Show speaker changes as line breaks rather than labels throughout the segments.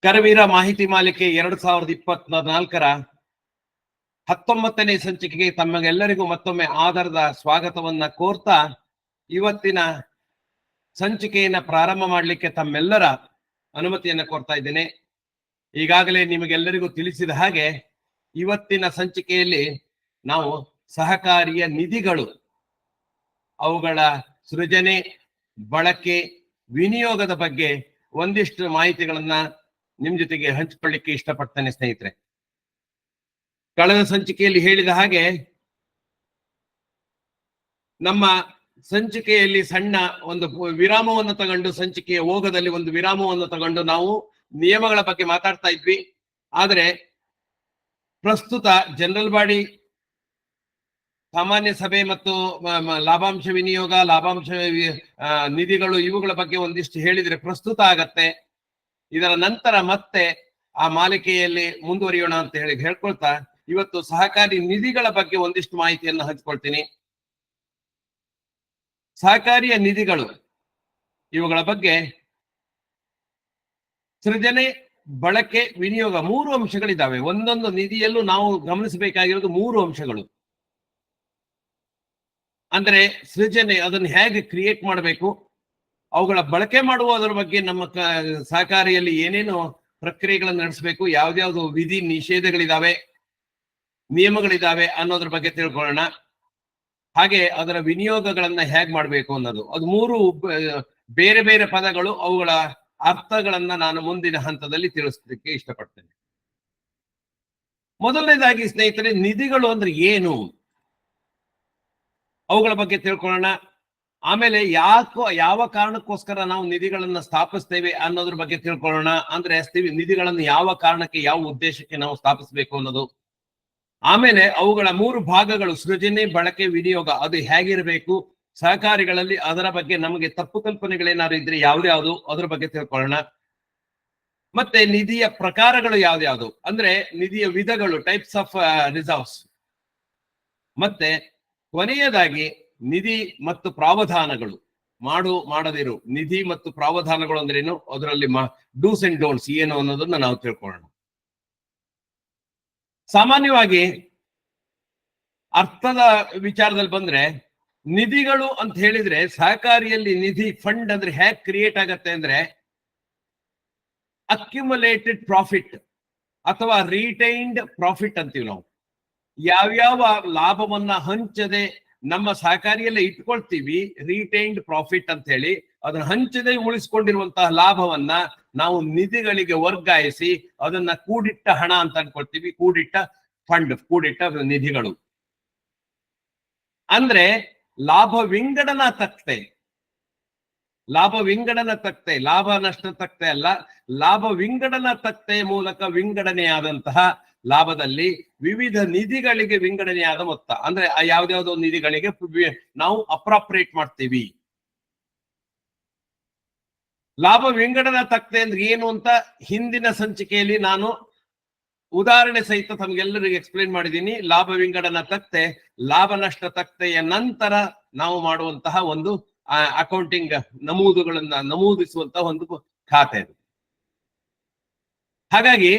ಕರವೀರ ಮಾಹಿತಿ ಮಾಲಿಕೆ 2024ರ 19ನೇ ಸಂಚಿಕೆಗೆ ತಮಗೆಲ್ಲರಿಗೂ ಮತ್ತೊಮ್ಮೆ ಆಧಾರದ ಸ್ವಾಗತವನ್ನ ಕೋರ್ತಾ ಇವತ್ತಿನ ಸಂಚಿಕೆಯನ್ನ ಪ್ರಾರಂಭ ಮಾಡಲಿಕ್ಕೆ ತಮ್ಮೆಲ್ಲರ ಅನುಮತಿಯನ್ನ ಕೋರ್ತಾ ಇದ್ದೇನೆ. ಈಗಾಗಲೇ ನಿಮಗೆಲ್ಲರಿಗೂ ತಿಳಿಸಿದ ಹಾಗೆ ಇವತ್ತಿನ ಸಂಚಿಕೆಯಲ್ಲಿ ನಾವು ಸಹಕಾರಿಯ ನಿಧಿಗಳು, ಅವುಗಳ ಸೃಜನೆ, ಬಳಕೆ, ವಿನಿಯೋಗದ ಬಗ್ಗೆ ಒಂದಿಷ್ಟು ಮಾಹಿತಿಗಳನ್ನ ನಿಮ್ ಜೊತೆಗೆ ಹಂಚಿಕೊಳ್ಳಿಕ್ಕೆ ಇಷ್ಟಪಡ್ತೇನೆ ಸ್ನೇಹಿತರೆ. ಕಳೆದ ಸಂಚಿಕೆಯಲ್ಲಿ ಹೇಳಿದ ಹಾಗೆ ನಮ್ಮ ಸಂಚಿಕೆಯಲ್ಲಿ ಸಣ್ಣ ಒಂದು ವಿರಾಮವನ್ನು ತಗೊಂಡು, ಸಂಚಿಕೆಯ ಓಗದಲ್ಲಿ ಒಂದು ವಿರಾಮವನ್ನು ತಗೊಂಡು ನಾವು ನಿಯಮಗಳ ಬಗ್ಗೆ ಮಾತಾಡ್ತಾ ಇದ್ವಿ. ಆದರೆ ಪ್ರಸ್ತುತ ಜನರಲ್ ಬಾಡಿ, ಸಾಮಾನ್ಯ ಸಭೆ ಮತ್ತು ಲಾಭಾಂಶ ವಿನಿಯೋಗ, ಲಾಭಾಂಶ ನಿಧಿಗಳು, ಇವುಗಳ ಬಗ್ಗೆ ಒಂದಿಷ್ಟು ಹೇಳಿದ್ರೆ ಪ್ರಸ್ತುತ ಆಗತ್ತೆ. ಇದರ ನಂತರ ಮತ್ತೆ ಆ ಮಾಲಿಕೆಯಲ್ಲಿ ಮುಂದುವರಿಯೋಣ ಅಂತ ಹೇಳ್ಕೊಳ್ತಾ ಇವತ್ತು ಸಹಕಾರಿ ನಿಧಿಗಳ ಬಗ್ಗೆ ಒಂದಿಷ್ಟು ಮಾಹಿತಿಯನ್ನು ಹಂಚ್ಕೊಳ್ತೀನಿ. ಸಹಕಾರಿಯ ನಿಧಿಗಳು, ಇವುಗಳ ಬಗ್ಗೆ ಸೃಜನೆ, ಬಳಕೆ, ವಿನಿಯೋಗ, 3 ಅಂಶಗಳಿದ್ದಾವೆ. ಒಂದೊಂದು ನಿಧಿಯಲ್ಲೂ ನಾವು ಗಮನಿಸಬೇಕಾಗಿರೋದು 3 ಅಂಶಗಳು. ಅಂದ್ರೆ ಸೃಜನೆ, ಅದನ್ನು ಹೇಗೆ ಕ್ರಿಯೇಟ್ ಮಾಡಬೇಕು, ಅವುಗಳ ಬಳಕೆ ಮಾಡುವುದರ ಬಗ್ಗೆ ನಮ್ಮ ಸಹಕಾರಿಯಲ್ಲಿ ಏನೇನು ಪ್ರಕ್ರಿಯೆಗಳನ್ನು ನಡೆಸಬೇಕು, ಯಾವ್ದ್ಯಾವ್ದು ವಿಧಿ ನಿಷೇಧಗಳಿದಾವೆ, ನಿಯಮಗಳಿದಾವೆ ಅನ್ನೋದ್ರ ಬಗ್ಗೆ ತಿಳ್ಕೊಳ್ಳೋಣ. ಹಾಗೆ ಅದರ ವಿನಿಯೋಗಗಳನ್ನ ಹೇಗೆ ಮಾಡಬೇಕು ಅನ್ನೋದು. ಅದು 3 ಬೇರೆ ಬೇರೆ ಪದಗಳು, ಅವುಗಳ ಅರ್ಥಗಳನ್ನ ನಾನು ಮುಂದಿನ ಹಂತದಲ್ಲಿ ತಿಳಿಸಲಿಕ್ಕೆ ಇಷ್ಟಪಡ್ತೇನೆ. ಮೊದಲನೇದಾಗಿ ಸ್ನೇಹಿತರೆ, ನಿಧಿಗಳು ಅಂದ್ರೆ ಏನು, ಅವುಗಳ ಬಗ್ಗೆ ತಿಳ್ಕೊಳ್ಳೋಣ. ಆಮೇಲೆ ಯಾವ ಕಾರಣಕ್ಕೋಸ್ಕರ ನಾವು ನಿಧಿಗಳನ್ನ ಸ್ಥಾಪಿಸ್ತೇವೆ ಅನ್ನೋದ್ರ ಬಗ್ಗೆ ತಿಳ್ಕೊಳ್ಳೋಣ. ಅಂದ್ರೆ ನಿಧಿಗಳನ್ನು ಯಾವ ಕಾರಣಕ್ಕೆ, ಯಾವ ಉದ್ದೇಶಕ್ಕೆ ನಾವು ಸ್ಥಾಪಿಸಬೇಕು ಅನ್ನೋದು. ಆಮೇಲೆ ಅವುಗಳ 3 ಭಾಗಗಳು, ಸೃಜನೆ, ಬಳಕೆ, ವಿನಿಯೋಗ, ಅದು ಹೇಗಿರಬೇಕು ಸಹಕಾರಿಗಳಲ್ಲಿ, ಅದರ ಬಗ್ಗೆ ನಮಗೆ ತಪ್ಪು ಕಲ್ಪನೆಗಳೇನಾದ್ರು ಇದ್ರೆ ಯಾವ್ದ್ಯಾವ್ದು, ಅದ್ರ ಬಗ್ಗೆ ತಿಳ್ಕೊಳ್ಳೋಣ. ಮತ್ತೆ ನಿಧಿಯ ಪ್ರಕಾರಗಳು ಯಾವ್ದ್ಯಾವ್ದು, ಅಂದ್ರೆ ನಿಧಿಯ ವಿಧಗಳು, ಟೈಪ್ಸ್ ಆಫ್ ರಿಸರ್ವ್ಸ್. ಮತ್ತೆ ಕೊನೆಯದಾಗಿ ನಿಧಿ ಮತ್ತು ಪ್ರಾವಧಾನಗಳು, ಮಾಡದಿರು ನಿಧಿ ಮತ್ತು ಪ್ರಾವಧಾನಗಳು ಅಂದ್ರೇನು, ಅದರಲ್ಲಿ ಡೂಸ್ ಅಂಡ್ ಡೋಂಟ್ಸ್ ಏನು ಅನ್ನೋದನ್ನ ನಾವು ತಿಳ್ಕೊಳ್ಳೋಣ. ಸಾಮಾನ್ಯವಾಗಿ ಅರ್ಥದ ವಿಚಾರದಲ್ಲಿ ಬಂದ್ರೆ, ನಿಧಿಗಳು ಅಂತ ಹೇಳಿದ್ರೆ ಸಹಕಾರಿಯಲ್ಲಿ ನಿಧಿ, ಫಂಡ್ ಅಂದ್ರೆ ಹೇಗೆ ಕ್ರಿಯೇಟ್ ಆಗತ್ತೆ ಅಂದ್ರೆ, ಅಕ್ಯುಮುಲೇಟೆಡ್ ಪ್ರಾಫಿಟ್ ಅಥವಾ ರಿಟೈನ್ಡ್ ಪ್ರಾಫಿಟ್ ಅಂತೀವಿ ನಾವು. ಯಾವ್ಯಾವ ಲಾಭವನ್ನ ಹಂಚದೆ ನಮ್ಮ ಸಹಕಾರಿಯಲ್ಲೇ ಇಟ್ಕೊಳ್ತೀವಿ, ರಿಟೈನ್ಡ್ ಪ್ರಾಫಿಟ್ ಅಂತ ಹೇಳಿ, ಅದನ್ನ ಹಂಚದೆ ಉಳಿಸ್ಕೊಂಡಿರುವಂತಹ ಲಾಭವನ್ನ ನಾವು ನಿಧಿಗಳಿಗೆ ವರ್ಗಾಯಿಸಿ ಅದನ್ನ ಕೂಡಿಟ್ಟ ಹಣ ಅಂತ ಅನ್ಕೊಳ್ತೀವಿ. ಕೂಡಿಟ್ಟ ಫಂಡ್, ಕೂಡಿಟ್ಟ ನಿಧಿಗಳು ಅಂದ್ರೆ ಲಾಭ ವಿಂಗಡನ ತಕ್ತೆ, ಲಾಭ ನಷ್ಟ ತಕ್ತೆ ಅಲ್ಲ, ಲಾಭ ವಿಂಗಡನ ತಕ್ತೆಯ ಮೂಲಕ ವಿಂಗಡಣೆಯಾದಂತಹ ಲಾಭದಲ್ಲಿ ವಿವಿಧ ನಿಧಿಗಳಿಗೆ ವಿಂಗಡಣೆಯಾದ ಮೊತ್ತ, ಅಂದ್ರೆ ಯಾವ್ದಾವ್ದೋ ನಿಧಿಗಳಿಗೆ ನಾವು ಅಪ್ರಾಪ್ರಿಯೇಟ್ ಮಾಡ್ತೀವಿ. ಲಾಭ ವಿಂಗಡನಾ ತಕ್ತೆ ಅಂದ್ರೆ ಏನು ಅಂತ ಹಿಂದಿನ ಸಂಚಿಕೆಯಲ್ಲಿ ನಾನು ಉದಾಹರಣೆ ಸಹಿತ ತಮ್ಗೆಲ್ಲರಿಗೂ ಎಕ್ಸ್ಪ್ಲೇನ್ ಮಾಡಿದ್ದೀನಿ. ಲಾಭ ವಿಂಗಡನಾ ತಕ್ತೆ ಲಾಭ ನಷ್ಟ ತಕ್ತೆಯ ನಂತರ ನಾವು ಮಾಡುವಂತಹ ಒಂದು ಅಕೌಂಟಿಂಗ್ ನಮೂದುಗಳನ್ನ ನಮೂದಿಸುವಂತಹ ಒಂದು ಖಾತೆ. ಹಾಗಾಗಿ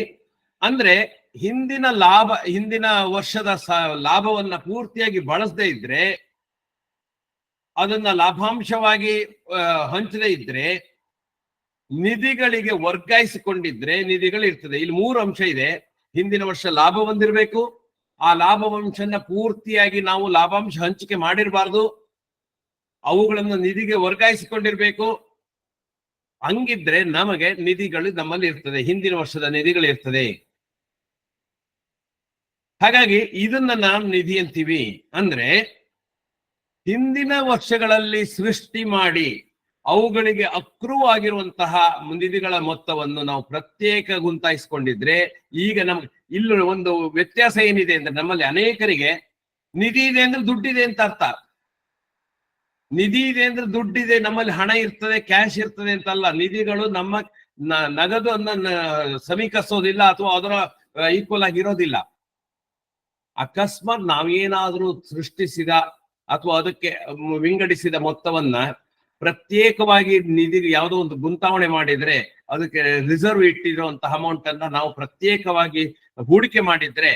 ಅಂದ್ರೆ ಹಿಂದಿನ ವರ್ಷದ ಲಾಭವನ್ನ ಪೂರ್ತಿಯಾಗಿ ಬಳಸದೇ ಇದ್ರೆ, ಅದನ್ನ ಲಾಭಾಂಶವಾಗಿ ಹಂಚದೇ ಇದ್ರೆ, ನಿಧಿಗಳಿಗೆ ವರ್ಗಾಯಿಸಿಕೊಂಡಿದ್ರೆ ನಿಧಿಗಳು ಇರ್ತದೆ. ಇಲ್ಲಿ 3 ಅಂಶ ಇದೆ. ಹಿಂದಿನ ವರ್ಷ ಲಾಭ ಹೊಂದಿರಬೇಕು, ಆ ಲಾಭವಂಶನ ಪೂರ್ತಿಯಾಗಿ ನಾವು ಲಾಭಾಂಶ ಹಂಚಿಕೆ ಮಾಡಿರಬಾರ್ದು, ಅವುಗಳನ್ನು ನಿಧಿಗೆ ವರ್ಗಾಯಿಸಿಕೊಂಡಿರ್ಬೇಕು. ಹಂಗಿದ್ರೆ ನಮಗೆ ನಿಧಿಗಳು ನಮ್ಮಲ್ಲಿ ಇರ್ತದೆ, ಹಿಂದಿನ ವರ್ಷದ ನಿಧಿಗಳು ಇರ್ತದೆ. ಹಾಗಾಗಿ ಇದನ್ನ ನಾವು ನಿಧಿ ಅಂತೀವಿ. ಅಂದ್ರೆ ಹಿಂದಿನ ವರ್ಷಗಳಲ್ಲಿ ಸೃಷ್ಟಿ ಮಾಡಿ ಅವುಗಳಿಗೆ ಅಕ್ರೂವ್ ಆಗಿರುವಂತಹ ನಿಧಿಗಳ ಮೊತ್ತವನ್ನು ನಾವು ಪ್ರತ್ಯೇಕ ಗುಂತಾಯಿಸ್ಕೊಂಡಿದ್ರೆ, ಈಗ ನಮ್ಗೆ ಇಲ್ಲಿ ಒಂದು ವ್ಯತ್ಯಾಸ ಏನಿದೆ ಅಂದ್ರೆ, ನಮ್ಮಲ್ಲಿ ಅನೇಕರಿಗೆ ನಿಧಿ ಇದೆ ಅಂದ್ರೆ ದುಡ್ಡಿದೆ ಅಂತ ಅರ್ಥ. ನಿಧಿ ಇದೆ ಅಂದ್ರೆ ದುಡ್ಡಿದೆ, ನಮ್ಮಲ್ಲಿ ಹಣ ಇರ್ತದೆ, ಕ್ಯಾಶ್ ಇರ್ತದೆ ಅಂತಲ್ಲ. ನಿಧಿಗಳು ನಮ್ಮ ನಗದು ಸಮೀಕರಿಸೋದಿಲ್ಲ ಅಥವಾ ಅದರ ಈಕ್ವಲ್ ಆಗಿರೋದಿಲ್ಲ. ಅಕಸ್ಮಾತ್ ನಾವೇನಾದ್ರೂ ಸೃಷ್ಟಿಸಿದ ಅಥವಾ ಅದಕ್ಕೆ ವಿಂಗಡಿಸಿದ ಮೊತ್ತವನ್ನ ಪ್ರತ್ಯೇಕವಾಗಿ ನಿಧಿ ಯಾವುದೋ ಒಂದು ಗುಂತಾವಣೆ ಮಾಡಿದ್ರೆ ಅದಕ್ಕೆ ರಿಸರ್ವ್ ಇಟ್ಟಿರುವಂತಹ ಅಮೌಂಟ್ ಅನ್ನ ನಾವು ಪ್ರತ್ಯೇಕವಾಗಿ ಹೂಡಿಕೆ ಮಾಡಿದ್ರೆ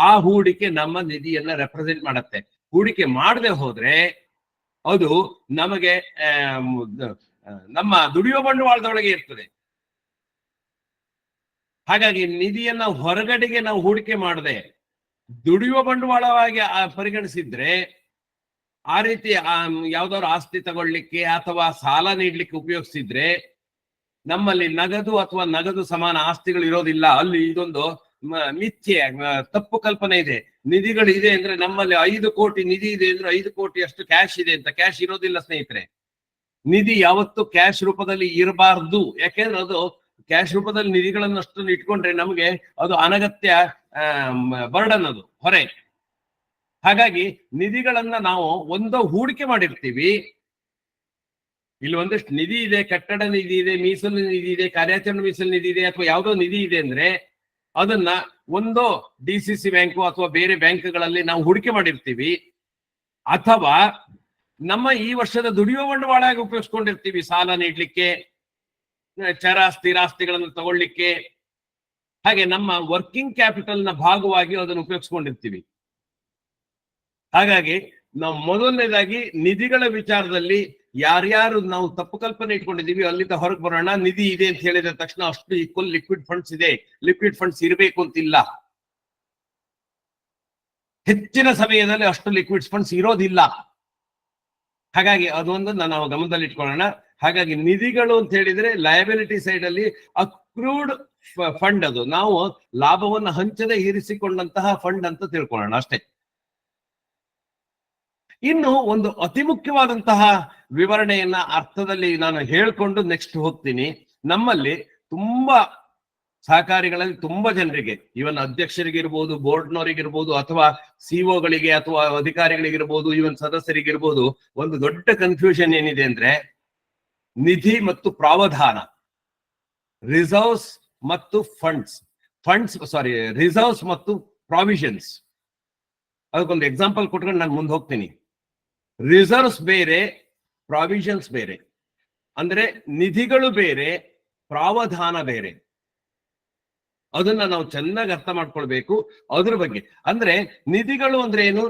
ಆ ಹೂಡಿಕೆ ನಮ್ಮ ನಿಧಿಯನ್ನ ರೆಪ್ರೆಸೆಂಟ್ ಮಾಡತ್ತೆ. ಹೂಡಿಕೆ ಮಾಡದೆ ಹೋದ್ರೆ ಅದು ನಮಗೆ ನಮ್ಮ ದುಡಿಯುವ ಬಂಡವಾಳದೊಳಗೆ ಇರ್ತದೆ. ಹಾಗಾಗಿ ನಿಧಿಯನ್ನ ಹೊರಗಡೆಗೆ ನಾವು ಹೂಡಿಕೆ ಮಾಡದೆ ದುಡಿಯುವ ಬಂಡವಾಳವಾಗಿ ಪರಿಗಣಿಸಿದ್ರೆ ಆ ರೀತಿ ಯಾವ್ದಾದ್ರು ಆಸ್ತಿ ತಗೊಳ್ಳಿಕ್ಕೆ ಅಥವಾ ಸಾಲ ನೀಡ್ಲಿಕ್ಕೆ ಉಪಯೋಗಿಸಿದ್ರೆ ನಮ್ಮಲ್ಲಿ ನಗದು ಅಥವಾ ನಗದು ಸಮಾನ ಆಸ್ತಿಗಳು ಇರೋದಿಲ್ಲ. ಅಲ್ಲಿ ಇದೊಂದು ಮಿಥ್ಯೆ, ತಪ್ಪು ಕಲ್ಪನೆ ಇದೆ. ನಿಧಿಗಳು ಇದೆ ಅಂದ್ರೆ ನಮ್ಮಲ್ಲಿ 5 ಕೋಟಿ ನಿಧಿ ಇದೆ ಅಂದ್ರೆ 5 ಕೋಟಿ ಅಷ್ಟು ಕ್ಯಾಶ್ ಇದೆ ಅಂತ. ಕ್ಯಾಶ್ ಇರೋದಿಲ್ಲ ಸ್ನೇಹಿತರೆ. ನಿಧಿ ಯಾವತ್ತು ಕ್ಯಾಶ್ ರೂಪದಲ್ಲಿ ಇರಬಾರ್ದು. ಯಾಕೆಂದ್ರೆ ಅದು ಕ್ಯಾಶ್ ರೂಪದಲ್ಲಿ ನಿಧಿಗಳನ್ನು ಅಷ್ಟು ಇಟ್ಕೊಂಡ್ರೆ ನಮಗೆ ಅದು ಅನಗತ್ಯ ಬರ್ಡನ್, ಅದು ಹೊರೆ. ಹಾಗಾಗಿ ನಿಧಿಗಳನ್ನ ನಾವು ಒಂದು ಹೂಡಿಕೆ ಮಾಡಿರ್ತೀವಿ. ಇಲ್ಲಿ ಒಂದಷ್ಟು ನಿಧಿ ಇದೆ, ಕಟ್ಟಡ ನಿಧಿ ಇದೆ, ಮೀಸಲು ನಿಧಿ ಇದೆ, ಕಾರ್ಯಾಚರಣೆ ಮೀಸಲು ನಿಧಿ ಇದೆ, ಅಥವಾ ಯಾವುದೋ ನಿಧಿ ಇದೆ ಅಂದ್ರೆ ಅದನ್ನ ಒಂದು DCC ಬ್ಯಾಂಕು ಅಥವಾ ಬೇರೆ ಬ್ಯಾಂಕ್ಗಳಲ್ಲಿ ನಾವು ಹೂಡಿಕೆ ಮಾಡಿರ್ತೀವಿ, ಅಥವಾ ನಮ್ಮ ಈ ವರ್ಷದ ದುಡಿಯುವ ಬಂಡವಾಳ ಉಪಯೋಗಿಸ್ಕೊಂಡಿರ್ತೀವಿ ಸಾಲ ನೀಡ್ಲಿಕ್ಕೆ, ಚರ ಸ್ಥಿರಾಸ್ತಿಗಳನ್ನು ತಗೊಳ್ಳಿಕ್ಕೆ. ಹಾಗೆ ನಮ್ಮ ವರ್ಕಿಂಗ್ ಕ್ಯಾಪಿಟಲ್ ನ ಭಾಗವಾಗಿ ಅದನ್ನು ಉಪಯೋಗಿಸ್ಕೊಂಡಿರ್ತೀವಿ. ಹಾಗಾಗಿ ನಾವು ಮೊದಲನೇದಾಗಿ ನಿಧಿಗಳ ವಿಚಾರದಲ್ಲಿ ಯಾರ್ಯಾರು ನಾವು ತಪ್ಪು ಕಲ್ಪನೆ ಇಟ್ಕೊಂಡಿದೀವಿ ಅಲ್ಲಿಂದ ಹೊರಗೆ ಬರೋಣ. ನಿಧಿ ಇದೆ ಅಂತ ಹೇಳಿದ ತಕ್ಷಣ ಅಷ್ಟು ಈಕ್ವಲ್ ಲಿಕ್ವಿಡ್ ಫಂಡ್ಸ್ ಇದೆ, ಲಿಕ್ವಿಡ್ ಫಂಡ್ಸ್ ಇರಬೇಕು ಅಂತಿಲ್ಲ. ಹೆಚ್ಚಿನ ಸಮಯದಲ್ಲಿ ಅಷ್ಟು ಲಿಕ್ವಿಡ್ ಫಂಡ್ಸ್ ಇರೋದಿಲ್ಲ. ಹಾಗಾಗಿ ಅದೊಂದನ್ನ ನಾವು ಗಮನದಲ್ಲಿ ಇಟ್ಕೊಳ್ಳೋಣ. ಹಾಗಾಗಿ ನಿಧಿಗಳು ಅಂತ ಹೇಳಿದ್ರೆ ಲಯಬಿಲಿಟಿ ಸೈಡ್ ಅಲ್ಲಿ ಅಕ್ರೂಡ್ ಫಂಡ್, ಅದು ನಾವು ಲಾಭವನ್ನು ಹಂಚದೆ ಇರಿಸಿಕೊಂಡಂತಹ ಫಂಡ್ ಅಂತ ತಿಳ್ಕೊಳ್ಳೋಣ ಅಷ್ಟೇ. ಇನ್ನು ಒಂದು ಅತಿ ಮುಖ್ಯವಾದಂತಹ ವಿವರಣೆಯನ್ನ ಅರ್ಥದಲ್ಲಿ ನಾನು ಹೇಳ್ಕೊಂಡು ನೆಕ್ಸ್ಟ್ ಹೋಗ್ತೀನಿ. ನಮ್ಮಲ್ಲಿ ತುಂಬಾ ಸಹಕಾರಿಗಳಲ್ಲಿ ತುಂಬಾ ಜನರಿಗೆ, ಇವನ್ ಅಧ್ಯಕ್ಷರಿಗಿರ್ಬೋದು, ಬೋರ್ಡ್ನವರಿಗಿರ್ಬೋದು, ಅಥವಾ ಸಿಒಗಳಿಗೆ ಅಥವಾ ಅಧಿಕಾರಿಗಳಿಗಿರ್ಬೋದು, ಇವನ್ ಸದಸ್ಯರಿಗಿರ್ಬೋದು, ಒಂದು ದೊಡ್ಡ ಕನ್ಫ್ಯೂಷನ್ ಏನಿದೆ ಅಂದ್ರೆ ನಿಧಿ ಮತ್ತು ಪ್ರಾವಧಾನ, ರಿಸರ್ವ್ಸ್ ಮತ್ತು ರಿಸರ್ವ್ಸ್ ಮತ್ತು ಪ್ರಾವಿಷನ್ಸ್. ಅದಕ್ಕೊಂದು ಎಕ್ಸಾಂಪಲ್ ಕೊಟ್ಕೊಂಡು ನಾನು ಮುಂದೆ ಹೋಗ್ತೀನಿ. ರಿಸರ್ವ್ಸ್ ಬೇರೆ, ಪ್ರಾವಿಷನ್ಸ್ ಬೇರೆ. ಅಂದ್ರೆ ನಿಧಿಗಳು ಬೇರೆ, ಪ್ರಾವಧಾನ ಬೇರೆ. ಅದನ್ನ ನಾವು ಚೆನ್ನಾಗಿ ಅರ್ಥ ಮಾಡ್ಕೊಳ್ಬೇಕು. ಅದ್ರ ಬಗ್ಗೆ ಅಂದ್ರೆ ನಿಧಿಗಳು ಅಂದ್ರೆ ಏನು,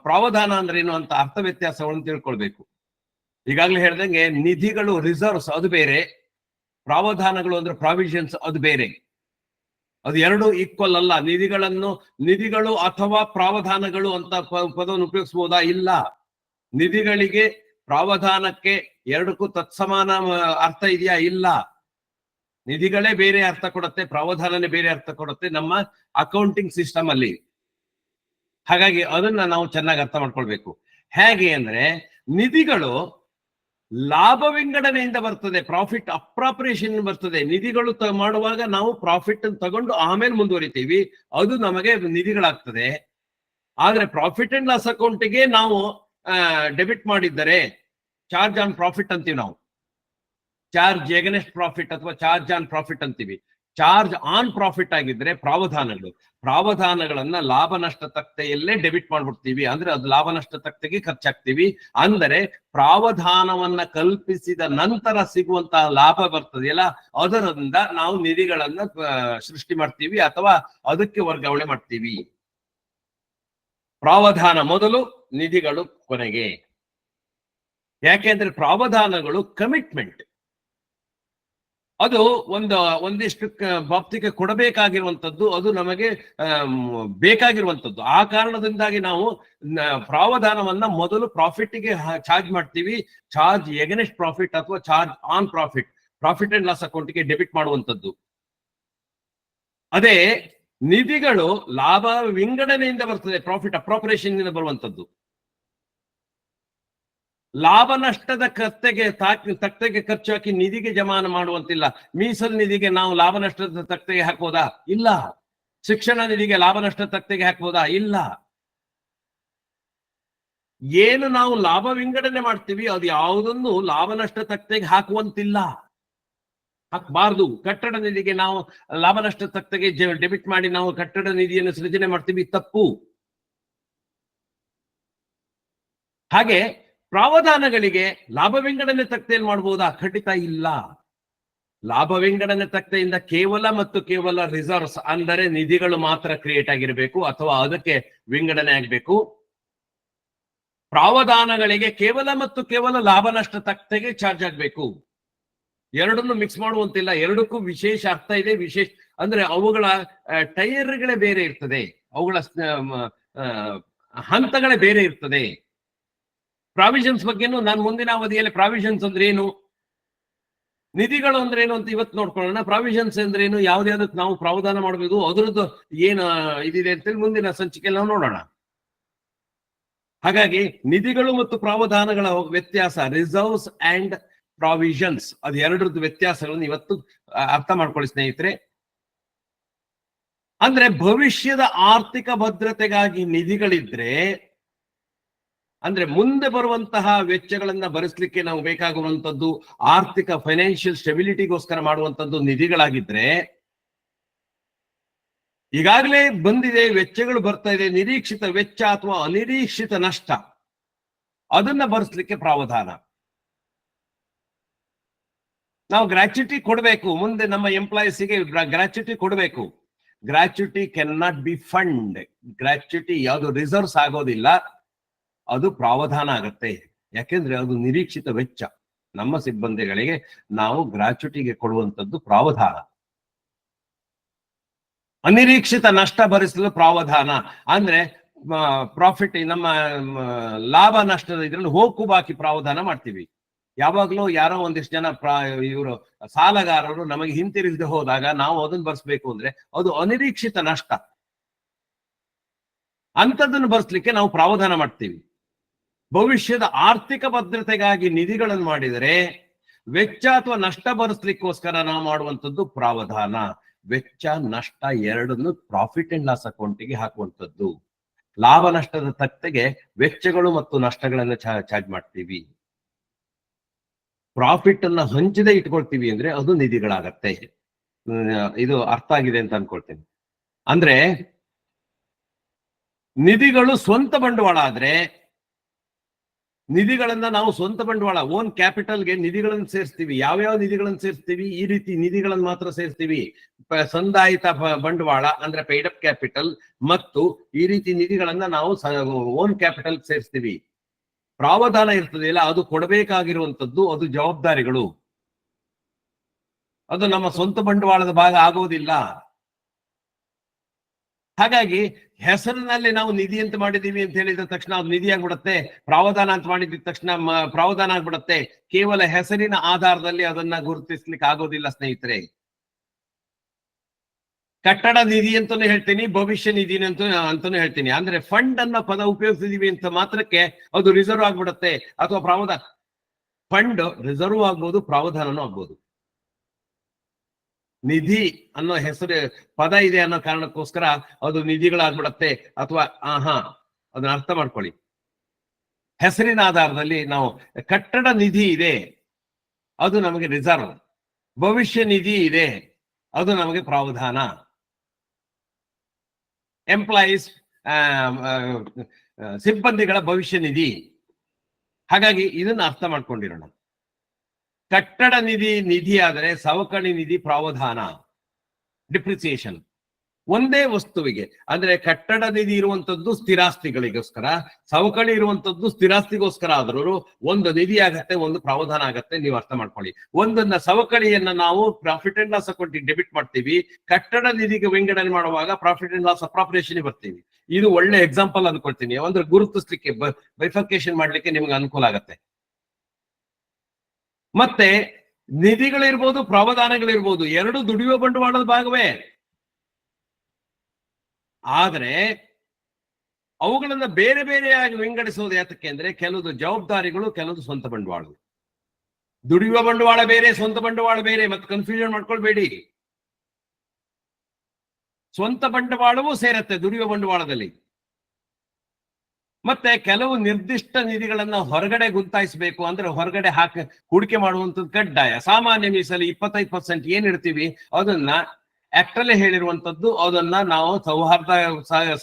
ಪ್ರಾವಧಾನ ಅಂದ್ರೆ ಏನು ಅಂತ ಅರ್ಥ ವ್ಯತ್ಯಾಸಗಳನ್ನು ತಿಳ್ಕೊಳ್ಬೇಕು. ಈಗಾಗಲೇ ಹೇಳ್ದಂಗೆ ನಿಧಿಗಳು ರಿಸರ್ವ್ಸ್ ಅದು ಬೇರೆ, ಪ್ರಾವಧಾನಗಳು ಅಂದ್ರೆ ಪ್ರಾವಿಷನ್ಸ್ ಅದು ಬೇರೆ. ಅದು ಎರಡು ಈಕ್ವಲ್ ಅಲ್ಲ. ನಿಧಿಗಳು ಅಥವಾ ಪ್ರಾವಧಾನಗಳು ಅಂತ ಪದವನ್ನು ಉಪಯೋಗಿಸಬಹುದಾ? ಇಲ್ಲ. ನಿಧಿಗಳಿಗೆ ಪ್ರಾವಧಾನಕ್ಕೆ ಎರಡಕ್ಕೂ ತತ್ಸಮಾನ ಅರ್ಥ ಇದೆಯಾ? ಇಲ್ಲ. ನಿಧಿಗಳೇ ಬೇರೆ ಅರ್ಥ ಕೊಡುತ್ತೆ, ಪ್ರಾವಧಾನನೇ ಬೇರೆ ಅರ್ಥ ಕೊಡುತ್ತೆ ನಮ್ಮ ಅಕೌಂಟಿಂಗ್ ಸಿಸ್ಟಮ್ ಅಲ್ಲಿ. ಹಾಗಾಗಿ ಅದನ್ನ ನಾವು ಚೆನ್ನಾಗಿ ಅರ್ಥ ಮಾಡ್ಕೊಳ್ಬೇಕು. ಹೇಗೆ ಅಂದ್ರೆ ನಿಧಿಗಳು ಲಾಭ ವಿಂಗಡಣೆಯಿಂದ ಬರ್ತದೆ, ಪ್ರಾಫಿಟ್ ಅಪ್ರಾಪ್ರಿಯೇಷನ್ ಬರ್ತದೆ. ನಿಧಿಗಳು ಮಾಡುವಾಗ ನಾವು ಪ್ರಾಫಿಟ್ ಅನ್ನು ತಗೊಂಡು ಆಮೇಲೆ ಮುಂದುವರಿತೀವಿ, ಅದು ನಮಗೆ ನಿಧಿಗಳಾಗ್ತದೆ. ಆದ್ರೆ ಪ್ರಾಫಿಟ್ ಅಂಡ್ ಲಾಸ್ ಅಕೌಂಟಿಗೆ ನಾವು ಡೆಬಿಟ್ ಮಾಡಿದ್ದರೆ ಚಾರ್ಜ್ ಆನ್ ಪ್ರಾಫಿಟ್ ಅಂತೀವಿ ನಾವು. ಚಾರ್ಜ್ ಎಗನೆಸ್ಟ್ ಪ್ರಾಫಿಟ್ ಅಥವಾ ಚಾರ್ಜ್ ಆನ್ ಪ್ರಾಫಿಟ್ ಅಂತೀವಿ. ಚಾರ್ಜ್ ಆನ್ ಪ್ರಾಫಿಟ್ ಆಗಿದ್ರೆ ಪ್ರಾವಧಾನಗಳನ್ನ ಲಾಭ ನಷ್ಟ ತಕ್ತೆಯಲ್ಲೇ ಡೆಬಿಟ್ ಮಾಡ್ಬಿಡ್ತೀವಿ. ಅಂದ್ರೆ ಅದು ಲಾಭ ನಷ್ಟ ತಕ್ತೆಗೆ ಖರ್ಚಾಗ್ತೀವಿ. ಅಂದರೆ ಪ್ರಾವಧಾನವನ್ನ ಕಲ್ಪಿಸಿದ ನಂತರ ಸಿಗುವಂತಹ ಲಾಭ ಬರ್ತದೆಯಲ್ಲ, ಅದರಿಂದ ನಾವು ನಿಧಿಗಳನ್ನ ಸೃಷ್ಟಿ ಮಾಡ್ತೀವಿ ಅಥವಾ ಅದಕ್ಕೆ ವರ್ಗಾವಣೆ ಮಾಡ್ತೀವಿ. ಪ್ರಾವಧಾನ ಮೊದಲು, ನಿಧಿಗಳು ಕೊನೆಗೆ. ಯಾಕೆಂದ್ರೆ ಪ್ರಾವಧಾನಗಳು ಕಮಿಟ್ಮೆಂಟ್, ಅದು ಒಂದಿಷ್ಟು ಬಾಪ್ತಿಗೆ ಕೊಡಬೇಕಾಗಿರುವಂತದ್ದು, ಅದು ನಮಗೆ ಬೇಕಾಗಿರುವಂತದ್ದು. ಆ ಕಾರಣದಿಂದಾಗಿ ನಾವು ಪ್ರಾವಧಾನವನ್ನ ಮೊದಲು ಪ್ರಾಫಿಟ್ಗೆ ಚಾರ್ಜ್ ಮಾಡ್ತೀವಿ. ಚಾರ್ಜ್ ಎಗನೆಸ್ಟ್ ಪ್ರಾಫಿಟ್ ಅಥವಾ charge on profit and loss ಅಕೌಂಟ್ಗೆ ಡೆಬಿಟ್ ಮಾಡುವಂತದ್ದು. ಅದೇ ನಿಧಿಗಳು ಲಾಭ ವಿಂಗಡಣೆಯಿಂದ ಬರ್ತದೆ, ಪ್ರಾಫಿಟ್ ಅಪ್ರಾಪ್ರಿಯೇಷನ್ ಇಂದ ಬರುವಂತದ್ದು. ಲಾಭ ನಷ್ಟದ ತಕ್ತೆಗೆ ಖರ್ಚು ಹಾಕಿ ನಿಧಿಗೆ ಜಮಾನ ಮಾಡುವಂತಿಲ್ಲ. ಮೀಸಲು ನಿಧಿಗೆ ನಾವು ಲಾಭ ನಷ್ಟದ ತಕ್ತೆಗೆ ಹಾಕ್ಬೋದಾ? ಇಲ್ಲ. ಶಿಕ್ಷಣ ನಿಧಿಗೆ ಲಾಭ ನಷ್ಟ ತಕ್ತೆಗೆ ಹಾಕ್ಬೋದಾ? ಇಲ್ಲ. ಏನು ನಾವು ಲಾಭ ವಿಂಗಡಣೆ ಮಾಡ್ತೀವಿ ಅದು ಯಾವುದನ್ನು ಲಾಭ ನಷ್ಟ ತಕ್ತೆಗೆ ಹಾಕುವಂತಿಲ್ಲ, ಹಾಕಬಾರ್ದು. ಕಟ್ಟಡ ನಿಧಿಗೆ ನಾವು ಲಾಭ ನಷ್ಟ ತಕ್ತೆಗೆ ಡೆಬಿಟ್ ಮಾಡಿ ನಾವು ಕಟ್ಟಡ ನಿಧಿಯನ್ನು ಸೃಜನೆ ಮಾಡ್ತೀವಿ, ತಪ್ಪು. ಹಾಗೆ ಪ್ರಾವಧಾನಗಳಿಗೆ ಲಾಭ ವಿಂಗಡಣೆ ತಕ್ತೆಯಲ್ಲಿ ಮಾಡಬಹುದಾ? ಖಂಡಿತ ಇಲ್ಲ. ಲಾಭ ವಿಂಗಡಣೆ ತಕ್ತೆಯಿಂದ ಕೇವಲ ಮತ್ತು ಕೇವಲ ರಿಸರ್ವ್ಸ್ ಅಂದರೆ ನಿಧಿಗಳು ಮಾತ್ರ ಕ್ರಿಯೇಟ್ ಆಗಿರಬೇಕು ಅಥವಾ ಅದಕ್ಕೆ ವಿಂಗಡಣೆ ಆಗಬೇಕು. ಪ್ರಾವಧಾನಗಳಿಗೆ ಕೇವಲ ಮತ್ತು ಕೇವಲ ಲಾಭ ನಷ್ಟ ತಕ್ತೆಗೆ ಚಾರ್ಜ್ ಆಗಬೇಕು. ಎರಡನ್ನು ಮಿಕ್ಸ್ ಮಾಡುವಂತಿಲ್ಲ. ಎರಡಕ್ಕೂ ವಿಶೇಷ ಅರ್ಥ ಇದೆ. ವಿಶೇಷ ಅಂದ್ರೆ ಅವುಗಳ ಟೈರ್ಗಳೇ ಬೇರೆ ಇರ್ತದೆ, ಅವುಗಳ ಹಂತಗಳೇ ಬೇರೆ ಇರ್ತದೆ. ಪ್ರಾವಿಷನ್ಸ್ ಬಗ್ಗೆನೂ ನಾನು ಮುಂದಿನ ಅವಧಿಯಲ್ಲಿ ಪ್ರಾವಿಷನ್ಸ್ ಅಂದ್ರೆ ಏನು, ನಿಧಿಗಳು ಅಂದ್ರೆ ಏನು ಅಂತ ಇವತ್ತು ನೋಡ್ಕೊಳ್ಳೋಣ. ಪ್ರಾವಿಷನ್ಸ್ ಅಂದ್ರೆ ಏನು, ಯಾವ್ದಾವ್ದಕ್ಕೆ ನಾವು ಪ್ರಾವಧಾನ ಮಾಡಬೇಕು, ಅದರದ್ದು ಏನು ಇದಿದೆ ಅಂತೇಳಿ ಮುಂದಿನ ಸಂಚಿಕೆಯಲ್ಲಿ ನಾವು ನೋಡೋಣ. ಹಾಗಾಗಿ ನಿಧಿಗಳು ಮತ್ತು ಪ್ರಾವಧಾನಗಳ ವ್ಯತ್ಯಾಸ, ರಿಸರ್ವ್ಸ್ ಅಂಡ್ ಪ್ರಾವಿಷನ್ಸ್, ಅದು ಎರಡರದ್ದು ವ್ಯತ್ಯಾಸಗಳನ್ನು ಇವತ್ತು ಅರ್ಥ ಮಾಡ್ಕೊಳ್ಳಿ ಸ್ನೇಹಿತರೆ. ಅಂದ್ರೆ ಭವಿಷ್ಯದ ಆರ್ಥಿಕ ಭದ್ರತೆಗಾಗಿ ನಿಧಿಗಳಿದ್ರೆ, ಅಂದ್ರೆ ಮುಂದೆ ಬರುವಂತಹ ವೆಚ್ಚಗಳನ್ನ ಭರಿಸಲಿಕ್ಕೆ ನಾವು ಬೇಕಾಗುವಂತದ್ದು ಆರ್ಥಿಕ ಫೈನಾನ್ಷಿಯಲ್ ಸ್ಟೆಬಿಲಿಟಿಗೋಸ್ಕರ ಮಾಡುವಂತದ್ದು ನಿಧಿಗಳಾಗಿದ್ರೆ, ಈಗಾಗಲೇ ಬಂದಿದೆ, ವೆಚ್ಚಗಳು ಬರ್ತಾ ಇದೆ, ನಿರೀಕ್ಷಿತ ವೆಚ್ಚ ಅಥವಾ ಅನಿರೀಕ್ಷಿತ ನಷ್ಟ, ಅದನ್ನ ಭರಿಸಲಿಕ್ಕೆ ಪ್ರಾವಧಾನ. ನಾವು ಗ್ರಾಚ್ಯುಟಿ ಕೊಡಬೇಕು, ಮುಂದೆ ನಮ್ಮ ಎಂಪ್ಲಾಯೀಸ್ಗೆ ಗ್ರಾಚ್ಯುಟಿ ಕೊಡಬೇಕು. Gratuity can not be fund. Gratuity ಯಾವುದು ರಿಸರ್ವ್ಸ್ ಆಗೋದಿಲ್ಲ, ಅದು ಪ್ರಾವಧಾನ ಆಗತ್ತೆ. ಯಾಕೆಂದ್ರೆ ಅದು ನಿರೀಕ್ಷಿತ ವೆಚ್ಚ. ನಮ್ಮ ಸಿಬ್ಬಂದಿಗಳಿಗೆ ನಾವು ಗ್ರಾಚ್ಯುಟಿಗೆ ಕೊಡುವಂತದ್ದು ಪ್ರಾವಧಾನ. ಅನಿರೀಕ್ಷಿತ ನಷ್ಟ ಭರಿಸಲು ಪ್ರಾವಧಾನ ಅಂದ್ರೆ ಪ್ರಾಫಿಟ್, ನಮ್ಮ ಲಾಭ ನಷ್ಟದ ಇದ್ರಲ್ಲಿ ಹೋಕು ಬಾಕಿ ಪ್ರಾವಧಾನ ಮಾಡ್ತೀವಿ. ಯಾವಾಗ್ಲೂ ಯಾರೋ ಒಂದಿಷ್ಟು ಜನ ಇವರು ಸಾಲಗಾರರು ನಮಗೆ ಹಿಂತಿರುಗದೆ ಹೋದಾಗ ನಾವು ಅದನ್ನ ಭರಿಸ್ಬೇಕು ಅಂದ್ರೆ ಅದು ಅನಿರೀಕ್ಷಿತ ನಷ್ಟ. ಅಂಥದ್ದನ್ನು ಭರಿಸ್ಲಿಕ್ಕೆ ನಾವು ಪ್ರಾವಧಾನ ಮಾಡ್ತೀವಿ. ಭವಿಷ್ಯದ ಆರ್ಥಿಕ ಭದ್ರತೆಗಾಗಿ ನಿಧಿಗಳನ್ನು ಮಾಡಿದರೆ ವೆಚ್ಚ ಅಥವಾ ನಷ್ಟ ಭರಿಸ್ಲಿಕ್ಕೋಸ್ಕರ ನಾವು ಮಾಡುವಂಥದ್ದು ಪ್ರಾವಧಾನ. ವೆಚ್ಚ ನಷ್ಟ ಎರಡನ್ನು ಪ್ರಾಫಿಟ್ ಅಂಡ್ ಲಾಸ್ ಅಕೌಂಟಿಗೆ ಹಾಕುವಂಥದ್ದು. ಲಾಭ ನಷ್ಟದ ತಕ್ತೆಗೆ ವೆಚ್ಚಗಳು ಮತ್ತು ನಷ್ಟಗಳನ್ನು ಚಾರ್ಜ್ ಮಾಡ್ತೀವಿ. ಪ್ರಾಫಿಟ್ ಅನ್ನ ಹಂಚದೆ ಇಟ್ಕೊಳ್ತೀವಿ ಅಂದ್ರೆ ಅದು ನಿಧಿಗಳಾಗತ್ತೆ. ಇದು ಅರ್ಥ ಆಗಿದೆ ಅಂತ ಅನ್ಕೊಳ್ತೇನೆ. ಅಂದ್ರೆ ನಿಧಿಗಳು ಸ್ವಂತ ಬಂಡವಾಳ ಆದ್ರೆ, ನಿಧಿಗಳನ್ನ ನಾವು ಸ್ವಂತ ಬಂಡವಾಳ ಓನ್ ಕ್ಯಾಪಿಟಲ್ಗೆ ನಿಧಿಗಳನ್ನು ಸೇರಿಸ್ತೀವಿ. ಯಾವ್ಯಾವ ನಿಧಿಗಳನ್ನು ಸೇರಿಸ್ತೀವಿ? ಈ ರೀತಿ ನಿಧಿಗಳನ್ನು ಮಾತ್ರ ಸೇರಿಸ್ತೀವಿ. ಸಂದಾಯಿತ ಬಂಡವಾಳ ಅಂದ್ರೆ ಪೇಡ್ ಅಪ್ ಕ್ಯಾಪಿಟಲ್ ಮತ್ತು ಈ ರೀತಿ ನಿಧಿಗಳನ್ನ ನಾವು ಓನ್ ಕ್ಯಾಪಿಟಲ್ ಸೇರಿಸ್ತೀವಿ. ಪ್ರಾವಧಾನ ಇರ್ತದೆಯಲ್ಲ, ಅದು ಕೊಡಬೇಕಾಗಿರುವಂತದ್ದು, ಅದು ಜವಾಬ್ದಾರಿಗಳು. ಅದು ನಮ್ಮ ಸ್ವಂತ ಬಂಡವಾಳದ ಭಾಗ ಆಗೋದಿಲ್ಲ. ಹಾಗಾಗಿ ಹೆಸರಿನಲ್ಲಿ ನಾವು ನಿಧಿ ಅಂತ ಮಾಡಿದೀವಿ ಅಂತ ಹೇಳಿದ ತಕ್ಷಣ ಅದು ನಿಧಿ ಆಗ್ಬಿಡತ್ತೆ. ಪ್ರಾವಧಾನ ಅಂತ ಮಾಡಿದ ತಕ್ಷಣ ಪ್ರಾವಧಾನ ಆಗ್ಬಿಡತ್ತೆ. ಕೇವಲ ಹೆಸರಿನ ಆಧಾರದಲ್ಲಿ ಅದನ್ನ ಗುರುತಿಸ್ಲಿಕ್ಕೆ ಆಗೋದಿಲ್ಲ ಸ್ನೇಹಿತರೆ. ಕಟ್ಟಡ ನಿಧಿ ಅಂತಾನು ಹೇಳ್ತೀನಿ, ಭವಿಷ್ಯ ನಿಧಿ ಅಂತಾನು ಹೇಳ್ತೀನಿ. ಅಂದ್ರೆ ಫಂಡ್ ಅನ್ನ ಪದ ಉಪಯೋಗಿಸಿದೀವಿ ಅಂತ ಮಾತ್ರಕ್ಕೆ ಅದು ರಿಸರ್ವ್ ಆಗ್ಬಿಡತ್ತೆ ಅಥವಾ ಪ್ರಾವಧಾನ. ಫಂಡ್ ರಿಸರ್ವ್ ಆಗ್ಬೋದು, ಪ್ರಾವಧಾನನೂ ಆಗ್ಬೋದು. ನಿಧಿ ಅನ್ನೋ ಹೆಸರು ಪದ ಇದೆ ಅನ್ನೋ ಕಾರಣಕ್ಕೋಸ್ಕರ ಅದು ನಿಧಿಗಳಾಗ್ಬಿಡತ್ತೆ ಅಥವಾ ಅದನ್ನ ಅರ್ಥ ಮಾಡ್ಕೊಳ್ಳಿ. ಹೆಸರಿನ ಆಧಾರದಲ್ಲಿ ನಾವು ಕಟ್ಟಡ ನಿಧಿ ಇದೆ, ಅದು ನಮಗೆ ರಿಸರ್ವ್. ಭವಿಷ್ಯ ನಿಧಿ ಇದೆ, ಅದು ನಮಗೆ ಪ್ರಾವಧಾನ. ಎಂಪ್ಲಾಯೀಸ್, ಸಿಬ್ಬಂದಿಗಳ ಭವಿಷ್ಯ ನಿಧಿ. ಹಾಗಾಗಿ ಇದನ್ನ ಅರ್ಥ ಮಾಡ್ಕೊಂಡಿರೋಣ. ಕಟ್ಟಡ ನಿಧಿ ಆದರೆ ಸವಕಳಿ ನಿಧಿ ಪ್ರಾವಧಾನ, ಡಿಪ್ರಿಸಿಯೇಷನ್. ಒಂದೇ ವಸ್ತುವಿಗೆ ಅಂದ್ರೆ ಕಟ್ಟಡ ನಿಧಿ ಇರುವಂತದ್ದು ಸ್ಥಿರಾಸ್ತಿಗಳಿಗೋಸ್ಕರ, ಸವಕಳಿ ಇರುವಂತದ್ದು ಸ್ಥಿರಾಸ್ತಿಗೋಸ್ಕರ ಆದ್ರೂ ಒಂದು ನಿಧಿ ಆಗತ್ತೆ, ಒಂದು ಪ್ರಾವಧಾನ ಆಗತ್ತೆ. ನೀವು ಅರ್ಥ ಮಾಡ್ಕೊಳ್ಳಿ. ಒಂದನ್ನ ಸವಕಳಿಯನ್ನ ನಾವು ಪ್ರಾಫಿಟ್ ಅಂಡ್ ಲಾಸ್ ಅಕೌಂಟಿಗೆ ಡೆಬಿಟ್ ಮಾಡ್ತೀವಿ, ಕಟ್ಟಡ ನಿಧಿಗೆ ವಿಂಗಡಣೆ ಮಾಡುವಾಗ ಪ್ರಾಫಿಟ್ ಅಂಡ್ ಲಾಸ್ ಅಪ್ರಾಪ್ರಿಯೇಷನ್ ಬರ್ತೀವಿ. ಇದು ಒಳ್ಳೆ ಎಕ್ಸಾಂಪಲ್ ಅನ್ಕೊಳ್ತೀನಿ. ಅಂದ್ರೆ ಗುರುತಿಸ್ಲಿಕ್ಕೆ, ಬೈಫರ್ಕೇಶನ್ ಮಾಡ್ಲಿಕ್ಕೆ ನಿಮ್ಗೆ ಅನುಕೂಲ ಆಗತ್ತೆ. ಮತ್ತೆ ನಿಧಿಗಳಿರ್ಬೋದು, ಪ್ರಾವಧಾನಗಳಿರ್ಬೋದು, ಎರಡು ದುಡಿಯುವ ಬಂಡವಾಳದ ಭಾಗವೇ. ಆದ್ರೆ ಅವುಗಳನ್ನ ಬೇರೆ ಬೇರೆಯಾಗಿ ವಿಂಗಡಿಸೋದು ಯಾತಕ್ಕೆ ಅಂದ್ರೆ ಕೆಲವು ಜವಾಬ್ದಾರಿಗಳು, ಕೆಲವು ಸ್ವಂತ ಬಂಡವಾಳಗಳು. ದುಡಿಯುವ ಬಂಡವಾಳ ಬೇರೆ, ಸ್ವಂತ ಬಂಡವಾಳ ಬೇರೆ. ಮತ್ತೆ ಕನ್ಫ್ಯೂಷನ್ ಮಾಡ್ಕೊಳ್ಬೇಡಿ. ಸ್ವಂತ ಬಂಡವಾಳವೂ ಸೇರತ್ತೆ ದುಡಿಯುವ ಬಂಡವಾಳದಲ್ಲಿ. ಮತ್ತೆ ಕೆಲವು ನಿರ್ದಿಷ್ಟ ನಿಧಿಗಳನ್ನ ಹೊರಗಡೆ ಗುಂತಾಯಿಸಬೇಕು ಅಂದ್ರೆ ಹೊರಗಡೆ ಹೂಡಿಕೆ ಮಾಡುವಂಥದ್ದು ಕಡ್ಡಾಯ. ಸಾಮಾನ್ಯ ಮೀಸಲು 25% ಏನ್ ಇಡ್ತೀವಿ ಅದನ್ನ ಆಕ್ಟ್ ಅಲ್ಲೇ ಹೇಳಿರುವಂತದ್ದು. ಅದನ್ನ ನಾವು ಸೌಹಾರ್ದ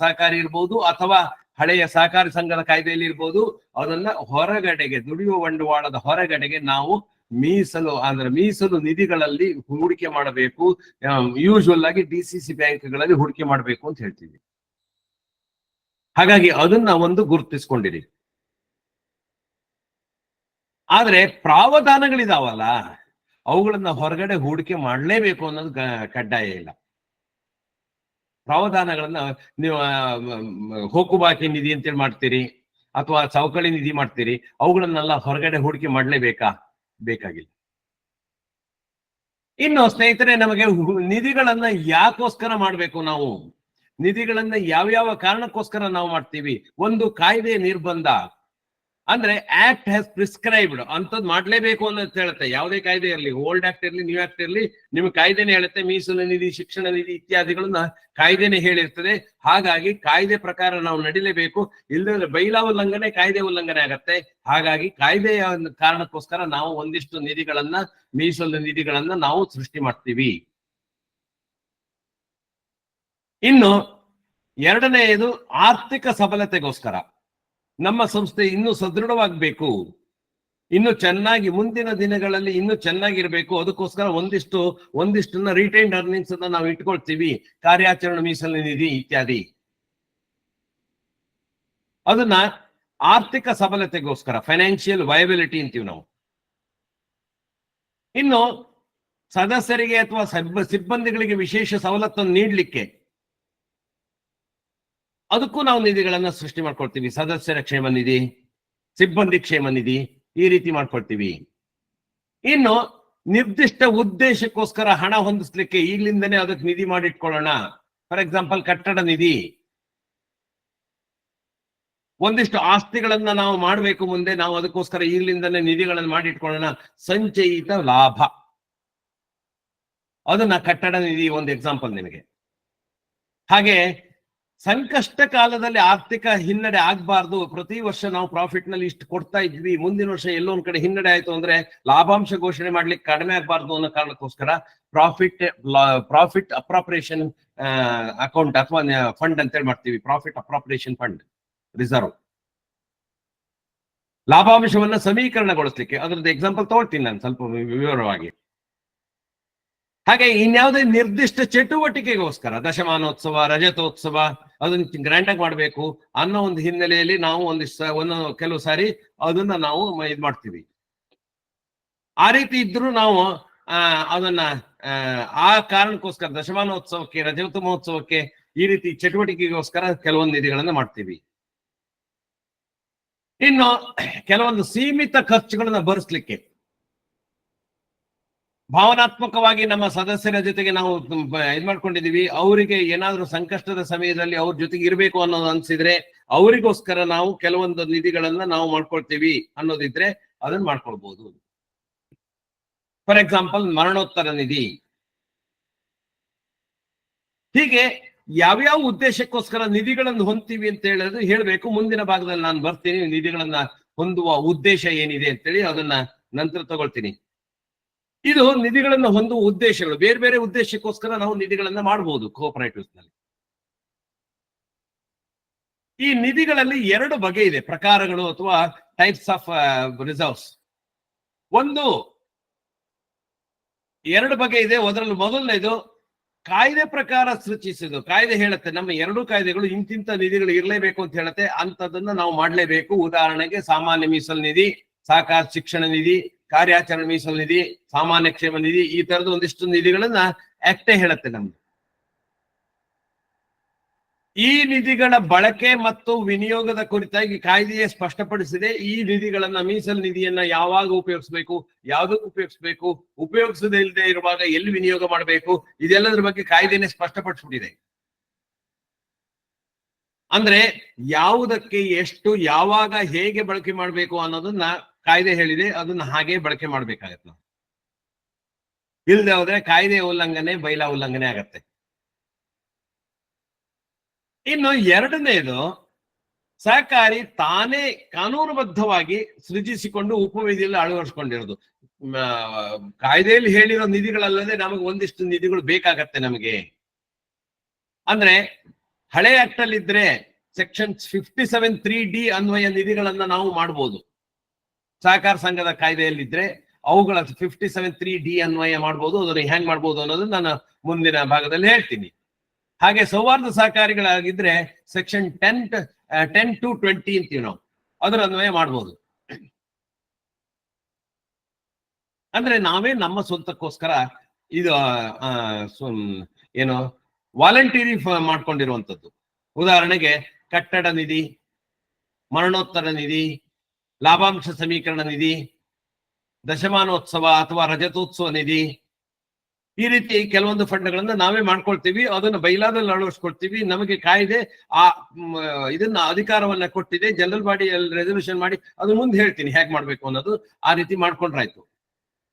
ಸಹಕಾರಿ ಇರ್ಬೋದು ಅಥವಾ ಹಳೆಯ ಸಹಕಾರಿ ಸಂಘದ ಕಾಯ್ದೆಯಲ್ಲಿ ಇರ್ಬೋದು, ಅದನ್ನ ಹೊರಗಡೆಗೆ ದುಡಿಯುವ ಬಂಡವಾಳದ ಹೊರಗಡೆಗೆ ನಾವು ಮೀಸಲು ನಿಧಿಗಳಲ್ಲಿ ಹೂಡಿಕೆ ಮಾಡಬೇಕು. ಯೂಶುವಲ್ ಆಗಿ DCC ಬ್ಯಾಂಕ್ಗಳಲ್ಲಿ ಹೂಡಿಕೆ ಮಾಡಬೇಕು ಅಂತ ಹೇಳ್ತೀವಿ. ಹಾಗಾಗಿ ಅದನ್ನ ಒಂದು ಗುರುತಿಸ್ಕೊಂಡಿರಿ. ಆದ್ರೆ ಪ್ರಾವಧಾನಗಳಿದಾವಲ್ಲ, ಅವುಗಳನ್ನ ಹೊರಗಡೆ ಹೂಡಿಕೆ ಮಾಡಲೇಬೇಕು ಅನ್ನೋದು ಕಡ್ಡಾಯ ಇಲ್ಲ. ಪ್ರಾವಧಾನಗಳನ್ನ ನೀವು ಹೋಕುಬಾಕಿ ನಿಧಿ ಅಂತೇಳಿ ಮಾಡ್ತೀರಿ, ಅಥವಾ ಸವಕಳಿ ನಿಧಿ ಮಾಡ್ತೀರಿ, ಅವುಗಳನ್ನೆಲ್ಲ ಹೊರಗಡೆ ಹೂಡಿಕೆ ಬೇಕಾಗಿಲ್ಲ. ಇನ್ನು ಸ್ನೇಹಿತರೆ, ನಮಗೆ ನಿಧಿಗಳನ್ನ ಯಾಕೋಸ್ಕರ ಮಾಡ್ಬೇಕು? ನಾವು ನಿಧಿಗಳನ್ನ ಯಾವ್ಯಾವ ಕಾರಣಕ್ಕೋಸ್ಕರ ನಾವು ಮಾಡ್ತೀವಿ? ಒಂದು ಕಾಯ್ದೆ ನಿರ್ಬಂಧ, ಅಂದ್ರೆ ಆಕ್ಟ್ ಹ್ಯಾಸ್ ಪ್ರಿಸ್ಕ್ರೈಬ್ಡ್ ಅಂತದ್ ಮಾಡ್ಲೇಬೇಕು ಅಂತ ಹೇಳುತ್ತೆ. ಯಾವುದೇ ಕಾಯ್ದೆ ಇರಲಿ, ಓಲ್ಡ್ ಆಕ್ಟ್ ಇರಲಿ, ನ್ಯೂ ಆಕ್ಟ್ ಇರಲಿ, ನಿಮ್ಗೆ ಕಾಯ್ದೆನೆ ಹೇಳುತ್ತೆ. ಮೀಸಲು ನಿಧಿ, ಶಿಕ್ಷಣ ನಿಧಿ ಇತ್ಯಾದಿಗಳನ್ನ ಕಾಯ್ದೆನೆ ಹೇಳಿರ್ತದೆ. ಹಾಗಾಗಿ ಕಾಯ್ದೆ ಪ್ರಕಾರ ನಾವು ನಡಿಲೇಬೇಕು. ಇಲ್ಲದ್ರೆ ಬೈಲಾ ಉಲ್ಲಂಘನೆ, ಕಾಯ್ದೆ ಉಲ್ಲಂಘನೆ ಆಗತ್ತೆ. ಹಾಗಾಗಿ ಕಾಯ್ದೆಯ ಕಾರಣಕ್ಕೋಸ್ಕರ ನಾವು ಒಂದಿಷ್ಟು ನಿಧಿಗಳನ್ನ, ಮೀಸಲು ನಿಧಿಗಳನ್ನ ನಾವು ಸೃಷ್ಟಿ ಮಾಡ್ತೀವಿ. ಇನ್ನು ಎರಡನೆಯದು ಆರ್ಥಿಕ ಸಬಲತೆಗೋಸ್ಕರ. ನಮ್ಮ ಸಂಸ್ಥೆ ಇನ್ನೂ ಸದೃಢವಾಗಬೇಕು, ಇನ್ನು ಚೆನ್ನಾಗಿ ಮುಂದಿನ ದಿನಗಳಲ್ಲಿ ಇನ್ನೂ ಚೆನ್ನಾಗಿರ್ಬೇಕು. ಅದಕ್ಕೋಸ್ಕರ ಒಂದಿಷ್ಟನ್ನ ರಿಟೈನ್ಡ್ ಅರ್ನಿಂಗ್ಸ್ ಅನ್ನ ನಾವು ಇಟ್ಕೊಳ್ತೀವಿ. ಕಾರ್ಯಾಚರಣೆ ಮೀಸಲು ನಿಧಿ ಇತ್ಯಾದಿ, ಅದನ್ನ ಆರ್ಥಿಕ ಸಬಲತೆಗೋಸ್ಕರ, ಫೈನಾನ್ಷಿಯಲ್ ವಯಬಿಲಿಟಿ ಅಂತೀವಿ ನಾವು. ಇನ್ನು ಸದಸ್ಯರಿಗೆ ಅಥವಾ ಸಿಬ್ಬಂದಿಗಳಿಗೆ ವಿಶೇಷ ಸವಲತ್ತನ್ನು ನೀಡಲಿಕ್ಕೆ ಅದಕ್ಕೂ ನಾವು ನಿಧಿಗಳನ್ನ ಸೃಷ್ಟಿ ಮಾಡ್ಕೊಳ್ತೀವಿ. ಸದಸ್ಯರ ಕ್ಷೇಮ ನಿಧಿ, ಸಿಬ್ಬಂದಿ ಕ್ಷೇಮ ನಿಧಿ, ಈ ರೀತಿ ಮಾಡ್ಕೊಳ್ತೀವಿ. ಇನ್ನು ನಿರ್ದಿಷ್ಟ ಉದ್ದೇಶಕ್ಕೋಸ್ಕರ ಹಣ ಹೊಂದಿಸ್ಲಿಕ್ಕೆ ಈಗಲಿಂದನೇ ಅದಕ್ಕೆ ನಿಧಿ ಮಾಡಿಟ್ಕೊಳ್ಳೋಣ. ಫಾರ್ ಎಕ್ಸಾಂಪಲ್, ಕಟ್ಟಡ ನಿಧಿ, ಒಂದಿಷ್ಟು ಆಸ್ತಿಗಳನ್ನ ನಾವು ಮಾಡಬೇಕು ಮುಂದೆ, ನಾವು ಅದಕ್ಕೋಸ್ಕರ ಈಗಲಿಂದನೇ ನಿಧಿಗಳನ್ನು ಮಾಡಿಟ್ಕೊಳ್ಳೋಣ. ಸಂಚಯಿತ ಲಾಭ, ಅದನ್ನ ಕಟ್ಟಡ ನಿಧಿ ಒಂದು ಎಕ್ಸಾಂಪಲ್ ನಿಮಗೆ. ಹಾಗೆ ಸಂಕಷ್ಟ ಕಾಲದಲ್ಲಿ ಆರ್ಥಿಕ ಹಿನ್ನಡೆ ಆಗ್ಬಾರ್ದು. ಪ್ರತಿ ವರ್ಷ ನಾವು ಪ್ರಾಫಿಟ್ ನಲ್ಲಿ ಇಷ್ಟು ಕೊಡ್ತಾ ಇದ್ವಿ, ಮುಂದಿನ ವರ್ಷ ಎಲ್ಲೊಂದ್ ಕಡೆ ಹಿನ್ನಡೆ ಆಯ್ತು ಅಂದ್ರೆ ಲಾಭಾಂಶ ಘೋಷಣೆ ಮಾಡ್ಲಿಕ್ಕೆ ಕಡಿಮೆ ಆಗ್ಬಾರ್ದು ಅನ್ನೋ ಕಾರಣಕ್ಕೋಸ್ಕರ ಪ್ರಾಫಿಟ್ ಅಪ್ರಾಪ್ರಿಯೇಷನ್ ಅಕೌಂಟ್ ಅಥವಾ ಫಂಡ್ ಅಂತೇಳಿ ಮಾಡ್ತೀವಿ. ಪ್ರಾಫಿಟ್ ಅಪ್ರಾಪ್ರಿಯೇಷನ್ ಫಂಡ್ ರಿಸರ್ವ್, ಲಾಭಾಂಶವನ್ನ ಸಮೀಕರಣಗೊಳಿಸ್ಲಿಕ್ಕೆ. ಅದ್ರದ್ದು ಎಕ್ಸಾಂಪಲ್ ತಗೊಳ್ತೀನಿ ನಾನು ಸ್ವಲ್ಪ ವಿವರವಾಗಿ. ಹಾಗೆ ಇನ್ಯಾವುದೇ ನಿರ್ದಿಷ್ಟ ಚಟುವಟಿಕೆಗೋಸ್ಕರ, ದಶಮಾನೋತ್ಸವ, ರಜತೋತ್ಸವ, ಅದನ್ನ ಗ್ರ್ಯಾಂಡ್ ಆಗಿ ಮಾಡ್ಬೇಕು ಅನ್ನೋ ಒಂದು ಹಿನ್ನೆಲೆಯಲ್ಲಿ ನಾವು ಕೆಲವು ಸಾರಿ ಅದನ್ನ ನಾವು ಇದ್ ಮಾಡ್ತೀವಿ. ಆ ರೀತಿ ಇದ್ರೂ ನಾವು ಅದನ್ನ ಆ ಕಾರಣಕ್ಕೋಸ್ಕರ ದಶಮಾನೋತ್ಸವಕ್ಕೆ, ರಜತ ಮಹೋತ್ಸವಕ್ಕೆ, ಈ ರೀತಿ ಚಟುವಟಿಕೆಗೋಸ್ಕರ ಕೆಲವೊಂದು ನಿಧಿಗಳನ್ನ ಮಾಡ್ತೀವಿ. ಇನ್ನು ಕೆಲವೊಂದು ಸೀಮಿತ ಖರ್ಚುಗಳನ್ನ ಭರಿಸ್ಲಿಕ್ಕೆ, ಭಾವನಾತ್ಮಕವಾಗಿ ನಮ್ಮ ಸದಸ್ಯರ ಜೊತೆಗೆ ನಾವು ಇದ್ ಮಾಡ್ಕೊಂಡಿದೀವಿ, ಅವರಿಗೆ ಏನಾದ್ರೂ ಸಂಕಷ್ಟದ ಸಮಯದಲ್ಲಿ ಅವ್ರ ಜೊತೆಗೆ ಇರ್ಬೇಕು ಅನ್ನೋದು ಅನ್ಸಿದ್ರೆ ಅವರಿಗೋಸ್ಕರ ನಾವು ಕೆಲವೊಂದು ನಿಧಿಗಳನ್ನ ನಾವು ಮಾಡ್ಕೊಳ್ತೀವಿ ಅನ್ನೋದಿದ್ರೆ ಅದನ್ನ ಮಾಡ್ಕೊಳ್ಬಹುದು. ಫಾರ್ ಎಕ್ಸಾಂಪಲ್, ಮರಣೋತ್ತರ ನಿಧಿ. ಹೀಗೆ ಯಾವ್ಯಾವ ಉದ್ದೇಶಕ್ಕೋಸ್ಕರ ನಿಧಿಗಳನ್ನು ಹೊಂದ್ತೀವಿ ಅಂತ ಹೇಳ್ಬೇಕು. ಮುಂದಿನ ಭಾಗದಲ್ಲಿ ನಾನು ಬರ್ತೀನಿ, ನಿಧಿಗಳನ್ನ ಹೊಂದುವ ಉದ್ದೇಶ ಏನಿದೆ ಅಂತೇಳಿ ಅದನ್ನ ನಂತರ ತಗೊಳ್ತೀನಿ. ಇದು ನಿಧಿಗಳನ್ನು ಹೊಂದುವ ಉದ್ದೇಶಗಳು. ಬೇರೆ ಬೇರೆ ಉದ್ದೇಶಕ್ಕೋಸ್ಕರ ನಾವು ನಿಧಿಗಳನ್ನ ಮಾಡಬಹುದು ಕೋಆಪರೇಟಿವ್ಸ್ ನಲ್ಲಿ. ಈ ನಿಧಿಗಳಲ್ಲಿ ಎರಡು ಬಗೆ ಇದೆ, ಪ್ರಕಾರಗಳು ಅಥವಾ ಟೈಪ್ಸ್ ಆಫ್ ರಿಸರ್ವ್ಸ್. ಎರಡು ಬಗೆ ಇದೆ. ಅದರಲ್ಲಿ ಮೊದಲನೇದು ಕಾಯ್ದೆ ಪ್ರಕಾರ ಸೃಷ್ಟಿಸಿದ್ದು. ಕಾಯ್ದೆ ಹೇಳುತ್ತೆ, ನಮ್ಮ ಎರಡು ಕಾಯ್ದೆಗಳು ಇಂತಿಂತ ನಿಧಿಗಳು ಇರಲೇಬೇಕು ಅಂತ ಹೇಳುತ್ತೆ, ಅಂತದನ್ನ ನಾವು ಮಾಡ್ಲೇಬೇಕು. ಉದಾಹರಣೆಗೆ ಸಾಮಾನ್ಯ ಮೀಸಲು ನಿಧಿ, ಸಹಕಾರ ಶಿಕ್ಷಣ ನಿಧಿ, ಕಾರ್ಯಾಚರಣೆ ಮೀಸಲು ನಿಧಿ, ಸಾಮಾನ್ಯ ಕ್ಷೇಮ ನಿಧಿ, ಈ ತರದ ಒಂದಿಷ್ಟು ನಿಧಿಗಳನ್ನ ಆಕ್ಟೇ ಹೇಳುತ್ತೆ ನಮ್ದು. ಈ ನಿಧಿಗಳ ಬಳಕೆ ಮತ್ತು ವಿನಿಯೋಗದ ಕುರಿತಾಗಿ ಕಾಯ್ದೆಯೇ ಸ್ಪಷ್ಟಪಡಿಸಿದೆ. ಈ ನಿಧಿಗಳನ್ನ, ಮೀಸಲು ನಿಧಿಯನ್ನ ಯಾವಾಗ ಉಪಯೋಗಿಸ್ಬೇಕು, ಯಾವುದಕ್ಕೆ ಉಪಯೋಗಿಸ್ಬೇಕು, ಉಪಯೋಗಿಸದೇ ಇಲ್ಲದೆ ಇರುವಾಗ ಎಲ್ಲಿ ವಿನಿಯೋಗ ಮಾಡಬೇಕು, ಇದೆಲ್ಲದರ ಬಗ್ಗೆ ಕಾಯ್ದೆನೇ ಸ್ಪಷ್ಟಪಡಿಸ್ಬಿಟ್ಟಿದೆ. ಅಂದ್ರೆ ಯಾವುದಕ್ಕೆ ಎಷ್ಟು, ಯಾವಾಗ, ಹೇಗೆ ಬಳಕೆ ಮಾಡಬೇಕು ಅನ್ನೋದನ್ನ ಕಾಯ್ದೆ ಹೇಳಿದೆ. ಅದನ್ನ ಹಾಗೆ ಬಳಕೆ ಮಾಡ್ಬೇಕಾಗತ್ತೆ ನಾವು. ಇಲ್ಲದೆ ಹೋದ್ರೆ ಕಾಯ್ದೆ ಉಲ್ಲಂಘನೆ, ಬೈಲಾ ಉಲ್ಲಂಘನೆ ಆಗತ್ತೆ. ಇನ್ನು ಎರಡನೇದು, ಸಹಕಾರಿ ತಾನೇ ಕಾನೂನುಬದ್ಧವಾಗಿ ಸೃಜಿಸಿಕೊಂಡು ಉಪವಿಧಿಯಲ್ಲಿ ಅಳವಡಿಸ್ಕೊಂಡಿರೋದು. ಕಾಯ್ದೆಯಲ್ಲಿ ಹೇಳಿರೋ ನಿಧಿಗಳಲ್ಲದೆ ನಮಗೆ ಒಂದಿಷ್ಟು ನಿಧಿಗಳು ಬೇಕಾಗತ್ತೆ ನಮಗೆ. ಅಂದ್ರೆ ಹಳೆ ಆಕ್ಟ್ ಅಲ್ಲಿ ಇದ್ರೆ ಸೆಕ್ಷನ್ 57(3)D ಅನ್ವಯ ನಿಧಿಗಳನ್ನ ನಾವು ಮಾಡಬಹುದು. ಸಹಕಾರ ಸಂಘದ ಕಾಯ್ದೆಯಲ್ಲಿದ್ರೆ ಅವುಗಳ 57(3)D ಅನ್ವಯ ಮಾಡಬಹುದು. ಅದನ್ನ ಹೆಂಗ್ ಮಾಡ್ಬೋದು ಅನ್ನೋದು ನಾನು ಮುಂದಿನ ಭಾಗದಲ್ಲಿ ಹೇಳ್ತೀನಿ. ಹಾಗೆ ಸೌಹಾರ್ದ ಸಹಕಾರಿಗಳಾಗಿದ್ರೆ ಸೆಕ್ಷನ್ 10 to 20 ಅಂತೀವಿ ನಾವು, ಅದರ ಅನ್ವಯ ಮಾಡ್ಬೋದು. ಅಂದ್ರೆ ನಾವೇ ನಮ್ಮ ಸ್ವಂತಕ್ಕೋಸ್ಕರ ಇದು ಏನು ವಾಲಂಟರಿ ಮಾಡ್ಕೊಂಡಿರುವಂತದ್ದು. ಉದಾಹರಣೆಗೆ ಕಟ್ಟಡ ನಿಧಿ, ಮರಣೋತ್ತರ ನಿಧಿ, ಲಾಭಾಂಶ ಸಮೀಕರಣ ನಿಧಿ, ದಶಮಾನೋತ್ಸವ ಅಥವಾ ರಜತೋತ್ಸವ ನಿಧಿ, ಈ ರೀತಿ ಕೆಲವೊಂದು ಫಂಡ್ಗಳನ್ನ ನಾವೇ ಮಾಡ್ಕೊಳ್ತೀವಿ. ಅದನ್ನ ಬೈಲಾದಲ್ಲಿ ಅಳವಡಿಸ್ಕೊಳ್ತೀವಿ. ನಮಗೆ ಕಾಯ್ದೆ ಇದನ್ನ ಅಧಿಕಾರವನ್ನ ಕೊಟ್ಟಿದೆ. ಜನರಲ್ ಬಾಡಿಯಲ್ಲಿ ರೆಸಲ್ಯೂಷನ್ ಮಾಡಿ ಅದು ಮುಂದೆ ಹೇಳ್ತೀನಿ ಹೇಗ್ ಮಾಡ್ಬೇಕು ಅನ್ನೋದು. ಆ ರೀತಿ ಮಾಡ್ಕೊಂಡ್ರಾಯ್ತು.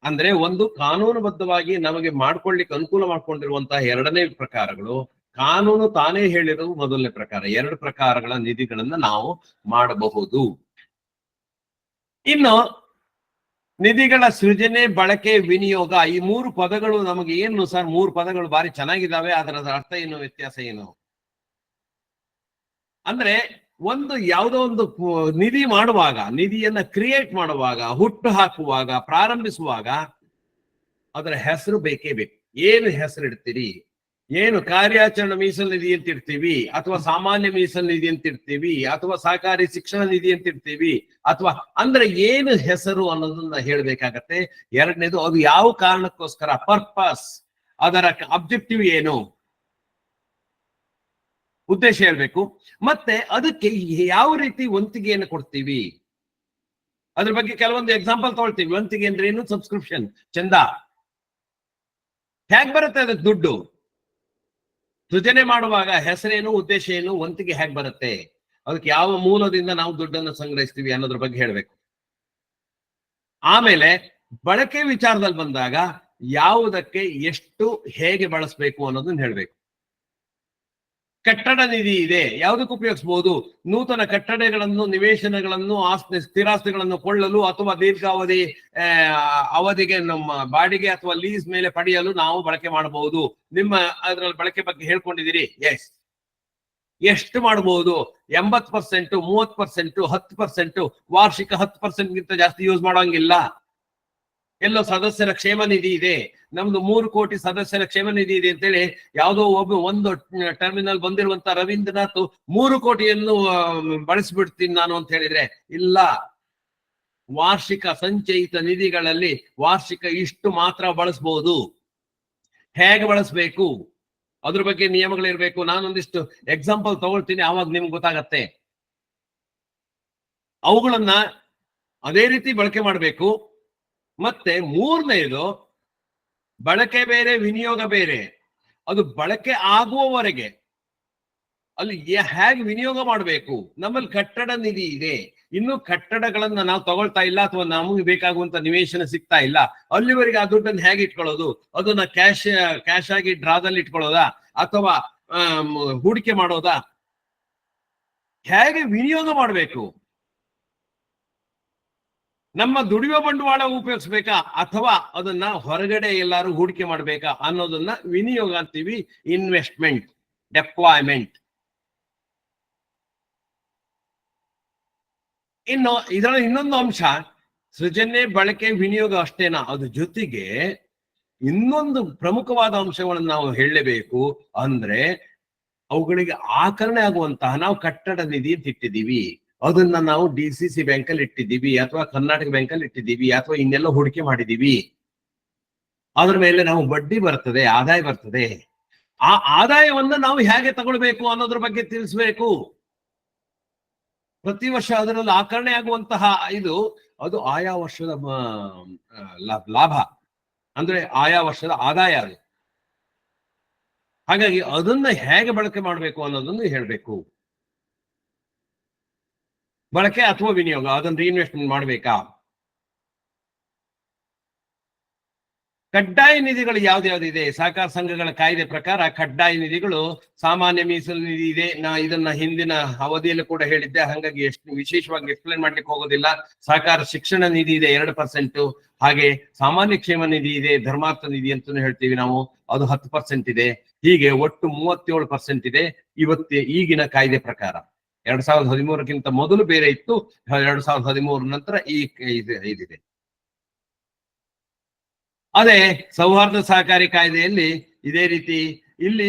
ಅಂದ್ರೆ ಒಂದು ಕಾನೂನುಬದ್ಧವಾಗಿ ನಮಗೆ ಮಾಡ್ಕೊಳ್ಲಿಕ್ಕೆ ಅನುಕೂಲ ಮಾಡ್ಕೊಂಡಿರುವಂತಹ ಎರಡನೇ ಪ್ರಕಾರಗಳು, ಕಾನೂನು ತಾನೇ ಹೇಳಿರೋದು ಮೊದಲನೇ ಪ್ರಕಾರ. ಎರಡು ಪ್ರಕಾರಗಳ ನಿಧಿಗಳನ್ನ ನಾವು ಮಾಡಬಹುದು. ಇನ್ನು ನಿಧಿಗಳ ಸೃಜನೆ, ಬಳಕೆ, ವಿನಿಯೋಗ, ಈ ಮೂರು ಪದಗಳು ನಮಗೆ ಏನು ಸರ್? ಮೂರು ಪದಗಳು ಬಾರಿ ಚೆನ್ನಾಗಿದ್ದಾವೆ, ಅದರ ಅರ್ಥ ಏನು, ವ್ಯತ್ಯಾಸ ಏನು ಅಂದ್ರೆ, ಒಂದು ಯಾವುದೋ ಒಂದು ನಿಧಿ ಮಾಡುವಾಗ, ನಿಧಿಯನ್ನ ಕ್ರಿಯೇಟ್ ಮಾಡುವಾಗ, ಹುಟ್ಟು ಹಾಕುವಾಗ, ಪ್ರಾರಂಭಿಸುವಾಗ ಅದರ ಹೆಸರು ಬೇಕೇ ಬೇಕು. ಏನು ಹೆಸರು ಇಡ್ತೀರಿ? ಏನು ಕಾರ್ಯಾಚರಣೆ ಮೀಸಲು ನಿಧಿ ಅಂತ ಇಡ್ತೀವಿ, ಅಥವಾ ಸಾಮಾನ್ಯ ಮೀಸಲು ನಿಧಿ ಅಂತ ಇಡ್ತೀವಿ, ಅಥವಾ ಸಹಕಾರಿ ಶಿಕ್ಷಣ ನಿಧಿ ಅಂತ ಇಡ್ತೀವಿ, ಅಥವಾ ಅಂದ್ರೆ ಏನು ಹೆಸರು ಅನ್ನೋದನ್ನ ಹೇಳ್ಬೇಕಾಗತ್ತೆ. ಎರಡನೇದು, ಅದು ಯಾವ ಕಾರಣಕ್ಕೋಸ್ಕರ, ಪರ್ಪಸ್, ಅದರ ಅಬ್ಜೆಕ್ಟಿವ್ ಏನು, ಉದ್ದೇಶ ಹೇಳ್ಬೇಕು. ಮತ್ತೆ ಅದಕ್ಕೆ ಯಾವ ರೀತಿ ವಂತಿಗೆಯನ್ನು ಕೊಡ್ತೀವಿ, ಅದ್ರ ಬಗ್ಗೆ ಕೆಲವೊಂದು ಎಕ್ಸಾಂಪಲ್ ತಗೊಳ್ತೀವಿ. ವಂತಿಗೆ ಅಂದ್ರೆ ಏನು? ಸಬ್ಸ್ಕ್ರಿಪ್ಷನ್, ಚಂದ. ಹೇಗ್ ಬರುತ್ತೆ ಅದಕ್ಕೆ ದುಡ್ಡು? ಸೃಜನೆ ಮಾಡುವಾಗ ಹೆಸರೇನು, ಉದ್ದೇಶ ಏನು, ವಂತಿಗೆ ಹೇಗ್ ಬರುತ್ತೆ, ಅದಕ್ಕೆ ಯಾವ ಮೂಲದಿಂದ ನಾವು ದುಡ್ಡನ್ನು ಸಂಗ್ರಹಿಸ್ತೀವಿ ಅನ್ನೋದ್ರ ಬಗ್ಗೆ ಹೇಳ್ಬೇಕು. ಆಮೇಲೆ ಬಳಕೆ ವಿಚಾರದಲ್ಲಿ ಬಂದಾಗ ಯಾವುದಕ್ಕೆ ಎಷ್ಟು ಹೇಗೆ ಬಳಸಬೇಕು ಅನ್ನೋದನ್ನ ಹೇಳ್ಬೇಕು. ಕಟ್ಟಡ ನಿಧಿ ಇದೆ, ಯಾವುದಕ್ಕೆ ಉಪಯೋಗಿಸಬಹುದು? ನೂತನ ಕಟ್ಟಡಗಳನ್ನು, ನಿವೇಶನಗಳನ್ನು, ಸ್ಥಿರಾಸ್ತಿಗಳನ್ನು ಕೊಳ್ಳಲು ಅಥವಾ ದೀರ್ಘಾವಧಿ ಅವಧಿಗೆ ನಮ್ಮ ಬಾಡಿಗೆ ಅಥವಾ ಲೀಸ್ ಮೇಲೆ ಪಡೆಯಲು ನಾವು ಬಳಕೆ ಮಾಡಬಹುದು. ನಿಮ್ಮ ಅದರಲ್ಲಿ ಬಳಕೆ ಬಗ್ಗೆ ಹೇಳ್ಕೊಂಡಿದ್ದೀರಿ. ಎಸ್. ಎಷ್ಟು ಮಾಡಬಹುದು? 80%, 30%, 10%, ವಾರ್ಷಿಕ 10%ಗಿಂತ ಜಾಸ್ತಿ ಯೂಸ್ ಮಾಡೋಂಗಿಲ್ಲ. ಎಲ್ಲೋ ಸದಸ್ಯರ ಕ್ಷೇಮ ನಿಧಿ ಇದೆ, ನಮ್ದು 3 ಕೋಟಿ ಸದಸ್ಯರ ಕ್ಷೇಮ ನಿಧಿ ಇದೆ ಅಂತೇಳಿ ಯಾವುದೋ ಒಂದು ಟರ್ಮಿನಲ್ ಬಂದಿರುವಂತ ರವೀಂದ್ರನಾಥ್ 3 ಕೋಟಿಯನ್ನು ಬಳಸಿಬಿಡ್ತೀನಿ ನಾನು ಅಂತ ಹೇಳಿದ್ರೆ ಇಲ್ಲ. ವಾರ್ಷಿಕ ಸಂಚಯಿತ ನಿಧಿಗಳಲ್ಲಿ ವಾರ್ಷಿಕ ಇಷ್ಟು ಮಾತ್ರ ಬಳಸಬಹುದು. ಹೇಗೆ ಬಳಸಬೇಕು ಅದ್ರ ಬಗ್ಗೆ ನಿಯಮಗಳಿರ್ಬೇಕು. ನಾನೊಂದಿಷ್ಟು ಎಕ್ಸಾಂಪಲ್ ತಗೊಳ್ತೀನಿ, ಆವಾಗ ನಿಮ್ಗೆ ಗೊತ್ತಾಗತ್ತೆ. ಅವುಗಳನ್ನ ಅದೇ ರೀತಿ ಬಳಕೆ ಮಾಡಬೇಕು. ಮತ್ತೆ ಮೂರನೇದು, ಬಳಕೆ ಬೇರೆ, ವಿನಿಯೋಗ ಬೇರೆ. ಅದು ಬಳಕೆ ಆಗುವವರೆಗೆ ಅಲ್ಲಿ ಹೇಗೆ ವಿನಿಯೋಗ ಮಾಡಬೇಕು. ನಮ್ಮಲ್ಲಿ ಕಟ್ಟಡ ನಿಧಿ ಇದೆ, ಇನ್ನು ಕಟ್ಟಡಗಳನ್ನ ನಾವು ತಗೊಳ್ತಾ ಇಲ್ಲ, ಅಥವಾ ನಮಗೆ ಬೇಕಾಗುವಂತ ನಿವೇಶನ ಸಿಗ್ತಾ ಇಲ್ಲ. ಅಲ್ಲಿವರೆಗೆ ಆ ದುಡ್ಡನ್ನು ಹೇಗೆ ಇಟ್ಕೊಳ್ಳೋದು? ಅದನ್ನ ಕ್ಯಾಶ್ ಆಗಿ ಡ್ರಾದಲ್ಲಿ ಇಟ್ಕೊಳ್ಳೋದಾ, ಅಥವಾ ಹೂಡಿಕೆ ಮಾಡೋದಾ? ಹೇಗೆ ವಿನಿಯೋಗ ಮಾಡಬೇಕು? ನಮ್ಮ ದುಡಿಯುವ ಬಂಡವಾಳ ಉಪಯೋಗಿಸ್ಬೇಕಾ, ಅಥವಾ ಅದನ್ನ ಹೊರಗಡೆ ಎಲ್ಲಾರು ಹೂಡಿಕೆ ಮಾಡ್ಬೇಕಾ ಅನ್ನೋದನ್ನ ವಿನಿಯೋಗ ಅಂತೀವಿ. Investment, deployment. ಇನ್ನು ಇದರ ಇನ್ನೊಂದು ಅಂಶ, ಸೃಜನೆ, ಬಳಕೆ, ವಿನಿಯೋಗ ಅಷ್ಟೇನಾ? ಅದ್ರ ಜೊತೆಗೆ ಇನ್ನೊಂದು ಪ್ರಮುಖವಾದ ಅಂಶಗಳನ್ನು ನಾವು ಹೇಳಲೇಬೇಕು. ಅಂದ್ರೆ ಅವುಗಳಿಗೆ ಆಕರಣೆ ಆಗುವಂತಹ, ನಾವು ಕಟ್ಟಡ ನಿಧಿ ಅಂತ ಇಟ್ಟಿದ್ದೀವಿ, ಅದನ್ನ ನಾವು DCC ಬ್ಯಾಂಕಲ್ಲಿ ಇಟ್ಟಿದ್ದೀವಿ, ಅಥವಾ ಕರ್ನಾಟಕ ಬ್ಯಾಂಕಲ್ಲಿ ಇಟ್ಟಿದ್ದೀವಿ, ಅಥವಾ ಇನ್ನೆಲ್ಲ ಹೂಡಿಕೆ ಮಾಡಿದೀವಿ. ಅದ್ರ ಮೇಲೆ ನಾವು ಬಡ್ಡಿ ಬರ್ತದೆ, ಆದಾಯ ಬರ್ತದೆ. ಆ ಆದಾಯವನ್ನ ನಾವು ಹೇಗೆ ತಗೊಳ್ಬೇಕು ಅನ್ನೋದ್ರ ಬಗ್ಗೆ ತಿಳಿಸ್ಬೇಕು. ಪ್ರತಿ ವರ್ಷ ಅದರಲ್ಲಿ ಆಕರಣೆ ಆಗುವಂತಹ ಅದು ಆಯಾ ವರ್ಷದ ಲಾಭ, ಅಂದ್ರೆ ಆಯಾ ವರ್ಷದ ಆದಾಯ ಅದು. ಹಾಗಾಗಿ ಅದನ್ನ ಹೇಗೆ ಬಳಕೆ ಮಾಡಬೇಕು ಅನ್ನೋದನ್ನು ಹೇಳ್ಬೇಕು. ಬಳಕೆ ಅಥವಾ ವಿನಿಯೋಗ, ಅದನ್ನ ರೀಇನ್ವೆಸ್ಟ್ಮೆಂಟ್ ಮಾಡ್ಬೇಕಾ? ಕಡ್ಡಾಯ ನಿಧಿಗಳು ಯಾವ್ದ್ಯಾವ್ದಿದೆ? ಸಹಕಾರ ಸಂಘಗಳ ಕಾಯ್ದೆ ಪ್ರಕಾರ ಕಡ್ಡಾಯ ನಿಧಿಗಳು, ಸಾಮಾನ್ಯ ಮೀಸಲು ನಿಧಿ ಇದೆ. ಇದನ್ನ ಹಿಂದಿನ ಅವಧಿಯಲ್ಲಿ ಕೂಡ ಹೇಳಿದ್ದೆ, ಹಾಗಾಗಿ ಎಷ್ಟು ವಿಶೇಷವಾಗಿ ಎಕ್ಸ್ಪ್ಲೇನ್ ಮಾಡ್ಲಿಕ್ಕೆ ಹೋಗೋದಿಲ್ಲ. ಸಹಕಾರ ಶಿಕ್ಷಣ ನಿಧಿ ಇದೆ 2%. ಹಾಗೆ ಸಾಮಾನ್ಯ ಕ್ಷೇಮ ನಿಧಿ ಇದೆ, ಧರ್ಮಾರ್ಥ ನಿಧಿ ಅಂತಾನು ಹೇಳ್ತೀವಿ ನಾವು, ಅದು 10% ಇದೆ. ಹೀಗೆ ಒಟ್ಟು 37% ಇದೆ ಈಗಿನ ಕಾಯ್ದೆ ಪ್ರಕಾರ. 2013ಕ್ಕಿಂತ ಮೊದಲು ಬೇರೆ ಇತ್ತು, 2013 ನಂತರ ಇದಿದೆ. ಅದೇ ಸೌಹಾರ್ದ ಸಹಕಾರಿ ಕಾಯ್ದೆಯಲ್ಲಿ ಇದೇ ರೀತಿ ಇಲ್ಲಿ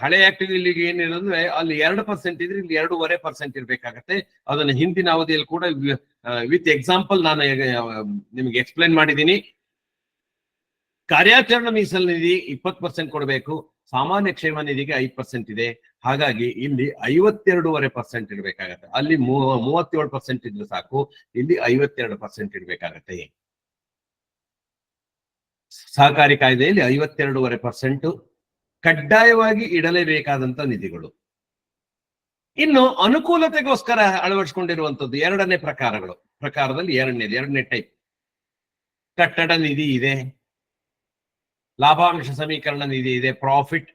ಹಳೆ ಆಕ್ಟ್ ಇಲ್ಲಿಗೆ ಏನಿರೋದ್ರೆ ಅಲ್ಲಿ 2% ಇದ್ರೆ ಇಲ್ಲಿ 2.5% ಇರ್ಬೇಕಾಗತ್ತೆ. ಅದನ್ನ ಹಿಂದಿನ ಅವಧಿಯಲ್ಲಿ ಕೂಡ ವಿತ್ ಎಕ್ಸಾಂಪಲ್ ನಾನು ನಿಮ್ಗೆ ಎಕ್ಸ್ಪ್ಲೈನ್ ಮಾಡಿದ್ದೀನಿ. ಕಾರ್ಯಾಚರಣಾ ಮೀಸಲು ನಿಧಿ 20% ಕೊಡಬೇಕು, ಸಾಮಾನ್ಯ ಕ್ಷೇಮ ನಿಧಿಗೆ 5% ಇದೆ. ಹಾಗಾಗಿ ಇಲ್ಲಿ 52.5% ಇರ್ಬೇಕಾಗತ್ತೆ. ಅಲ್ಲಿ 37% ಇದ್ರೆ ಸಾಕು, ಇಲ್ಲಿ 52% ಇರ್ಬೇಕಾಗತ್ತೆ. ಸಹಕಾರಿ ಕಾಯ್ದೆಯಲ್ಲಿ 52.5% ಕಡ್ಡಾಯವಾಗಿ ಇಡಲೇಬೇಕಾದಂತ ನಿಧಿಗಳು. ಇನ್ನು ಅನುಕೂಲತೆಗೋಸ್ಕರ ಅಳವಡಿಸಿಕೊಂಡಿರುವಂತದ್ದು ಎರಡನೇ ಪ್ರಕಾರದಲ್ಲಿ ಎರಡನೇ ಟೈಪ್ ಕಟ್ಟಡ ನಿಧಿ ಇದೆ, ಲಾಭಾಂಶ ಸಮೀಕರಣ ನಿಧಿ ಇದೆ, ಪ್ರಾಫಿಟ್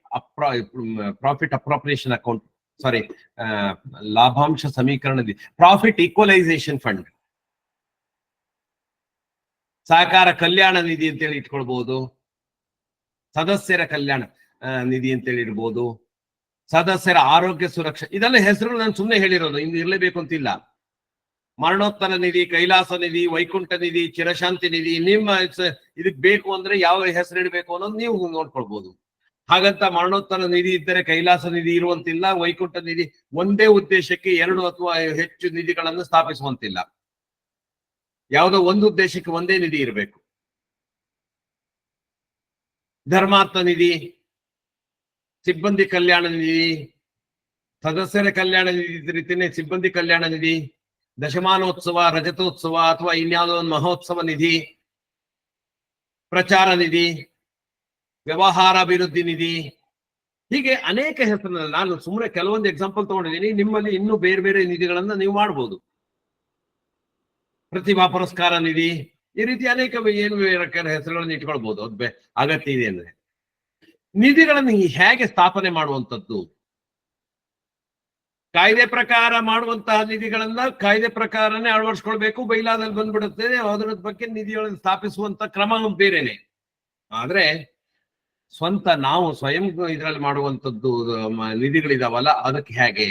ಅಪ್ರಾಪ್ರಿಯೇಷನ್ ಅಕೌಂಟ್, ಲಾಭಾಂಶ ಸಮೀಕರಣ ನಿಧಿ, ಪ್ರಾಫಿಟ್ ಈಕ್ವಲೈಸೇಷನ್ ಫಂಡ್, ಸಹಕಾರ ಕಲ್ಯಾಣ ನಿಧಿ ಅಂತೇಳಿ ಇಟ್ಕೊಳ್ಬಹುದು, ಸದಸ್ಯರ ಕಲ್ಯಾಣ ನಿಧಿ ಅಂತೇಳಿ ಇರ್ಬೋದು, ಸದಸ್ಯರ ಆರೋಗ್ಯ ಸುರಕ್ಷಾ. ಇದೆಲ್ಲ ಹೆಸರು ನಾನು ಸುಮ್ಮನೆ ಹೇಳಿರೋದು, ಇನ್ನು ಇರ್ಲೇಬೇಕು ಅಂತಿಲ್ಲ. ಮರಣೋತ್ತರ ನಿಧಿ, ಕೈಲಾಸ ನಿಧಿ, ವೈಕುಂಠ ನಿಧಿ, ಚಿರಶಾಂತಿ ನಿಧಿ, ನಿಮ್ಮ ಇದಕ್ ಬೇಕು ಅಂದ್ರೆ ಯಾವ ಹೆಸರು ಇಡಬೇಕು ಅನ್ನೋದು ನೀವು ನೋಡ್ಕೊಳ್ಬಹುದು. ಹಾಗಂತ ಮರಣೋತ್ತರ ನಿಧಿ ಇದ್ದರೆ ಕೈಲಾಸ ನಿಧಿ ಇರುವಂತಿಲ್ಲ, ವೈಕುಂಠ ನಿಧಿ ಒಂದೇ ಉದ್ದೇಶಕ್ಕೆ 2 ಅಥವಾ ಹೆಚ್ಚು ನಿಧಿಗಳನ್ನು ಸ್ಥಾಪಿಸುವಂತಿಲ್ಲ. ಯಾವುದೋ ಒಂದು ಉದ್ದೇಶಕ್ಕೆ ಒಂದೇ ನಿಧಿ ಇರಬೇಕು. ಧರ್ಮಾರ್ಥ ನಿಧಿ, ಸಿಬ್ಬಂದಿ ಕಲ್ಯಾಣ ನಿಧಿ, ಸದಸ್ಯರ ಕಲ್ಯಾಣ ನಿಧಿ ರೀತಿಯೇ ಸಿಬ್ಬಂದಿ ಕಲ್ಯಾಣ ನಿಧಿ, ದಶಮಾನೋತ್ಸವ, ರಜತೋತ್ಸವ ಅಥವಾ ಇನ್ಯಾವುದೋ ಒಂದು ಮಹೋತ್ಸವ ನಿಧಿ, ಪ್ರಚಾರ ನಿಧಿ, ವ್ಯವಹಾರ ಅಭಿವೃದ್ಧಿ ನಿಧಿ, ಹೀಗೆ ಅನೇಕ ಹೆಸರಿನಲ್ಲಿ ನಾನು ಸುಮ್ಮನೆ ಕೆಲವೊಂದು ಎಕ್ಸಾಂಪಲ್ ತಗೊಂಡಿದ್ದೀನಿ. ನಿಮ್ಮಲ್ಲಿ ಇನ್ನೂ ಬೇರೆ ಬೇರೆ ನಿಧಿಗಳನ್ನ ನೀವು ಮಾಡ್ಬೋದು. ಪ್ರತಿಭಾ ಪುರಸ್ಕಾರ ನಿಧಿ, ಈ ರೀತಿ ಅನೇಕ ಹೆಸರುಗಳನ್ನು ಇಟ್ಕೊಳ್ಬಹುದು. ಅದು ಅಗತ್ಯ ಇದೆ ಅಂದ್ರೆ ನಿಧಿಗಳನ್ನು ಹೇಗೆ ಸ್ಥಾಪನೆ ಮಾಡುವಂಥದ್ದು, ಕಾಯ್ದೆ ಪ್ರಕಾರ ಮಾಡುವಂತಹ ನಿಧಿಗಳನ್ನ ಕಾಯ್ದೆ ಪ್ರಕಾರನೇ ಅಳವಡಿಸ್ಕೊಳ್ಬೇಕು. ಬೈಲಾದಲ್ಲಿ ಬಂದ್ಬಿಡುತ್ತೆ, ಅದರ ಬಗ್ಗೆ ನಿಧಿಗಳನ್ನು ಸ್ಥಾಪಿಸುವಂತ ಕ್ರಮ ಬೇರೆನೆ. ಆದ್ರೆ ಸ್ವಂತ ನಾವು ಸ್ವಯಂ ಇದರಲ್ಲಿ ಮಾಡುವಂಥದ್ದು ನಿಧಿಗಳಿದಾವಲ್ಲ, ಅದಕ್ಕೆ ಹೇಗೆ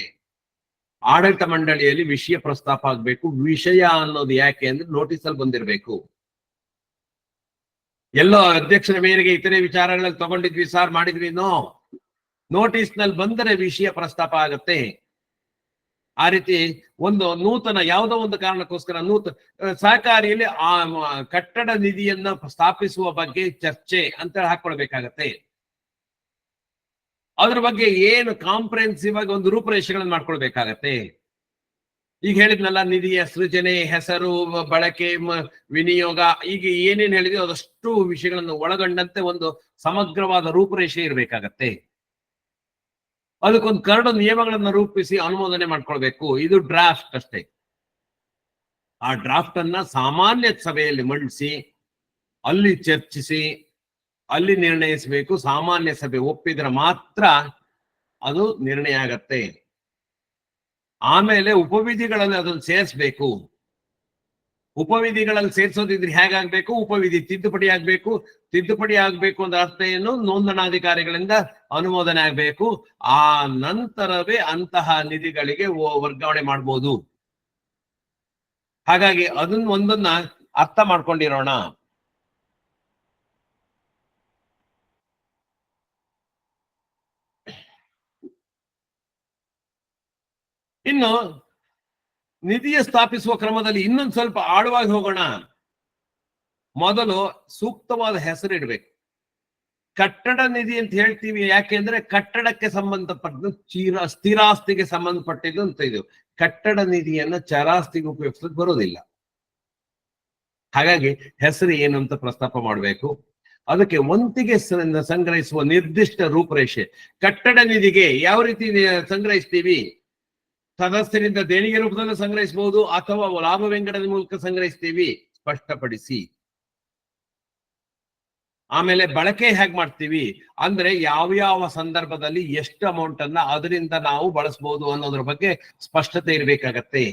ಆಡಳಿತ ಮಂಡಳಿಯಲ್ಲಿ ವಿಷಯ ಪ್ರಸ್ತಾಪ ಆಗ್ಬೇಕು. ವಿಷಯ ಅನ್ನೋದು ಯಾಕೆ ಅಂದ್ರೆ ನೋಟಿಸ್ ಅಲ್ಲಿ ಬಂದಿರಬೇಕು. ಎಲ್ಲೋ ಅಧ್ಯಕ್ಷರ ಮೇರೆಗೆ ಇತರೆ ವಿಚಾರಗಳಲ್ಲಿ ತಗೊಂಡಿದ್ವಿ ಸಾರ್ ಮಾಡಿದ್ವಿ, ನೋಟಿಸ್ ನಲ್ಲಿ ಬಂದರೆ ವಿಷಯ ಪ್ರಸ್ತಾಪ ಆಗತ್ತೆ. ಆ ರೀತಿ ಒಂದು ನೂತನ ಯಾವುದೋ ಒಂದು ಕಾರಣಕ್ಕೋಸ್ಕರ ಸಹಕಾರಿಯಲ್ಲಿ ಆ ಕಟ್ಟಡ ನಿಧಿಯನ್ನ ಸ್ಥಾಪಿಸುವ ಬಗ್ಗೆ ಚರ್ಚೆ ಅಂತ ಹಾಕೊಳ್ಬೇಕಾಗತ್ತೆ. ಅದ್ರ ಬಗ್ಗೆ ಏನು ಕಾಂಪ್ರೆನ್ಸಿವ್ ಆಗಿ ಒಂದು ರೂಪರೇಷೆಗಳನ್ನು ಮಾಡ್ಕೊಳ್ಬೇಕಾಗತ್ತೆ. ಈಗ ಹೇಳಿದ್ನಲ್ಲ, ನಿಧಿಯ ಸೃಜನೆ, ಹೆಸರು, ಬಳಕೆ, ವಿನಿಯೋಗ, ಈಗ ಏನೇನು ಹೇಳಿದ್ವಿ ಅದಷ್ಟು ವಿಷಯಗಳನ್ನು ಒಳಗೊಂಡಂತೆ ಒಂದು ಸಮಗ್ರವಾದ ರೂಪರೇಷೆ ಇರಬೇಕಾಗತ್ತೆ. ಅದಕ್ಕೊಂದು ಕರಡು ನಿಯಮಗಳನ್ನು ರೂಪಿಸಿ ಅನುಮೋದನೆ ಮಾಡ್ಕೊಳ್ಬೇಕು. ಇದು ಡ್ರಾಫ್ಟ್ ಅಷ್ಟೇ. ಆ ಡ್ರಾಫ್ಟ್ ಅನ್ನ ಸಾಮಾನ್ಯ ಸಭೆಯಲ್ಲಿ ಮಂಡಿಸಿ ಅಲ್ಲಿ ಚರ್ಚಿಸಿ ಅಲ್ಲಿ ನಿರ್ಣಯಿಸಬೇಕು. ಸಾಮಾನ್ಯ ಸಭೆ ಒಪ್ಪಿದ್ರೆ ಮಾತ್ರ ಅದು ನಿರ್ಣಯ ಆಗತ್ತೆ. ಆಮೇಲೆ ಉಪವಿಧಿಗಳಲ್ಲಿ ಅದನ್ನು ಸೇರಿಸ್ಬೇಕು. ಉಪವಿಧಿಗಳಲ್ಲಿ ಸೇರಿಸೋದಿದ್ರೆ ಹೇಗಾಗ್ಬೇಕು, ಉಪವಿಧಿ ತಿದ್ದುಪಡಿ ಆಗ್ಬೇಕು. ತಿದ್ದುಪಡಿ ಆಗ್ಬೇಕು ಅಂದ್ರೆ ಅರ್ಥ ಏನು, ನೋಂದಣಾಧಿಕಾರಿಗಳಿಂದ ಅನುಮೋದನೆ ಆಗ್ಬೇಕು. ಆ ನಂತರವೇ ಅಂತಹ ನಿಧಿಗಳಿಗೆ ವರ್ಗಾವಣೆ ಮಾಡ್ಬೋದು. ಹಾಗಾಗಿ ಅದನ್ನ ಒಂದನ್ನ ಅರ್ಥ ಮಾಡ್ಕೊಂಡಿರೋಣ. ಇನ್ನು ನಿಧಿಯ ಸ್ಥಾಪಿಸುವ ಕ್ರಮದಲ್ಲಿ ಇನ್ನೊಂದು ಸ್ವಲ್ಪ ಆಳವಾಗಿ ಹೋಗೋಣ. ಮೊದಲು ಸೂಕ್ತವಾದ ಹೆಸರು ಇಡಬೇಕು. ಕಟ್ಟಡ ನಿಧಿ ಅಂತ ಹೇಳ್ತೀವಿ ಯಾಕೆಂದ್ರೆ ಕಟ್ಟಡಕ್ಕೆ ಸಂಬಂಧಪಟ್ಟ ಸ್ಥಿರಾಸ್ತಿಗೆ ಸಂಬಂಧಪಟ್ಟಿದ್ದು ಅಂತ ಇದು. ಕಟ್ಟಡ ನಿಧಿಯನ್ನ ಚರಾಸ್ತಿಗೆ ಉಪಯೋಗಿಸಲಿಕ್ಕೆ ಬರೋದಿಲ್ಲ. ಹಾಗಾಗಿ ಹೆಸರು ಏನು ಅಂತ ಪ್ರಸ್ತಾಪ ಮಾಡಬೇಕು. ಅದಕ್ಕೆ ವಂತಿಗೆ ಸಂಗ್ರಹಿಸುವ ನಿರ್ದಿಷ್ಟ ರೂಪರೇಷೆ. ಕಟ್ಟಡ ನಿಧಿಗೆ ಯಾವ ರೀತಿ ಸಂಗ್ರಹಿಸ್ತೀವಿ? ಸದಸ್ಯರಿಂದ ದೇಣಿಗೆ ರೂಪದಲ್ಲಿ ಸಂಗ್ರಹಿಸಬಹುದು ಅಥವಾ ಲಾಭ ವೆಂಗಡದ ಮೂಲಕ ಸಂಗ್ರಹಿಸ್ತೀವಿ, ಸ್ಪಷ್ಟಪಡಿಸಿ. ಆಮೇಲೆ ಬಳಕೆ ಹೇಗ್ ಮಾಡ್ತೀವಿ ಅಂದ್ರೆ ಯಾವ ಸಂದರ್ಭದಲ್ಲಿ ಎಷ್ಟು ಅಮೌಂಟ್ ಅನ್ನ ಅದರಿಂದ ನಾವು ಬಳಸಬಹುದು ಅನ್ನೋದ್ರ ಬಗ್ಗೆ ಸ್ಪಷ್ಟತೆ ಇರಬೇಕಾಗತ್ತೆ.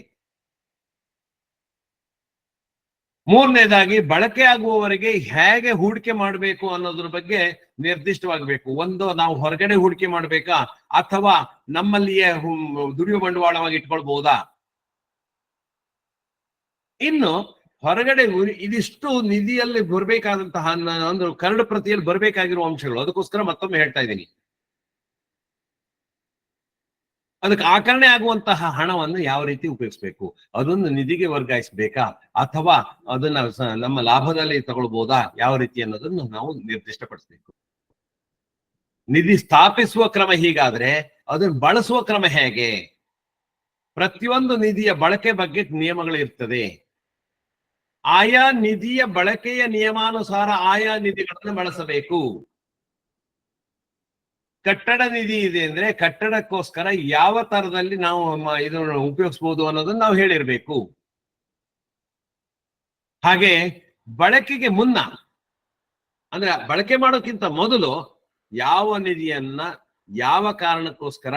ಮೂರನೇದಾಗಿ ಬಳಕೆ ಆಗುವವರೆಗೆ ಹೇಗೆ ಹೂಡಿಕೆ ಮಾಡಬೇಕು ಅನ್ನೋದ್ರ ಬಗ್ಗೆ ನಿರ್ದಿಷ್ಟವಾಗಬೇಕು. ಒಂದು, ನಾವು ಹೊರಗಡೆ ಹೂಡಿಕೆ ಮಾಡ್ಬೇಕಾ ಅಥವಾ ನಮ್ಮಲ್ಲಿಯೇ ದುಡಿಯುವ ಬಂಡವಾಳವಾಗಿ ಇಟ್ಕೊಳ್ಬಹುದಾ? ಇನ್ನು ಹೊರಗಡೆ ಇದಿಷ್ಟು ನಿಧಿಯಲ್ಲಿ ಬರಬೇಕಾದಂತಹ ಒಂದು ಕರಡು ಪ್ರತಿಯಲ್ಲಿ ಬರಬೇಕಾಗಿರುವ ಅಂಶಗಳು. ಅದಕ್ಕೋಸ್ಕರ ಮತ್ತೊಮ್ಮೆ ಹೇಳ್ತಾ ಇದ್ದೀನಿ, ಅದಕ್ಕೆ ಆಕರಣೆ ಆಗುವಂತಹ ಹಣವನ್ನು ಯಾವ ರೀತಿ ಉಪಯೋಗಿಸ್ಬೇಕು, ಅದನ್ನು ನಿಧಿಗೆ ವರ್ಗಾಯಿಸಬೇಕಾ ಅಥವಾ ಅದನ್ನ ನಮ್ಮ ಲಾಭದಲ್ಲಿ ತಗೊಳ್ಬಹುದಾ, ಯಾವ ರೀತಿ ಅನ್ನೋದನ್ನು ನಾವು ನಿರ್ದಿಷ್ಟಪಡಿಸಬೇಕು. ನಿಧಿ ಸ್ಥಾಪಿಸುವ ಕ್ರಮ ಹೀಗಾದ್ರೆ ಅದನ್ನು ಬಳಸುವ ಕ್ರಮ ಹೇಗೆ? ಪ್ರತಿಯೊಂದು ನಿಧಿಯ ಬಳಕೆ ಬಗ್ಗೆ ನಿಯಮಗಳು ಇರ್ತದೆ. ಆಯಾ ನಿಧಿಯ ಬಳಕೆಯ ನಿಯಮಾನುಸಾರ ಆಯಾ ನಿಧಿಗಳನ್ನು ಬಳಸಬೇಕು. ಕಟ್ಟಡ ನಿಧಿ ಇದೆ ಅಂದ್ರೆ ಕಟ್ಟಡಕ್ಕೋಸ್ಕರ ಯಾವ ತರದಲ್ಲಿ ನಾವು ಇದನ್ನು ಉಪಯೋಗಿಸಬಹುದು ಅನ್ನೋದನ್ನ ನಾವು ಹೇಳಿರ್ಬೇಕು. ಹಾಗೆ ಬಳಕೆಗೆ ಮುನ್ನ ಅಂದ್ರೆ ಬಳಕೆ ಮಾಡೋಕ್ಕಿಂತ ಮೊದಲು ಯಾವ ನಿಧಿಯನ್ನ ಯಾವ ಕಾರಣಕ್ಕೋಸ್ಕರ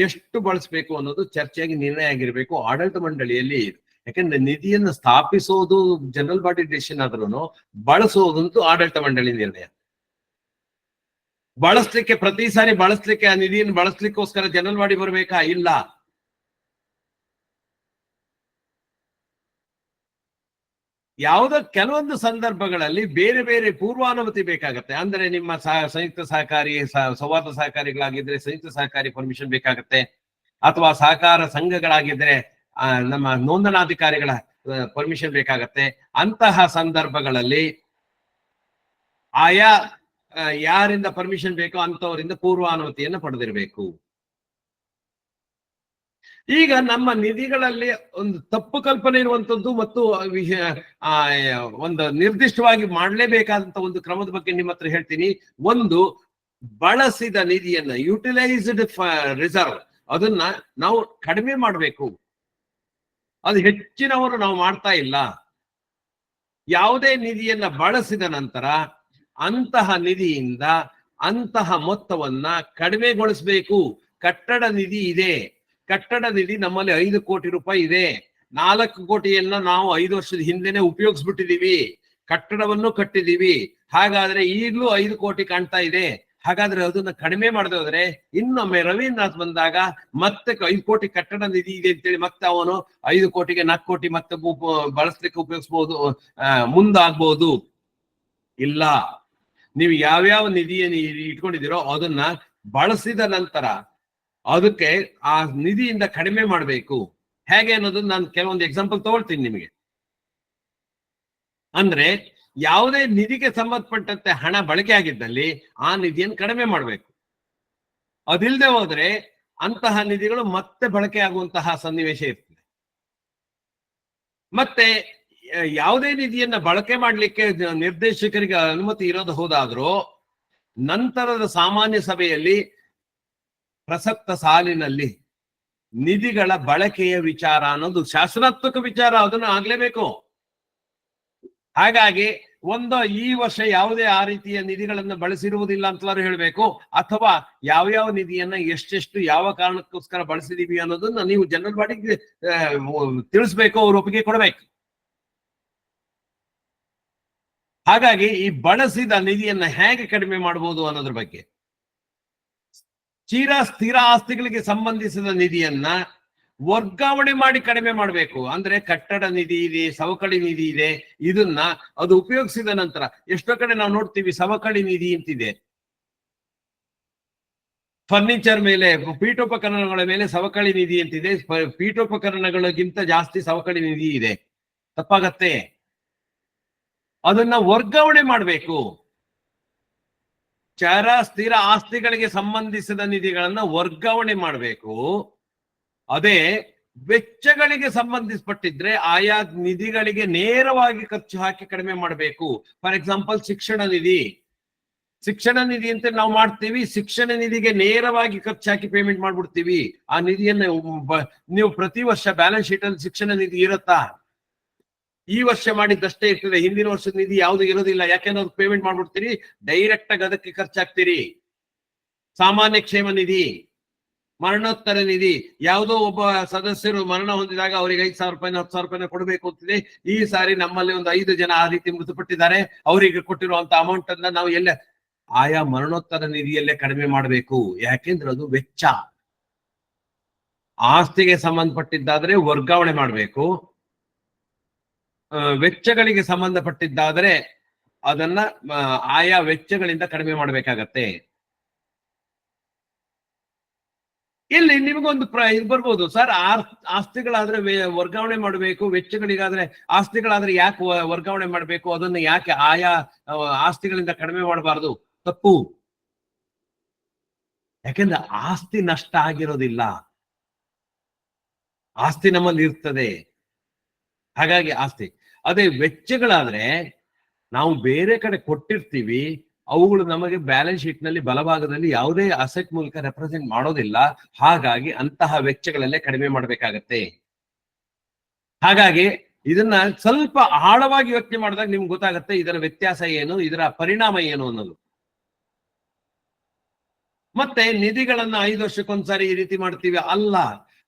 ಎಷ್ಟು ಬಳಸಬೇಕು ಅನ್ನೋದು ಚರ್ಚೆಯಾಗಿ ನಿರ್ಣಯ ಆಗಿರ್ಬೇಕು ಆಡಳಿತ ಮಂಡಳಿಯಲ್ಲಿ. ಯಾಕಂದ್ರೆ ನಿಧಿಯನ್ನು ಸ್ಥಾಪಿಸೋದು ಜನರಲ್ ಬಾಡಿ ಡಿಸಿಷನ್ ಆದ್ರೂ ಬಳಸೋದಂತೂ ಆಡಳಿತ ಮಂಡಳಿ ನಿರ್ಣಯ. ಬಳಸ್ಲಿಕ್ಕೆ ಪ್ರತಿ ಸಾರಿ ಬಳಸ್ಲಿಕ್ಕೆ ಆ ನಿಧಿಯನ್ನು ಬಳಸ್ಲಿಕ್ಕೋಸ್ಕರ ಜನರಲ್ ಬಾಡಿ ಬರ್ಬೇಕಾ? ಇಲ್ಲ. ಯಾವುದೋ ಕೆಲವೊಂದು ಸಂದರ್ಭಗಳಲ್ಲಿ ಬೇರೆ ಬೇರೆ ಪೂರ್ವಾನುಮತಿ ಬೇಕಾಗತ್ತೆ. ಅಂದ್ರೆ ನಿಮ್ಮ ಸಂಯುಕ್ತ ಸಹಕಾರಿ ಸಂವಾದ ಸಹಕಾರಿಗಳಾಗಿದ್ರೆ ಸಂಯುಕ್ತ ಸಹಕಾರಿ ಪರ್ಮಿಷನ್ ಬೇಕಾಗತ್ತೆ, ಅಥವಾ ಸಹಕಾರ ಸಂಘಗಳಾಗಿದ್ರೆ ನಮ್ಮ ನೋಂದಣಾಧಿಕಾರಿಗಳ ಪರ್ಮಿಷನ್ ಬೇಕಾಗತ್ತೆ. ಅಂತಹ ಸಂದರ್ಭಗಳಲ್ಲಿ ಆಯಾ ಯಾರಿಂದ ಪರ್ಮಿಷನ್ ಬೇಕೋ ಅಂತವರಿಂದ ಪೂರ್ವಾನುಮತಿಯನ್ನು ಪಡೆದಿರಬೇಕು. ಈಗ ನಮ್ಮ ನಿಧಿಗಳಲ್ಲಿ ಒಂದು ತಪ್ಪು ಕಲ್ಪನೆ ಇರುವಂತದ್ದು ಮತ್ತು ಒಂದು ನಿರ್ದಿಷ್ಟವಾಗಿ ಮಾಡಲೇಬೇಕಾದಂತ ಒಂದು ಕ್ರಮದ ಬಗ್ಗೆ ನಿಮ್ಮ ಹತ್ರ ಹೇಳ್ತೀನಿ. ಒಂದು, ಬಳಸಿದ ನಿಧಿಯನ್ನ ಯುಟಿಲೈಸ್ಡ್ ರಿಸರ್ವ್ ಅದನ್ನ ನಾವು ಕಡಿಮೆ ಮಾಡಬೇಕು. ಅದು ಹೆಚ್ಚಿನವರು ನಾವು ಮಾಡ್ತಾ ಇಲ್ಲ. ಯಾವುದೇ ನಿಧಿಯನ್ನ ಬಳಸಿದ ನಂತರ ಅಂತಹ ನಿಧಿಯಿಂದ ಅಂತಹ ಮೊತ್ತವನ್ನ ಕಡಿಮೆಗೊಳಿಸಬೇಕು. ಕಟ್ಟಡ ನಿಧಿ ಇದೆ, ಕಟ್ಟಡ ನಿಧಿ ನಮ್ಮಲ್ಲಿ 5 ಕೋಟಿ ರೂಪಾಯಿ ಇದೆ. 4 ಕೋಟಿಯನ್ನ ನಾವು 5 ವರ್ಷದ ಹಿಂದೆನೆ ಉಪಯೋಗಿಸ್ಬಿಟ್ಟಿದೀವಿ, ಕಟ್ಟಡವನ್ನು ಕಟ್ಟಿದೀವಿ. ಹಾಗಾದ್ರೆ ಈಗಲೂ 5 ಕೋಟಿ ಕಾಣ್ತಾ ಇದೆ. ಹಾಗಾದ್ರೆ ಅದನ್ನ ಕಡಿಮೆ ಮಾಡದೆ ಹೋದ್ರೆ ಇನ್ನೊಮ್ಮೆ ರವೀಂದ್ರನಾಥ್ ಬಂದಾಗ ಮತ್ತೆ 5 ಕೋಟಿ ಕಟ್ಟಡ ನಿಧಿ ಇದೆ ಅಂತೇಳಿ ಮತ್ತೆ ಅವನು 5 ಕೋಟಿಗೆ 4 ಕೋಟಿ ಮತ್ತೆ ಬಳಸ್ಲಿಕ್ಕೆ ಉಪಯೋಗಿಸ್ಬೋದು, ಮುಂದಾಗ್ಬೋದು. ಇಲ್ಲ, ನೀವು ಯಾವ್ಯಾವ ನಿಧಿಯನ್ನು ಇಟ್ಕೊಂಡಿದ್ದೀರೋ ಅದನ್ನ ಬಳಸಿದ ನಂತರ ಅದಕ್ಕೆ ಆ ನಿಧಿಯಿಂದ ಕಡಿಮೆ ಮಾಡಬೇಕು. ಹೇಗೆ ಅನ್ನೋದನ್ನ ನಾನು ಕೆಲವೊಂದು ಎಕ್ಸಾಂಪಲ್ ತಗೊಳ್ತೀನಿ ನಿಮಗೆ. ಅಂದ್ರೆ ಯಾವುದೇ ನಿಧಿಗೆ ಸಂಬಂಧಪಟ್ಟಂತೆ ಹಣ ಬಳಕೆ ಆಗಿದ್ದಲ್ಲಿ ಆ ನಿಧಿಯನ್ನು ಕಡಿಮೆ ಮಾಡಬೇಕು. ಅದಿಲ್ಲದೆ ಹೋದ್ರೆ ಅಂತಹ ನಿಧಿಗಳು ಮತ್ತೆ ಬಳಕೆ ಆಗುವಂತಹ ಸನ್ನಿವೇಶ ಇರ್ತದೆ. ಮತ್ತೆ ಯಾವುದೇ ನಿಧಿಯನ್ನ ಬಳಕೆ ಮಾಡ್ಲಿಕ್ಕೆ ನಿರ್ದೇಶಕರಿಗೆ ಅನುಮತಿ ಇರೋದು ಹೋದಾದ್ರೂ ನಂತರದ ಸಾಮಾನ್ಯ ಸಭೆಯಲ್ಲಿ ಪ್ರಸಕ್ತ ಸಾಲಿನಲ್ಲಿ ನಿಧಿಗಳ ಬಳಕೆಯ ವಿಚಾರ ಅನ್ನೋದು ಶಾಸನಾತ್ಮಕ ವಿಚಾರ, ಅದನ್ನು ಆಗ್ಲೇಬೇಕು. ಹಾಗಾಗಿ ಈ ವರ್ಷ ಯಾವುದೇ ಆ ರೀತಿಯ ನಿಧಿಗಳನ್ನು ಬಳಸಿರುವುದಿಲ್ಲ ಅಂತಲಾರು ಹೇಳಬೇಕು, ಅಥವಾ ಯಾವ್ಯಾವ ನಿಧಿಯನ್ನ ಎಷ್ಟೆಷ್ಟು ಯಾವ ಕಾರಣಕ್ಕೋಸ್ಕರ ಬಳಸಿದೀವಿ ಅನ್ನೋದನ್ನ ನೀವು ಜನರಲ್ ಬಾಡಿಗೆ ತಿಳಿಸ್ಬೇಕು, ಅವ್ರ ಒಪ್ಪಿಗೆ ಕೊಡಬೇಕು. ಹಾಗಾಗಿ ಈ ಬಳಸಿದ ನಿಧಿಯನ್ನ ಹೇಗೆ ಕಡಿಮೆ ಮಾಡಬಹುದು ಅನ್ನೋದ್ರ ಬಗ್ಗೆ, ಸ್ಥಿರ ಆಸ್ತಿಗಳಿಗೆ ಸಂಬಂಧಿಸಿದ ನಿಧಿಯನ್ನ ವರ್ಗಾವಣೆ ಮಾಡಿ ಕಡಿಮೆ ಮಾಡಬೇಕು. ಅಂದ್ರೆ ಕಟ್ಟಡ ನಿಧಿ ಇದೆ, ಸವಕಳಿ ನಿಧಿ ಇದೆ, ಇದನ್ನ ಅದು ಉಪಯೋಗಿಸಿದ ನಂತರ ಎಷ್ಟೋ ಕಡೆ ನಾವು ನೋಡ್ತೀವಿ ಸವಕಳಿ ನಿಧಿ ಅಂತಿದೆ. ಫರ್ನಿಚರ್ ಮೇಲೆ, ಪೀಠೋಪಕರಣಗಳ ಮೇಲೆ ಸವಕಳಿ ನಿಧಿ ಅಂತಿದೆ. ಪೀಠೋಪಕರಣಗಳಿಗಿಂತ ಜಾಸ್ತಿ ಸವಕಳಿ ನಿಧಿ ಇದೆ. ತಪ್ಪಾಗತ್ತೆ. ಅದನ್ನ ವರ್ಗಾವಣೆ ಮಾಡಬೇಕು. ಸ್ಥಿರ ಆಸ್ತಿಗಳಿಗೆ ಸಂಬಂಧಿಸಿದ ನಿಧಿಗಳನ್ನ ವರ್ಗಾವಣೆ ಮಾಡಬೇಕು. ಅದೇ ವೆಚ್ಚಗಳಿಗೆ ಸಂಬಂಧಿಸಪಟ್ಟಿದ್ರೆ ಆಯಾ ನಿಧಿಗಳಿಗೆ ನೇರವಾಗಿ ಖರ್ಚು ಹಾಕಿ ಕಡಿಮೆ ಮಾಡಬೇಕು. ಫಾರ್ ಎಕ್ಸಾಂಪಲ್ ಶಿಕ್ಷಣ ನಿಧಿ ಅಂತ ನಾವು ಮಾಡ್ತೀವಿ. ಶಿಕ್ಷಣ ನಿಧಿಗೆ ನೇರವಾಗಿ ಖರ್ಚು ಹಾಕಿ ಪೇಮೆಂಟ್ ಮಾಡ್ಬಿಡ್ತೀವಿ. ಆ ನಿಧಿಯನ್ನು ನೀವು ಪ್ರತಿ ವರ್ಷ ಬ್ಯಾಲೆನ್ಸ್ ಶೀಟ್ ಅಲ್ಲಿ ಶಿಕ್ಷಣ ನಿಧಿ ಇರುತ್ತಾ? ಈ ವರ್ಷ ಮಾಡಿದ್ದಷ್ಟೇ ಇರ್ತದೆ, ಹಿಂದಿನ ವರ್ಷದ ನಿಧಿ ಯಾವುದು ಇರೋದಿಲ್ಲ. ಯಾಕೆಂದ್ರೆ ಅದು ಪೇಮೆಂಟ್ ಮಾಡ್ಬಿಡ್ತೀರಿ, ಡೈರೆಕ್ಟ್ ಆಗಿ ಅದಕ್ಕೆ ಖರ್ಚಾಗ್ತೀರಿ. ಸಾಮಾನ್ಯ ಕ್ಷೇಮ ನಿಧಿ ಮರಣೋತ್ತರ ನಿಧಿ, ಯಾವುದೋ ಒಬ್ಬ ಸದಸ್ಯರು ಮರಣ ಹೊಂದಿದಾಗ ಅವರಿಗೆ 5,000 ರೂಪಾಯಿ 10,000 ರೂಪಾಯಿ ಕೊಡಬೇಕು ಅಂತಿದೆ. ಈ ಸಾರಿ ನಮ್ಮಲ್ಲಿ ಒಂದು 5 ಜನ ಆ ರೀತಿ ಮೃತಪಟ್ಟಿದ್ದಾರೆ, ಅವರಿಗೆ ಕೊಟ್ಟಿರುವಂತ ಅಮೌಂಟ್ ಅನ್ನ ನಾವು ಎಲ್ಲ ಆಯಾ ಮರಣೋತ್ತರ ನಿಧಿಯಲ್ಲೇ ಕಡಿಮೆ ಮಾಡಬೇಕು. ಯಾಕೆಂದ್ರೆ ಅದು ವೆಚ್ಚ. ಆಸ್ತಿಗೆ ಸಂಬಂಧಪಟ್ಟಿದ್ದಾದ್ರೆ ವರ್ಗಾವಣೆ ಮಾಡಬೇಕು, ವೆಚ್ಚಗಳಿಗೆ ಸಂಬಂಧಪಟ್ಟಿದ್ದಾದ್ರೆ ಅದನ್ನ ಆಯಾ ವೆಚ್ಚಗಳಿಂದ ಕಡಿಮೆ ಮಾಡಬೇಕಾಗತ್ತೆ. ಇಲ್ಲಿ ನಿಮಗೊಂದು ಇದು ಬರ್ಬೋದು, ಸರ್ ಆಸ್ತಿಗಳಾದ್ರೆ ವರ್ಗಾವಣೆ ಮಾಡಬೇಕು, ವೆಚ್ಚಗಳಿಗಾದ್ರೆ ಆಸ್ತಿಗಳಾದ್ರೆ ಯಾಕೆ ವರ್ಗಾವಣೆ ಮಾಡಬೇಕು, ಅದನ್ನು ಯಾಕೆ ಆಯಾ ಆಸ್ತಿಗಳಿಂದ ಕಡಿಮೆ ಮಾಡಬಾರದು? ತಪ್ಪು. ಯಾಕೆಂದ್ರೆ ಆಸ್ತಿ ನಷ್ಟ ಆಗಿರೋದಿಲ್ಲ, ಆಸ್ತಿ ನಮ್ಮಲ್ಲಿ ಇರ್ತದೆ. ಹಾಗಾಗಿ ಆಸ್ತಿ. ಅದೇ ವೆಚ್ಚಗಳಾದ್ರೆ ನಾವು ಬೇರೆ ಕಡೆ ಕೊಟ್ಟಿರ್ತೀವಿ, ಅವುಗಳು ನಮಗೆ ಬ್ಯಾಲೆನ್ಸ್ ಶೀಟ್ ನಲ್ಲಿ ಬಲಭಾಗದಲ್ಲಿ ಯಾವುದೇ ಅಸೆಟ್ ಮೂಲಕ ರೆಪ್ರೆಸೆಂಟ್ ಮಾಡೋದಿಲ್ಲ. ಹಾಗಾಗಿ ಅಂತಹ ವೆಚ್ಚಗಳಲ್ಲೇ ಕಡಿಮೆ ಮಾಡಬೇಕಾಗತ್ತೆ. ಹಾಗಾಗಿ ಇದನ್ನ ಸ್ವಲ್ಪ ಆಳವಾಗಿ ಯೋಚನೆ ಮಾಡಿದಾಗ ನಿಮ್ಗೆ ಗೊತ್ತಾಗುತ್ತೆ ಇದರ ವ್ಯತ್ಯಾಸ ಏನು, ಇದರ ಪರಿಣಾಮ ಏನು ಅನ್ನೋದು. ಮತ್ತೆ ನಿಧಿಗಳನ್ನ 5 ವರ್ಷಕ್ಕೊಂದ್ಸಾರಿ ಈ ರೀತಿ ಮಾಡ್ತೀವಿ ಅಲ್ಲ,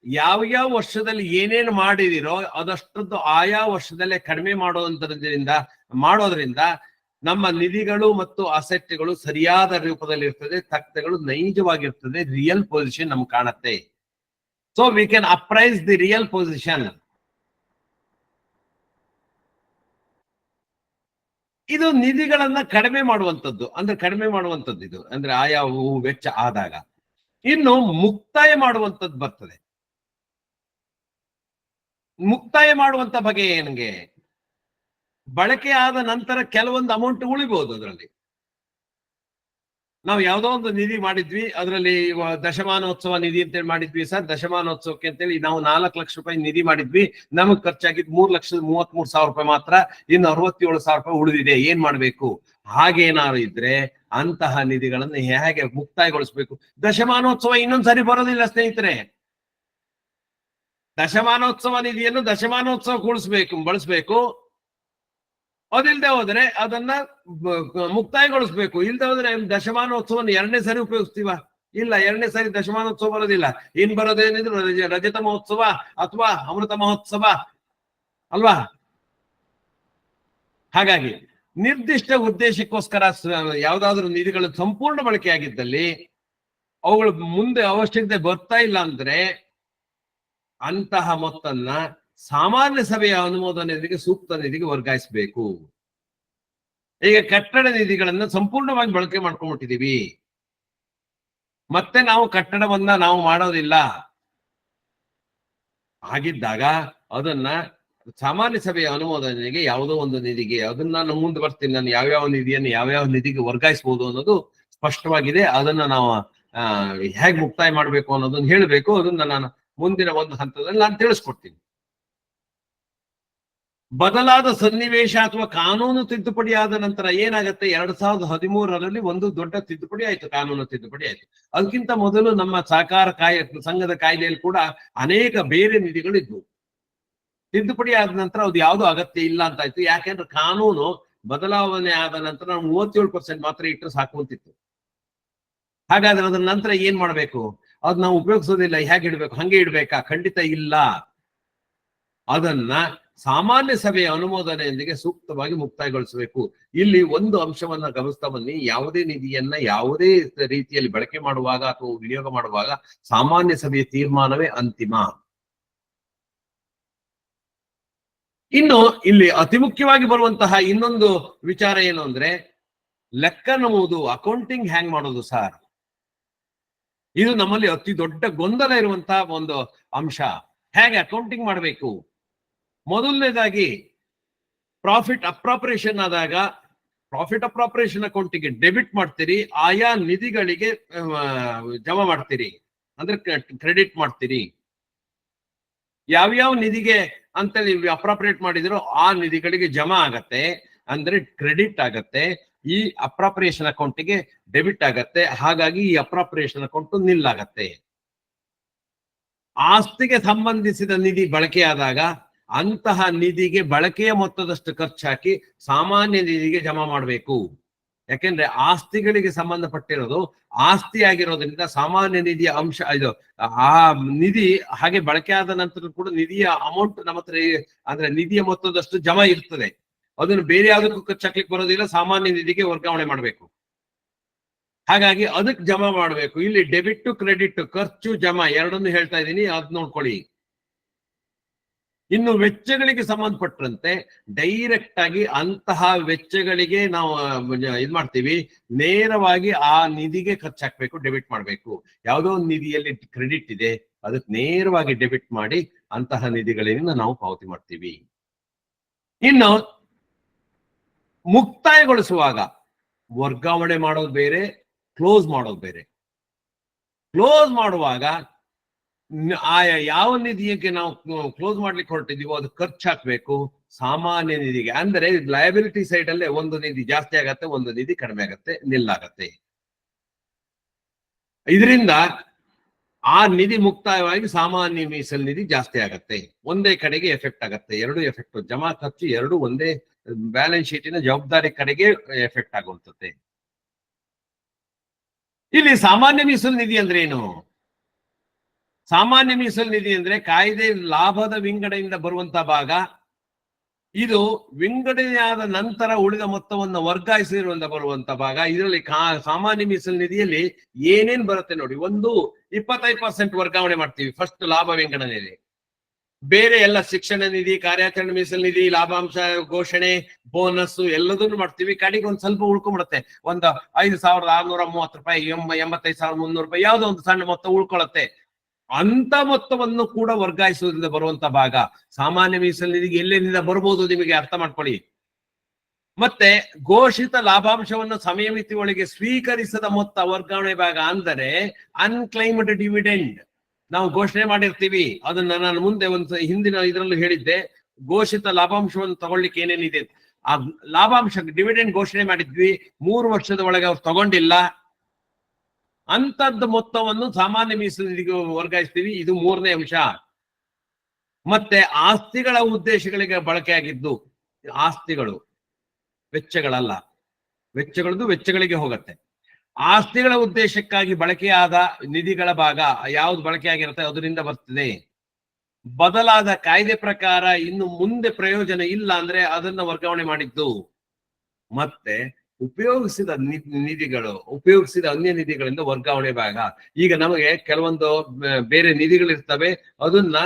ಯಾವ ವರ್ಷದಲ್ಲಿ ಏನೇನು ಮಾಡಿದಿರೋ ಅದಷ್ಟದ್ದು ಆಯಾ ವರ್ಷದಲ್ಲೇ ಕಡಿಮೆ ಮಾಡೋದ್ರಿಂದ ನಮ್ಮ ನಿಧಿಗಳು ಮತ್ತು ಅಸೆಟ್ಗಳು ಸರಿಯಾದ ರೂಪದಲ್ಲಿ ಇರ್ತದೆ, ತಕ್ಕಗಳು ನೈಜವಾಗಿರ್ತದೆ, ರಿಯಲ್ ಪೊಸಿಷನ್ ನಮ್ಗೆ ಕಾಣುತ್ತೆ. So we can apprise the real position. ಇದು ನಿಧಿಗಳನ್ನ ಕಡಿಮೆ ಮಾಡುವಂಥದ್ದು, ಇದು ಅಂದ್ರೆ ಆಯಾ ವೆಚ್ಚ ಆದಾಗ. ಇನ್ನು ಮುಕ್ತಾಯ ಮಾಡುವಂಥದ್ದು ಬರ್ತದೆ. ಮುಕ್ತಾಯ ಮಾಡುವಂತ ಬಗೆ ಏನ್ಗೆ, ಬಳಕೆ ಆದ ನಂತರ ಕೆಲವೊಂದು ಅಮೌಂಟ್ ಉಳಿಬಹುದು. ಅದರಲ್ಲಿ ನಾವು ಯಾವ್ದೋ ಒಂದು ನಿಧಿ ಮಾಡಿದ್ವಿ, ಅದರಲ್ಲಿ ದಶಮಾನೋತ್ಸವ ನಿಧಿ ಅಂತೇಳಿ ಮಾಡಿದ್ವಿ ಸರ್. ದಶಮಾನೋತ್ಸವಕ್ಕೆ ಅಂತೇಳಿ ನಾವು 4 ಲಕ್ಷ ರೂಪಾಯಿ ನಿಧಿ ಮಾಡಿದ್ವಿ, ನಮಗ್ ಖರ್ಚಾಗಿದ್ದು 3,33,000 ರೂಪಾಯಿ ಮಾತ್ರ, ಇನ್ನು 67,000 ರೂಪಾಯಿ ಉಳಿದಿದೆ, ಏನ್ ಮಾಡ್ಬೇಕು? ಹಾಗೇನಾದ್ರು ಇದ್ರೆ ಅಂತಹ ನಿಧಿಗಳನ್ನು ಹೇಗೆ ಮುಕ್ತಾಯಗೊಳಿಸ್ಬೇಕು? ದಶಮಾನೋತ್ಸವ ಇನ್ನೊಂದ್ಸರಿ ಬರೋದಿಲ್ಲ ಸ್ನೇಹಿತರೆ. ದಶಮಾನೋತ್ಸವ ನಿಧಿಯನ್ನು ದಶಮಾನೋತ್ಸವ ಬಳಸ್ಬೇಕು. ಅದಿಲ್ದೆ ಹೋದ್ರೆ ಅದನ್ನ ಮುಕ್ತಾಯಗೊಳಿಸ್ಬೇಕು. ಇಲ್ದೆ ಹೋದ್ರೆ ದಶಮಾನೋತ್ಸವವನ್ನು 2ನೇ ಸರಿ ಉಪಯೋಗಿಸ್ತೀವ? ಇಲ್ಲ, 2ನೇ ಸರಿ ದಶಮಾನೋತ್ಸವ ಬರೋದಿಲ್ಲ. ಇನ್ ಬರೋದೇನಿದ್ರು ರಜತ ಮಹೋತ್ಸವ ಅಥವಾ ಅಮೃತ ಮಹೋತ್ಸವ ಅಲ್ವಾ? ಹಾಗಾಗಿ ನಿರ್ದಿಷ್ಟ ಉದ್ದೇಶಕ್ಕೋಸ್ಕರ ಯಾವ್ದಾದ್ರು ನಿಧಿಗಳು ಸಂಪೂರ್ಣ ಬಳಕೆಯಾಗಿದ್ದಲ್ಲಿ ಅವುಗಳು ಮುಂದೆ ಅವಶ್ಯಕತೆ ಬರ್ತಾ ಇಲ್ಲ ಅಂದ್ರೆ ಅಂತಹ ಮೊತ್ತನ್ನ ಸಾಮಾನ್ಯ ಸಭೆಯ ಅನುಮೋದನೆಯೊಂದಿಗೆ ಸೂಕ್ತ ನಿಧಿಗೆ ವರ್ಗಾಯಿಸಬೇಕು. ಈಗ ಕಟ್ಟಡ ನಿಧಿಗಳನ್ನ ಸಂಪೂರ್ಣವಾಗಿ ಬಳಕೆ ಮಾಡ್ಕೊಂಡ್ಬಿಟ್ಟಿದೀವಿ, ಮತ್ತೆ ನಾವು ಕಟ್ಟಡವನ್ನ ನಾವು ಮಾಡೋದಿಲ್ಲ ಆಗಿದ್ದಾಗ ಅದನ್ನ ಸಾಮಾನ್ಯ ಸಭೆಯ ಅನುಮೋದನೆಗೆ ಯಾವುದೋ ಒಂದು ನಿಧಿಗೆ, ಅದನ್ನ ನಾನು ಮುಂದೆ ಬರ್ತೀನಿ, ನಾನು ಯಾವ್ಯಾವ ನಿಧಿಗೆ ವರ್ಗಾಯಿಸಬಹುದು ಅನ್ನೋದು ಸ್ಪಷ್ಟವಾಗಿದೆ. ಅದನ್ನ ನಾವು ಹೇಗೆ ಮುಕ್ತಾಯ ಮಾಡ್ಬೇಕು ಅನ್ನೋದನ್ನ ಹೇಳ್ಬೇಕು. ಅದನ್ನ ನಾನು ಮುಂದಿನ ಒಂದು ಹಂತದಲ್ಲಿ ನಾನು ತಿಳಿಸ್ಕೊಡ್ತೀನಿ. ಬದಲಾದ ಸನ್ನಿವೇಶ ಅಥವಾ ಕಾನೂನು ತಿದ್ದುಪಡಿ ಆದ ನಂತರ ಏನಾಗುತ್ತೆ, 2013ರಲ್ಲಿ ಒಂದು ದೊಡ್ಡ ತಿದ್ದುಪಡಿ ಆಯ್ತು, ಕಾನೂನು ತಿದ್ದುಪಡಿ ಆಯ್ತು. ಅದಕ್ಕಿಂತ ಮೊದಲು ನಮ್ಮ ಸಹಕಾರ ಸಂಘದ ಕಾಯ್ದೆಯಲ್ಲಿ ಕೂಡ ಅನೇಕ ಬೇರೆ ನಿಧಿಗಳಿದ್ವು. ತಿದ್ದುಪಡಿ ಆದ ನಂತರ ಅದು ಯಾವುದು ಅಗತ್ಯ ಇಲ್ಲ ಅಂತ ಆಯ್ತು. ಯಾಕೆಂದ್ರೆ ಕಾನೂನು ಬದಲಾವಣೆ ಆದ ನಂತರ ನಾವು 37% ಮಾತ್ರ ಇಟ್ಟರೆ ಸಾಕುವಂತಿತ್ತು. ಹಾಗಾದ್ರೆ ಅದರ ನಂತರ ಏನ್ ಮಾಡ್ಬೇಕು? ಅದ್ ನಾವು ಉಪಯೋಗಿಸೋದಿಲ್ಲ, ಹೇಗೆ ಇಡ್ಬೇಕು? ಹಂಗೆ ಇಡ್ಬೇಕಾ? ಖಂಡಿತ ಇಲ್ಲ. ಅದನ್ನ ಸಾಮಾನ್ಯ ಸಭೆಯ ಅನುಮೋದನೆಯೊಂದಿಗೆ ಸೂಕ್ತವಾಗಿ ಮುಕ್ತಾಯಗೊಳಿಸಬೇಕು. ಇಲ್ಲಿ ಒಂದು ಅಂಶವನ್ನ ಗಮನಿಸ್ತಾ ಬನ್ನಿ, ಯಾವುದೇ ನಿಧಿಯನ್ನ ಯಾವುದೇ ರೀತಿಯಲ್ಲಿ ಬಳಕೆ ಮಾಡುವಾಗ ಅಥವಾ ವಿನಿಯೋಗ ಮಾಡುವಾಗ ಸಾಮಾನ್ಯ ಸಭೆಯ ತೀರ್ಮಾನವೇ ಅಂತಿಮ. ಇನ್ನು ಇಲ್ಲಿ ಅತಿ ಮುಖ್ಯವಾಗಿ ಬರುವಂತಹ ಇನ್ನೊಂದು ವಿಚಾರ ಏನು ಅಂದ್ರೆ, ಲೆಕ್ಕ ನಮೂದು, ಅಕೌಂಟಿಂಗ್ ಹ್ಯಾಂಗ್ ಮಾಡೋದು ಸರ್. ಇದು ನಮ್ಮಲ್ಲಿ ಅತಿ ದೊಡ್ಡ ಗೊಂದಲ ಇರುವಂತಹ ಒಂದು ಅಂಶ. ಹೇಗೆ ಅಕೌಂಟಿಂಗ್ ಮಾಡಬೇಕು? ಮೊದಲನೇದಾಗಿ ಪ್ರಾಫಿಟ್ ಅಪ್ರಾಪ್ರಿಯೇಷನ್ ಆದಾಗ ಪ್ರಾಫಿಟ್ ಅಪ್ರಾಪ್ರಿಯೇಷನ್ ಅಕೌಂಟಿಗೆ ಡೆಬಿಟ್ ಮಾಡ್ತೀರಿ, ಆಯಾ ನಿಧಿಗಳಿಗೆ ಜಮಾ ಮಾಡ್ತೀರಿ, ಅಂದ್ರೆ ಕ್ರೆಡಿಟ್ ಮಾಡ್ತೀರಿ. ಯಾವ್ಯಾವ ನಿಧಿಗೆ ಅಂತ ನೀವು ಅಪ್ರಾಪ್ರಿಯೇಟ್ ಮಾಡಿದಿರೋ ಆ ನಿಧಿಗಳಿಗೆ ಜಮಾ ಆಗತ್ತೆ, ಅಂದ್ರೆ ಕ್ರೆಡಿಟ್ ಆಗತ್ತೆ. ಈ ಅಪ್ರಾಪ್ರಿಯೇಷನ್ ಅಕೌಂಟಿಗೆ ಡೆಬಿಟ್ ಆಗತ್ತೆ. ಹಾಗಾಗಿ ಈ ಅಪ್ರಾಪ್ರಿಯೇಷನ್ ಅಕೌಂಟ್ ನಿಲ್ಲಾಗತ್ತೆ. ಆಸ್ತಿಗೆ ಸಂಬಂಧಿಸಿದ ನಿಧಿ ಬಳಕೆಯಾದಾಗ ಅಂತಹ ನಿಧಿಗೆ ಬಳಕೆಯ ಮೊತ್ತದಷ್ಟು ಖರ್ಚಾಕಿ ಸಾಮಾನ್ಯ ನಿಧಿಗೆ ಜಮಾ ಮಾಡಬೇಕು. ಯಾಕೆಂದ್ರೆ ಆಸ್ತಿಗಳಿಗೆ ಸಂಬಂಧಪಟ್ಟಿರೋದು ಆಸ್ತಿ ಆಗಿರೋದ್ರಿಂದ ಸಾಮಾನ್ಯ ನಿಧಿಯ ಅಂಶ ಇದು ಆ ನಿಧಿ ಹಾಗೆ ಬಳಕೆ ಆದ ನಂತರ ಕೂಡ ನಿಧಿಯ ಅಮೌಂಟ್ ನಮ್ಮ ಹತ್ರ ಅಂದ್ರೆ ನಿಧಿಯ ಮೊತ್ತದಷ್ಟು ಜಮಾ ಇರ್ತದೆ. ಅದನ್ನು ಬೇರೆ ಯಾವುದಕ್ಕೂ ಖರ್ಚಾಕ್ಲಿಕ್ಕೆ ಬರೋದಿಲ್ಲ, ಸಾಮಾನ್ಯ ನಿಧಿಗೆ ವರ್ಗಾವಣೆ ಮಾಡಬೇಕು. ಹಾಗಾಗಿ ಅದಕ್ಕೆ ಜಮಾ ಮಾಡಬೇಕು. ಇಲ್ಲಿ ಡೆಬಿಟ್ ಟು ಕ್ರೆಡಿಟ್, ಖರ್ಚು ಜಮಾ ಎರಡನ್ನು ಹೇಳ್ತಾ ಇದ್ದೀನಿ, ಅದ್ ನೋಡ್ಕೊಳ್ಳಿ. ಇನ್ನು ವೆಚ್ಚಗಳಿಗೆ ಸಂಬಂಧಪಟ್ಟಂತೆ ಡೈರೆಕ್ಟ್ ಆಗಿ ಅಂತಹ ವೆಚ್ಚಗಳಿಗೆ ನಾವು ಇದ್ ಮಾಡ್ತೀವಿ, ನೇರವಾಗಿ ಆ ನಿಧಿಗೆ ಖರ್ಚಾಕ್ಬೇಕು, ಡೆಬಿಟ್ ಮಾಡ್ಬೇಕು. ಯಾವುದೋ ಒಂದು ನಿಧಿಯಲ್ಲಿ ಕ್ರೆಡಿಟ್ ಇದೆ, ಅದಕ್ಕೆ ನೇರವಾಗಿ ಡೆಬಿಟ್ ಮಾಡಿ ಅಂತಹ ನಿಧಿಗಳಿಂದ ನಾವು ಪಾವತಿ ಮಾಡ್ತೀವಿ. ಇನ್ನು ಮುಕ್ತಾಯಗೊಳಿಸುವಾಗ ವರ್ಗಾವಣೆ ಮಾಡೋದು ಬೇರೆ, ಕ್ಲೋಸ್ ಮಾಡೋದು ಬೇರೆ. ಕ್ಲೋಸ್ ಮಾಡುವಾಗ ಆಯಾ ಯಾವ ನಿಧಿಗೆ ನಾವು ಕ್ಲೋಸ್ ಮಾಡ್ಲಿಕ್ಕೆ ಹೊರಟಿದೀವೋ ಅದು ಖರ್ಚು ಹಾಕ್ಬೇಕು ಸಾಮಾನ್ಯ ನಿಧಿಗೆ. ಅಂದ್ರೆ ಲಯಬಿಲಿಟಿ ಸೈಡ್ ಅಲ್ಲೇ ಒಂದು ನಿಧಿ ಜಾಸ್ತಿ ಆಗತ್ತೆ, ಒಂದು ನಿಧಿ ಕಡಿಮೆ ಆಗತ್ತೆ, ನಿಲ್ಲಾಗತ್ತೆ. ಇದರಿಂದ ಆ ನಿಧಿ ಮುಕ್ತಾಯವಾಗಿ ಸಾಮಾನ್ಯ ಮೀಸಲು ನಿಧಿ ಜಾಸ್ತಿ ಆಗತ್ತೆ, ಒಂದೇ ಕಡೆಗೆ ಎಫೆಕ್ಟ್ ಆಗತ್ತೆ. ಎರಡು ಎಫೆಕ್ಟ್, ಜಮಾ ಖರ್ಚು ಎರಡು ಒಂದೇ ಬ್ಯಾಲೆನ್ಸ್ ಶೀಟಿನ ಜವಾಬ್ದಾರಿ ಕಡೆಗೆ ಎಫೆಕ್ಟ್ ಆಗುತ್ತದೆ. ಇಲ್ಲಿ ಸಾಮಾನ್ಯ ಮೀಸಲು ನಿಧಿ ಅಂದ್ರೆ ಏನು? ಸಾಮಾನ್ಯ ಮೀಸಲು ನಿಧಿ ಅಂದ್ರೆ ಕಾಯ್ದೆ ಲಾಭದ ವಿಂಗಡೆಯಿಂದ ಬರುವಂತ ಭಾಗ. ಇದು ವಿಂಗಡಣೆಯಾದ ನಂತರ ಉಳಿದ ಮೊತ್ತವನ್ನು ವರ್ಗಾಯಿಸಿರುವಂತ ಬರುವಂತ ಭಾಗ. ಇದರಲ್ಲಿ ಸಾಮಾನ್ಯ ಮೀಸಲು ನಿಧಿಯಲ್ಲಿ ಏನೇನ್ ಬರುತ್ತೆ ನೋಡಿ. ಒಂದು 25% ವರ್ಗಾವಣೆ ಮಾಡ್ತೀವಿ ಫಸ್ಟ್ ಲಾಭ ವಿಂಗಡಣೆಯಲ್ಲಿ. ಬೇರೆ ಎಲ್ಲ ಶಿಕ್ಷಣ ನಿಧಿ, ಕಾರ್ಯಾಚರಣೆ ಮೀಸಲು ನಿಧಿ, ಲಾಭಾಂಶ ಘೋಷಣೆ, ಬೋನಸ್ ಎಲ್ಲದನ್ನು ಮಾಡ್ತೀವಿ. ಕಡೆಗೆ ಒಂದ್ ಸ್ವಲ್ಪ ಉಳ್ಕೊಂಡ್ಬಿಡುತ್ತೆ, ಒಂದು 5,630 ರೂಪಾಯಿ, 85,300 ರೂಪಾಯಿ, ಯಾವ್ದೋ ಒಂದು ಸಣ್ಣ ಮೊತ್ತ ಉಳ್ಕೊಳತ್ತೆ. ಅಂತ ಮೊತ್ತವನ್ನು ಕೂಡ ವರ್ಗಾಯಿಸುವುದರಿಂದ ಬರುವಂತ ಭಾಗ ಸಾಮಾನ್ಯ ಮೀಸಲು ನಿಧಿಗೆ ಎಲ್ಲೆಲ್ಲಿಂದ ಬರ್ಬೋದು ನಿಮಗೆ ಅರ್ಥ ಮಾಡ್ಕೊಳ್ಳಿ. ಮತ್ತೆ ಘೋಷಿತ ಲಾಭಾಂಶವನ್ನು ಸಮಯ ಮಿತಿ ಒಳಗೆ ಸ್ವೀಕರಿಸದ ಮೊತ್ತ ವರ್ಗಾವಣೆ ಭಾಗ. ಅಂದರೆ ಅನ್ಕ್ಲೈಮ್ಡ್ ಡಿವಿಡೆಂಡ್ ನಾವು ಘೋಷಣೆ ಮಾಡಿರ್ತೀವಿ, ಅದನ್ನ ನಾನು ಮುಂದೆ ಒಂದು ಹಿಂದಿನ ಇದರಲ್ಲೂ ಹೇಳಿದ್ದೆ. ಘೋಷಿತ ಲಾಭಾಂಶವನ್ನು ತಗೊಳ್ಳಿಕ್ಕೆ ಏನೇನಿದೆ, ಆ ಲಾಭಾಂಶ ಡಿವಿಡೆಂಡ್ ಘೋಷಣೆ ಮಾಡಿದ್ವಿ, 3 ವರ್ಷದ ಒಳಗೆ ಅವ್ರು ತಗೊಂಡಿಲ್ಲ, ಅಂತದ್ದು ಮೊತ್ತವನ್ನು ಸಾಮಾನ್ಯ ಮೀಸಲು ನಿಧಿಗೆ ವರ್ಗಾಯಿಸ್ತೀವಿ. ಇದು 3ನೇ ಅಂಶ. ಮತ್ತೆ ಆಸ್ತಿಗಳ ಉದ್ದೇಶಗಳಿಗೆ ಬಳಕೆಯಾಗಿದ್ದು, ಆಸ್ತಿಗಳು ವೆಚ್ಚಗಳಲ್ಲ, ವೆಚ್ಚಗಳದ್ದು ವೆಚ್ಚಗಳಿಗೆ ಹೋಗುತ್ತೆ. ಆಸ್ತಿಗಳ ಉದ್ದೇಶಕ್ಕಾಗಿ ಬಳಕೆಯಾದ ನಿಧಿಗಳ ಭಾಗ ಯಾವ್ದು ಬಳಕೆಯಾಗಿರುತ್ತೆ ಅದರಿಂದ ಬರ್ತದೆ. ಬದಲಾದ ಕಾಯ್ದೆ ಪ್ರಕಾರ ಇನ್ನು ಮುಂದೆ ಪ್ರಯೋಜನ ಇಲ್ಲ ಅಂದ್ರೆ ಅದನ್ನ ವರ್ಗಾವಣೆ ಮಾಡಿದ್ದು. ಮತ್ತೆ ಉಪಯೋಗಿಸಿದ ನಿಧಿಗಳು, ಉಪಯೋಗಿಸಿದ ಅನ್ಯ ನಿಧಿಗಳಿಂದ ವರ್ಗಾವಣೆ ಭಾಗ. ಈಗ ನಮಗೆ ಕೆಲವೊಂದು ಬೇರೆ ನಿಧಿಗಳಿರ್ತವೆ, ಅದನ್ನ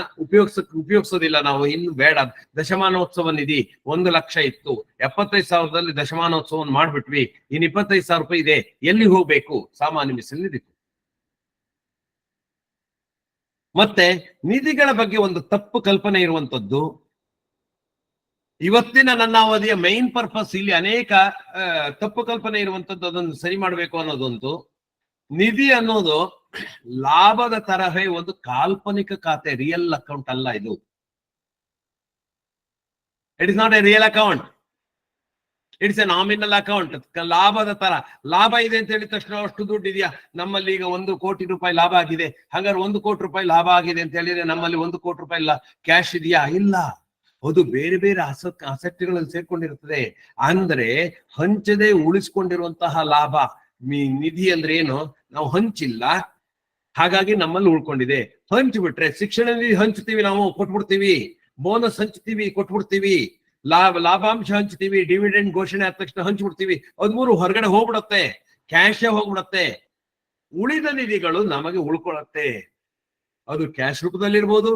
ಉಪಯೋಗಿಸೋದಿಲ್ಲ ನಾವು, ಇನ್ನು ಬೇಡ. ದಶಮಾನೋತ್ಸವ ನಿಧಿ 1 ಲಕ್ಷ ಇತ್ತು, 75,000ದಲ್ಲಿ ದಶಮಾನೋತ್ಸವವನ್ನು ಮಾಡ್ಬಿಟ್ವಿ, ಇನ್ನು 25,000 ರೂಪಾಯಿ ಇದೆ, ಎಲ್ಲಿ ಹೋಗ್ಬೇಕು? ಸಾಮಾನ್ಯ ಮೀಸಲು ನಿಧಿ. ಮತ್ತೆ ನಿಧಿಗಳ ಬಗ್ಗೆ ಒಂದು ತಪ್ಪು ಕಲ್ಪನೆ ಇರುವಂತದ್ದು. ಇವತ್ತಿನ ನನ್ನ ಅವಧಿಯ ಮೈನ್ ಪರ್ಪಸ್ ಇಲ್ಲಿ ಅನೇಕ ತಪ್ಪು ಕಲ್ಪನೆ ಇರುವಂತದ್ದು, ಅದನ್ನು ಸರಿ ಮಾಡಬೇಕು ಅನ್ನೋದೊಂದು. ನಿಧಿ ಅನ್ನೋದು ಲಾಭದ ತರಹೇ ಒಂದು ಕಾಲ್ಪನಿಕ ಖಾತೆ, ರಿಯಲ್ ಅಕೌಂಟ್ ಅಲ್ಲ ಇದು. It is not A real account, it's A nominal account. ಲಾಭದ ತರ, ಲಾಭ ಇದೆ ಅಂತ ಹೇಳಿದ ತಕ್ಷಣ ಅಷ್ಟು ದುಡ್ಡು ಇದೆಯಾ ನಮ್ಮಲ್ಲಿ? ಈಗ 1 ಕೋಟಿ ರೂಪಾಯಿ ಲಾಭ ಆಗಿದೆ, ಹಾಗಾದ್ರೆ 1 ಕೋಟಿ ರೂಪಾಯಿ ಲಾಭ ಆಗಿದೆ ಅಂತ ಹೇಳಿದ್ರೆ ನಮ್ಮಲ್ಲಿ 1 ಕೋಟಿ ರೂಪಾಯಿ ಕ್ಯಾಶ್ ಇದೆಯಾ? ಇಲ್ಲ, ಅದು ಬೇರೆ ಬೇರೆ ಅಸೆಟ್ಗಳಲ್ಲಿ ಸೇರ್ಕೊಂಡಿರ್ತದೆ. ಅಂದ್ರೆ ಹಂಚದೆ ಉಳಿಸ್ಕೊಂಡಿರುವಂತಹ ಲಾಭ. ನಿಧಿ ಅಂದ್ರೆ ಏನು? ನಾವು ಹಂಚಿಲ್ಲ, ಹಾಗಾಗಿ ನಮ್ಮಲ್ಲಿ ಉಳ್ಕೊಂಡಿದೆ. ಹಂಚ್ಬಿಟ್ರೆ ಶಿಕ್ಷಣ ನಿಧಿ ಹಂಚ್ತೀವಿ, ನಾವು ಕೊಟ್ಬಿಡ್ತೀವಿ. ಬೋನಸ್ ಹಂಚ್ತೀವಿ, ಕೊಟ್ಬಿಡ್ತೀವಿ. ಲಾಭಾಂಶ ಹಂಚ್ತೀವಿ, ಡಿವಿಡೆಂಡ್ ಘೋಷಣೆ ಆದ ತಕ್ಷಣ ಹಂಚ್ಬಿಡ್ತೀವಿ. 13 ಹೊರಗಡೆ ಹೋಗ್ಬಿಡತ್ತೆ, ಕ್ಯಾಶ್ ಹೋಗ್ಬಿಡತ್ತೆ. ಉಳಿದ ನಿಧಿಗಳು ನಮಗೆ ಉಳ್ಕೊಳತ್ತೆ. ಅದು ಕ್ಯಾಶ್ ರೂಪದಲ್ಲಿರ್ಬೋದು,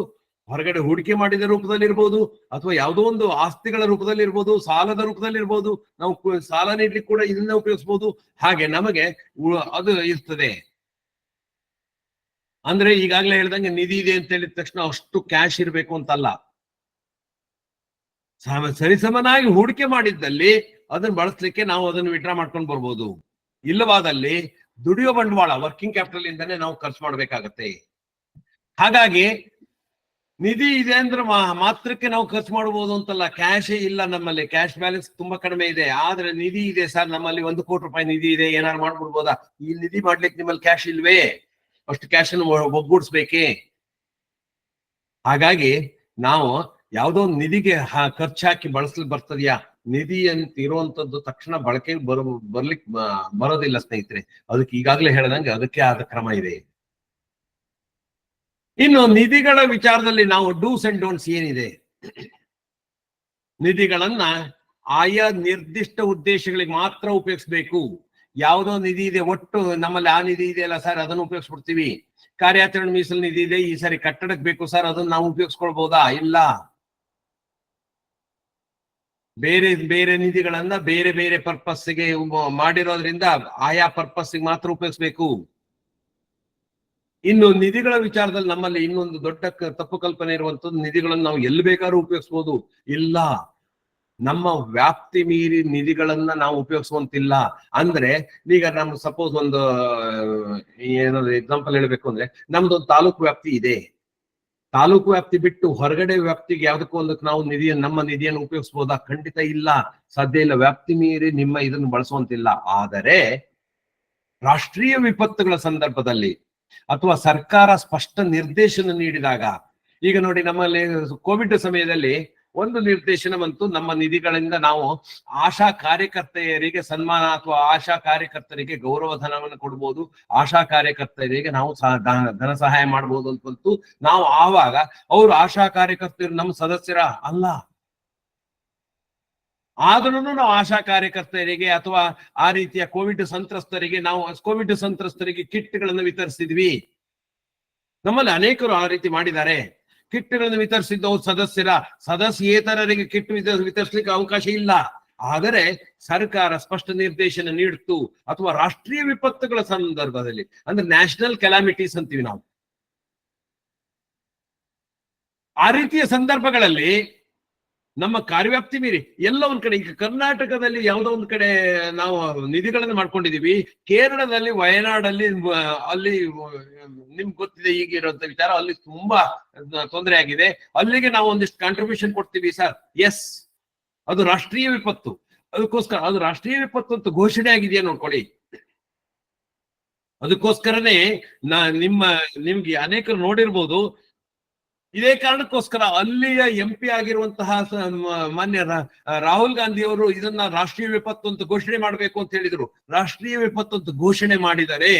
ಹೊರಗಡೆ ಹೂಡಿಕೆ ಮಾಡಿದ ರೂಪದಲ್ಲಿರ್ಬೋದು, ಅಥವಾ ಯಾವುದೋ ಒಂದು ಆಸ್ತಿಗಳ ರೂಪದಲ್ಲಿರ್ಬೋದು, ಸಾಲದ ರೂಪದಲ್ಲಿರ್ಬೋದು. ನಾವು ಸಾಲ ನೀಡ್ಲಿಕ್ಕೆ ಕೂಡ ಇದನ್ನ ಉಪಯೋಗಿಸ್ಬೋದು. ಹಾಗೆ ನಮಗೆ ಅದು ಇರ್ತದೆ. ಅಂದ್ರೆ ಈಗಾಗಲೇ ಹೇಳ್ದಂಗೆ ನಿಧಿ ಇದೆ ಅಂತ ಹೇಳಿದ ತಕ್ಷಣ ಅಷ್ಟು ಕ್ಯಾಶ್ ಇರ್ಬೇಕು ಅಂತಲ್ಲ. ಸರಿಸಮನಾಗಿ ಹೂಡಿಕೆ ಮಾಡಿದ್ದಲ್ಲಿ ಅದನ್ನ ಬಳಸಲಿಕ್ಕೆ ನಾವು ಅದನ್ನು ವಿಡ್ರಾ ಮಾಡ್ಕೊಂಡು ಬರ್ಬೋದು. ಇಲ್ಲವಾದಲ್ಲಿ ದುಡಿಯೋ ಬಂಡವಾಳ, ವರ್ಕಿಂಗ್ ಕ್ಯಾಪಿಟಲ್ ಇಂದಾನೆ ನಾವು ಖರ್ಚು ಮಾಡ್ಬೇಕಾಗತ್ತೆ. ಹಾಗಾಗಿ ನಿಧಿ ಇದೆ ಅಂದ್ರೆ ಮಾತ್ರಕ್ಕೆ ನಾವು ಖರ್ಚು ಮಾಡಬಹುದು ಅಂತಲ್ಲ. ಕ್ಯಾಶೇ ಇಲ್ಲ ನಮ್ಮಲ್ಲಿ, ಕ್ಯಾಶ್ ಬ್ಯಾಲೆನ್ಸ್ ತುಂಬಾ ಕಡಿಮೆ ಇದೆ. ಆದ್ರೆ ನಿಧಿ ಇದೆ ಸರ್, ನಮ್ಮಲ್ಲಿ 1 ಕೋಟಿ ರೂಪಾಯಿ ನಿಧಿ ಇದೆ, ಏನಾದ್ರು ಮಾಡ್ಬಿಡ್ಬೋದಾ? ಈ ನಿಧಿ ಮಾಡ್ಲಿಕ್ಕೆ ನಿಮ್ಮಲ್ಲಿ ಕ್ಯಾಶ್ ಇಲ್ವೇ? ಅಷ್ಟು ಕ್ಯಾಶ್ ಅನ್ನು ಒಗ್ಗೂಡಿಸ್ಬೇಕೇ? ಹಾಗಾಗಿ ನಾವು ಯಾವುದೋ ಒಂದು ನಿಧಿಗೆ ಖರ್ಚು ಹಾಕಿ ಬಳಸಲು ಬರ್ತದ್ಯಾ? ನಿಧಿ ಅಂತ ಇರುವಂತದ್ದು ತಕ್ಷಣ ಬಳಕೆಗೆ ಬರ್ಲಿಕ್ಕೆ ಬರೋದಿಲ್ಲ ಸ್ನೇಹಿತರೆ. ಅದಕ್ಕೆ ಈಗಾಗಲೇ ಹೇಳ್ದಂಗೆ ಅದಕ್ಕೆ ಆದ ಕ್ರಮ ಇದೆ. ಇನ್ನು ನಿಧಿಗಳ ವಿಚಾರದಲ್ಲಿ ನಾವು ಡೂಸ್ ಅಂಡ್ ಡೋಂಟ್ಸ್ ಏನಿದೆ, ನಿಧಿಗಳನ್ನ ಆಯಾ ನಿರ್ದಿಷ್ಟ ಉದ್ದೇಶಗಳಿಗೆ ಮಾತ್ರ ಉಪಯೋಗಿಸ್ಬೇಕು. ಯಾವುದೋ ನಿಧಿ ಇದೆ, ಒಟ್ಟು ನಮ್ಮಲ್ಲಿ ಆ ನಿಧಿ ಇದೆಯಲ್ಲ ಸರ್ ಅದನ್ನು ಉಪಯೋಗಿಸ್ಬಿಡ್ತೀವಿ. ಕಾರ್ಯಾಚರಣೆ ಮೀಸಲು ನಿಧಿ ಇದೆ, ಈ ಸಾರಿ ಕಟ್ಟಡಕ್ಕೆ ಬೇಕು ಸರ್, ಅದನ್ನ ನಾವು ಉಪಯೋಗಿಸ್ಕೊಳ್ಬಹುದಾ? ಇಲ್ಲ. ಬೇರೆ ಬೇರೆ ನಿಧಿಗಳನ್ನ ಬೇರೆ ಬೇರೆ ಪರ್ಪಸ್ಗೆ ಮಾಡಿರೋದ್ರಿಂದ ಆಯಾ ಪರ್ಪಸ್ಗೆ ಮಾತ್ರ ಉಪಯೋಗಿಸ್ಬೇಕು. ಇನ್ನು ನಿಧಿಗಳ ವಿಚಾರದಲ್ಲಿ ನಮ್ಮಲ್ಲಿ ಇನ್ನೊಂದು ದೊಡ್ಡ ತಪ್ಪು ಕಲ್ಪನೆ ಇರುವಂತದ್ದು, ನಿಧಿಗಳನ್ನು ನಾವು ಎಲ್ಲಿ ಬೇಕಾದ್ರೂ ಉಪಯೋಗಿಸ್ಬೋದು. ಇಲ್ಲ, ನಮ್ಮ ವ್ಯಾಪ್ತಿ ಮೀರಿ ನಿಧಿಗಳನ್ನ ನಾವು ಉಪಯೋಗಿಸುವಂತಿಲ್ಲ. ಅಂದ್ರೆ ಈಗ ನಮ್ಗೆ ಸಪೋಸ್ ಒಂದು ಏನಾದ್ರು ಎಕ್ಸಾಂಪಲ್ ಹೇಳ್ಬೇಕು ಅಂದ್ರೆ, ನಮ್ದೊಂದು ತಾಲೂಕು ವ್ಯಾಪ್ತಿ ಇದೆ. ತಾಲೂಕು ವ್ಯಾಪ್ತಿ ಬಿಟ್ಟು ಹೊರಗಡೆ ವ್ಯಾಪ್ತಿಗೆ ಯಾವ್ದಕ್ಕೂ ಒಂದಕ್ಕೆ ನಾವು ನಮ್ಮ ನಿಧಿಯನ್ನು ಉಪಯೋಗಿಸಬಹುದಾ? ಖಂಡಿತ ಇಲ್ಲ, ಸಾಧ್ಯ ಇಲ್ಲ. ವ್ಯಾಪ್ತಿ ಮೀರಿ ನಿಮ್ಮ ಇದನ್ನು ಬಳಸುವಂತಿಲ್ಲ. ಆದರೆ ರಾಷ್ಟ್ರೀಯ ವಿಪತ್ತುಗಳ ಸಂದರ್ಭದಲ್ಲಿ ಅಥವಾ ಸರ್ಕಾರ ಸ್ಪಷ್ಟ ನಿರ್ದೇಶನ ನೀಡಿದಾಗ, ಈಗ ನೋಡಿ ನಮ್ಮಲ್ಲಿ ಕೋವಿಡ್ ಸಮಯದಲ್ಲಿ ಒಂದು ನಿರ್ದೇಶನ ಬಂತು, ನಮ್ಮ ನಿಧಿಗಳಿಂದ ನಾವು ಆಶಾ ಕಾರ್ಯಕರ್ತೆಯರಿಗೆ ಸನ್ಮಾನ ಅಥವಾ ಆಶಾ ಕಾರ್ಯಕರ್ತರಿಗೆ ಗೌರವ ಧನವನ್ನು ಕೊಡ್ಬೋದು, ಆಶಾ ಕಾರ್ಯಕರ್ತೆಯರಿಗೆ ನಾವು ಧನ ಸಹಾಯ ಮಾಡ್ಬೋದು ಅಂತ ಬಂತು. ನಾವು ಆವಾಗ ಅವರು ಆಶಾ ಕಾರ್ಯಕರ್ತರು ನಮ್ಮ ಸದಸ್ಯರ ಅಲ್ಲ, ಆದ್ರೂ ನಾವು ಆಶಾ ಕಾರ್ಯಕರ್ತರಿಗೆ ಅಥವಾ ಆ ರೀತಿಯ ಕೋವಿಡ್ ಸಂತ್ರಸ್ತರಿಗೆ ಕಿಟ್ಗಳನ್ನು ವಿತರಿಸಿದ್ವಿ. ನಮ್ಮಲ್ಲಿ ಅನೇಕರು ಆ ರೀತಿ ಮಾಡಿದ್ದಾರೆ. ಕಿಟ್ಗಳನ್ನು ವಿತರಿಸಿದ್ದು ಸದಸ್ಯೇತರರಿಗೆ ಕಿಟ್ ವಿತರಿಸಲಿಕ್ಕೆ ಅವಕಾಶ ಇಲ್ಲ. ಆದರೆ ಸರ್ಕಾರ ಸ್ಪಷ್ಟ ನಿರ್ದೇಶನ ನೀಡಿತು. ಅಥವಾ ರಾಷ್ಟ್ರೀಯ ವಿಪತ್ತುಗಳ ಸಂದರ್ಭದಲ್ಲಿ, ಅಂದ್ರೆ ನ್ಯಾಷನಲ್ ಕೆಲಾಮಿಟೀಸ್ ಅಂತೀವಿ ನಾವು, ಆ ರೀತಿಯ ಸಂದರ್ಭಗಳಲ್ಲಿ ನಮ್ಮ ಕಾರ್ಯವ್ಯಾಪ್ತಿ ಮೀರಿ ಎಲ್ಲ ಒಂದ್ ಕಡೆ, ಈಗ ಕರ್ನಾಟಕದಲ್ಲಿ ಯಾವುದೋ ಒಂದ್ ಕಡೆ ನಾವು ನಿಧಿಗಳನ್ನು ಮಾಡ್ಕೊಂಡಿದೀವಿ, ಕೇರಳದಲ್ಲಿ ವಯನಾಡಲ್ಲಿ ಅಲ್ಲಿ ನಿಮ್ಗೆ ಗೊತ್ತಿದೆ ಈಗಿರುವಂತ ವಿಚಾರ, ಅಲ್ಲಿ ತುಂಬಾ ತೊಂದರೆ ಆಗಿದೆ, ಅಲ್ಲಿಗೆ ನಾವು ಒಂದಿಷ್ಟು ಕಾಂಟ್ರಿಬ್ಯೂಷನ್ ಕೊಡ್ತೀವಿ ಸರ್. ಎಸ್, ಅದು ರಾಷ್ಟ್ರೀಯ ವಿಪತ್ತು, ಅದಕ್ಕೋಸ್ಕರ ಅದು ರಾಷ್ಟ್ರೀಯ ವಿಪತ್ತು ಅಂತ ಘೋಷಣೆ ಆಗಿದೆಯಾ ನೋಡ್ಕೊಳ್ಳಿ. ಅದಕ್ಕೋಸ್ಕರನೇ ನಿಮ್ಗೆ ಅನೇಕರು ನೋಡಿರ್ಬೋದು. ಇದೇ ಕಾರಣಕ್ಕೋಸ್ಕರ ಅಲ್ಲಿಯ MP ಆಗಿರುವಂತಹ ಮಾನ್ಯ ರಾಹುಲ್ ಗಾಂಧಿ ಅವರು ಇದನ್ನ ರಾಷ್ಟ್ರೀಯ ವಿಪತ್ತು ಅಂತ ಘೋಷಣೆ ಮಾಡಬೇಕು ಅಂತ ಹೇಳಿದ್ರು. ರಾಷ್ಟ್ರೀಯ ವಿಪತ್ತು ಅಂತ ಘೋಷಣೆ ಮಾಡಿದರೆ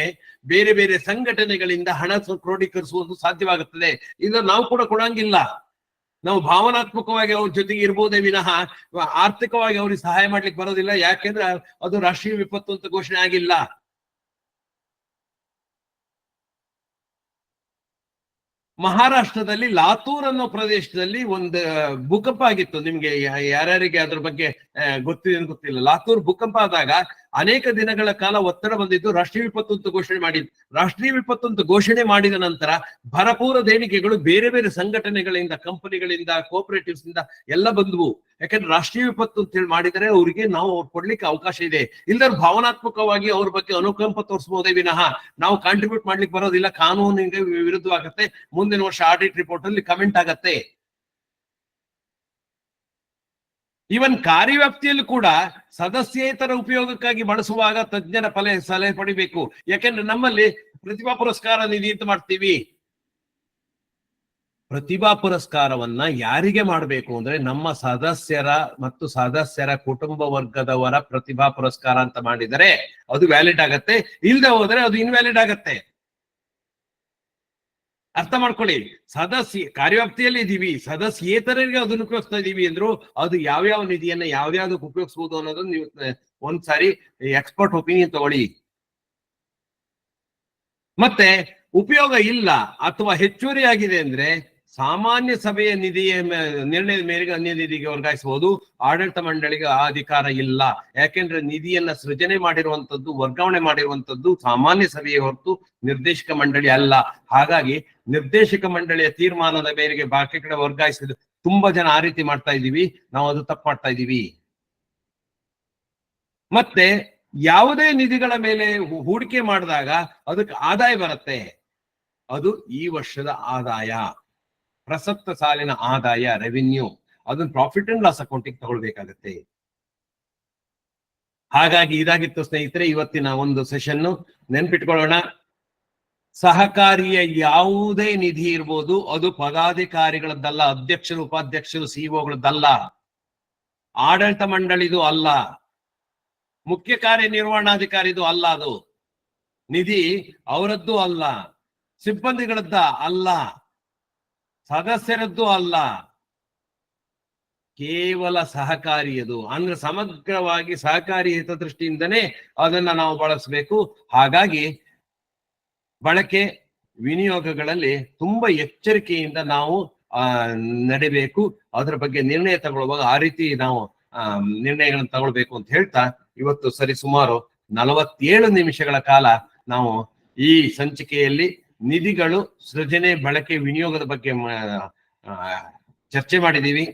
ಬೇರೆ ಬೇರೆ ಸಂಘಟನೆಗಳಿಂದ ಹಣ ಕ್ರೋಢೀಕರಿಸುವುದು ಸಾಧ್ಯವಾಗುತ್ತದೆ. ಇದನ್ನ ನಾವು ಕೂಡ ಕೊಡಂಗಿಲ್ಲ. ನಾವು ಭಾವನಾತ್ಮಕವಾಗಿ ಅವ್ರ ಜೊತೆಗೆ ಇರ್ಬೋದೇ ವಿನಃ ಆರ್ಥಿಕವಾಗಿ ಅವ್ರಿಗೆ ಸಹಾಯ ಮಾಡ್ಲಿಕ್ಕೆ ಬರೋದಿಲ್ಲ. ಯಾಕೆಂದ್ರೆ ಅದು ರಾಷ್ಟ್ರೀಯ ವಿಪತ್ತು ಅಂತ ಘೋಷಣೆ ಆಗಿಲ್ಲ. ಮಹಾರಾಷ್ಟ್ರದಲ್ಲಿ ಲಾತೂರ್ ಅನ್ನೋ ಪ್ರದೇಶದಲ್ಲಿ ಒಂದು ಭೂಕಂಪ ಆಗಿತ್ತು. ನಿಮ್ಗೆ ಯಾರ್ಯಾರಿಗೆ ಅದ್ರ ಬಗ್ಗೆ ಗೊತ್ತಿದೆ ಗೊತ್ತಿಲ್ಲ. ಲಾತೂರ್ ಭೂಕಂಪ ಆದಾಗ ಅನೇಕ ದಿನಗಳ ಕಾಲ ಒತ್ತಡ ಬಂದಿದ್ದು, ರಾಷ್ಟ್ರೀಯ ವಿಪತ್ತು ಅಂತ ಘೋಷಣೆ ಮಾಡಿದ್ದು. ರಾಷ್ಟ್ರೀಯ ವಿಪತ್ತು ಅಂತ ಘೋಷಣೆ ಮಾಡಿದ ನಂತರ ಭರಪೂರ ದೇಣಿಗೆಗಳು ಬೇರೆ ಬೇರೆ ಸಂಘಟನೆಗಳಿಂದ, ಕಂಪನಿಗಳಿಂದ, ಕೋಆಪರೇಟಿವ್ಸ್ ಇಂದ ಎಲ್ಲ ಬಂದ್ವು. ಯಾಕಂದ್ರೆ ರಾಷ್ಟ್ರೀಯ ವಿಪತ್ತು ಅಂತ ಹೇಳಿ ಮಾಡಿದರೆ ಅವರಿಗೆ ನಾವು ಕೊಡ್ಲಿಕ್ಕೆ ಅವಕಾಶ ಇದೆ. ಇಲ್ಲದ್ರೆ ಭಾವನಾತ್ಮಕವಾಗಿ ಅವ್ರ ಬಗ್ಗೆ ಅನುಕಂಪ ತೋರಿಸಬಹುದೇ ವಿನಃ ನಾವು ಕಾಂಟ್ರಿಬ್ಯೂಟ್ ಮಾಡ್ಲಿಕ್ಕೆ ಬರೋದಿಲ್ಲ. ಕಾನೂನಿಗೆ ವಿರುದ್ಧವಾಗತ್ತೆ. ಮುಂದಿನ ವರ್ಷ ಆಡಿಟ್ ರಿಪೋರ್ಟ್ ಅಲ್ಲಿ ಕಮೆಂಟ್ ಆಗತ್ತೆ. ಈವನ್ ಕಾರ್ಯವ್ಯಾಪ್ತಿಯಲ್ಲಿ ಕೂಡ ಸದಸ್ಯೇತರ ಉಪಯೋಗಕ್ಕಾಗಿ ಬಳಸುವಾಗ ತಜ್ಞರ ಸಲಹೆ ಪಡಿಬೇಕು. ಯಾಕೆಂದ್ರೆ ನಮ್ಮಲ್ಲಿ ಪ್ರತಿಭಾ ಪುರಸ್ಕಾರ ನಿಧಿ ಅಂತ ಮಾಡ್ತೀವಿ. ಪ್ರತಿಭಾ ಪುರಸ್ಕಾರವನ್ನ ಯಾರಿಗೆ ಮಾಡಬೇಕು ಅಂದ್ರೆ ನಮ್ಮ ಸದಸ್ಯರ ಮತ್ತು ಸದಸ್ಯರ ಕುಟುಂಬ ವರ್ಗದವರ ಪ್ರತಿಭಾ ಪುರಸ್ಕಾರ ಅಂತ ಮಾಡಿದರೆ ಅದು ವ್ಯಾಲಿಡ್ ಆಗತ್ತೆ. ಇಲ್ಲದೆ ಹೋದ್ರೆ ಅದು ಇನ್ವ್ಯಾಲಿಡ್ ಆಗತ್ತೆ. ಅರ್ಥ ಮಾಡ್ಕೊಳ್ಳಿ. ಕಾರ್ಯವ್ಯಾಪ್ತಿಯಲ್ಲಿ ಇದೀವಿ, ಸದಸ್ಯೇತರರಿಗೆ ಅದನ್ನು ಉಪಯೋಗಿಸ್ತಾ ಇದೀವಿ ಅಂದ್ರು ಅದು ಯಾವ್ಯಾವ ನಿಧಿಯನ್ನ ಯಾವ್ಯಾವ್ದಕ್ಕೆ ಉಪಯೋಗಿಸಬಹುದು ಅನ್ನೋದನ್ನ ನೀವು ಒಂದ್ಸಾರಿ ಎಕ್ಸ್ಪರ್ಟ್ ಒಪಿನಿಯನ್ ತಗೊಳ್ಳಿ. ಮತ್ತೆ ಉಪಯೋಗ ಇಲ್ಲ ಅಥವಾ ಹೆಚ್ಚುವರಿ ಆಗಿದೆ ಅಂದ್ರೆ ಸಾಮಾನ್ಯ ಸಭೆಯ ನಿಧಿಯ ನಿರ್ಣಯದ ಮೇರೆಗೆ ಅನ್ಯ ನಿಧಿಗೆ ವರ್ಗಾಯಿಸಬಹುದು. ಆಡಳಿತ ಮಂಡಳಿಗೆ ಆ ಅಧಿಕಾರ ಇಲ್ಲ. ಯಾಕೆಂದ್ರೆ ನಿಧಿಯನ್ನ ಸೃಜನೆ ಮಾಡಿರುವಂತದ್ದು, ವರ್ಗಾವಣೆ ಮಾಡಿರುವಂತದ್ದು ಸಾಮಾನ್ಯ ಸಭೆಯ ಹೊರತು ನಿರ್ದೇಶಕ ಮಂಡಳಿ ಅಲ್ಲ. ಹಾಗಾಗಿ ನಿರ್ದೇಶಕ ಮಂಡಳಿಯ ತೀರ್ಮಾನದ ಮೇರೆಗೆ ಬಾಕಿ ಕಡೆ ವರ್ಗಾಯಿಸಿದ್ದು ತುಂಬಾ ಜನ ಆ ರೀತಿ ಮಾಡ್ತಾ ಇದೀವಿ. ನಾವು ಅದು ತಪ್ಪು ಮಾಡ್ತಾ ಇದೀವಿ. ಮತ್ತೆ ಯಾವುದೇ ನಿಧಿಗಳ ಮೇಲೆ ಹೂಡಿಕೆ ಮಾಡಿದಾಗ ಅದಕ್ಕೆ ಆದಾಯ ಬರುತ್ತೆ. ಅದು ಈ ವರ್ಷದ ಆದಾಯ, ಪ್ರಸಕ್ತ ಸಾಲಿನ ಆದಾಯ, ರೆವಿನ್ಯೂ. ಅದನ್ನ ಪ್ರಾಫಿಟ್ ಅಂಡ್ ಲಾಸ್ ಅಕೌಂಟಿಗೆ ತಗೊಳ್ಬೇಕಾಗತ್ತೆ. ಹಾಗಾಗಿ ಇದಾಗಿತ್ತು ಸ್ನೇಹಿತರೆ ಇವತ್ತಿನ ಒಂದು ಸೆಷನ್. ನೆನ್ಪಿಟ್ಕೊಳ್ಳೋಣ, ಸಹಕಾರಿಯ ಯಾವುದೇ ನಿಧಿ ಇರ್ಬೋದು, ಅದು ಪದಾಧಿಕಾರಿಗಳದ್ದಲ್ಲ, ಅಧ್ಯಕ್ಷರು, ಉಪಾಧ್ಯಕ್ಷರು, ಸಿಇಒಗಳದ್ದಲ್ಲ. ಆಡಳಿತ ಮಂಡಳಿದು ಅಲ್ಲ, ಮುಖ್ಯ ಕಾರ್ಯನಿರ್ವಹಣಾಧಿಕಾರಿದು ಅಲ್ಲ. ಅದು ನಿಧಿ ಅವರದ್ದು ಅಲ್ಲ, ಸಿಬ್ಬಂದಿಗಳದ್ದ ಅಲ್ಲ, ಸದಸ್ಯರದ್ದು ಅಲ್ಲ, ಕೇವಲ ಸಹಕಾರಿಯದು. ಅಂದ್ರೆ ಸಮಗ್ರವಾಗಿ ಸಹಕಾರಿ ಹಿತದೃಷ್ಟಿಯಿಂದನೇ ಅದನ್ನ ನಾವು ಬಳಸಬೇಕು. ಹಾಗಾಗಿ ಬಳಕೆ ವಿನಿಯೋಗಗಳಲ್ಲಿ ತುಂಬಾ ಎಚ್ಚರಿಕೆಯಿಂದ ನಾವು ನಡಿಬೇಕು. ಅದರ ಬಗ್ಗೆ ನಿರ್ಣಯ ತಗೊಳ್ಳುವಾಗ ಆ ರೀತಿ ನಾವು ನಿರ್ಣಯಗಳನ್ನು ತಗೊಳ್ಬೇಕು ಅಂತ ಹೇಳ್ತಾ, ಇವತ್ತು ಸರಿ ಸುಮಾರು 47 ನಿಮಿಷಗಳ ಕಾಲ ನಾವು ಈ ಸಂಚಿಕೆಯಲ್ಲಿ ನಿಧಿಗಳು, ಸೃಜನೆ, ಬಳಕೆ, ವಿನಿಯೋಗದ ಬಗ್ಗೆ ಚರ್ಚೆ ಮಾಡಿದೀವಿ.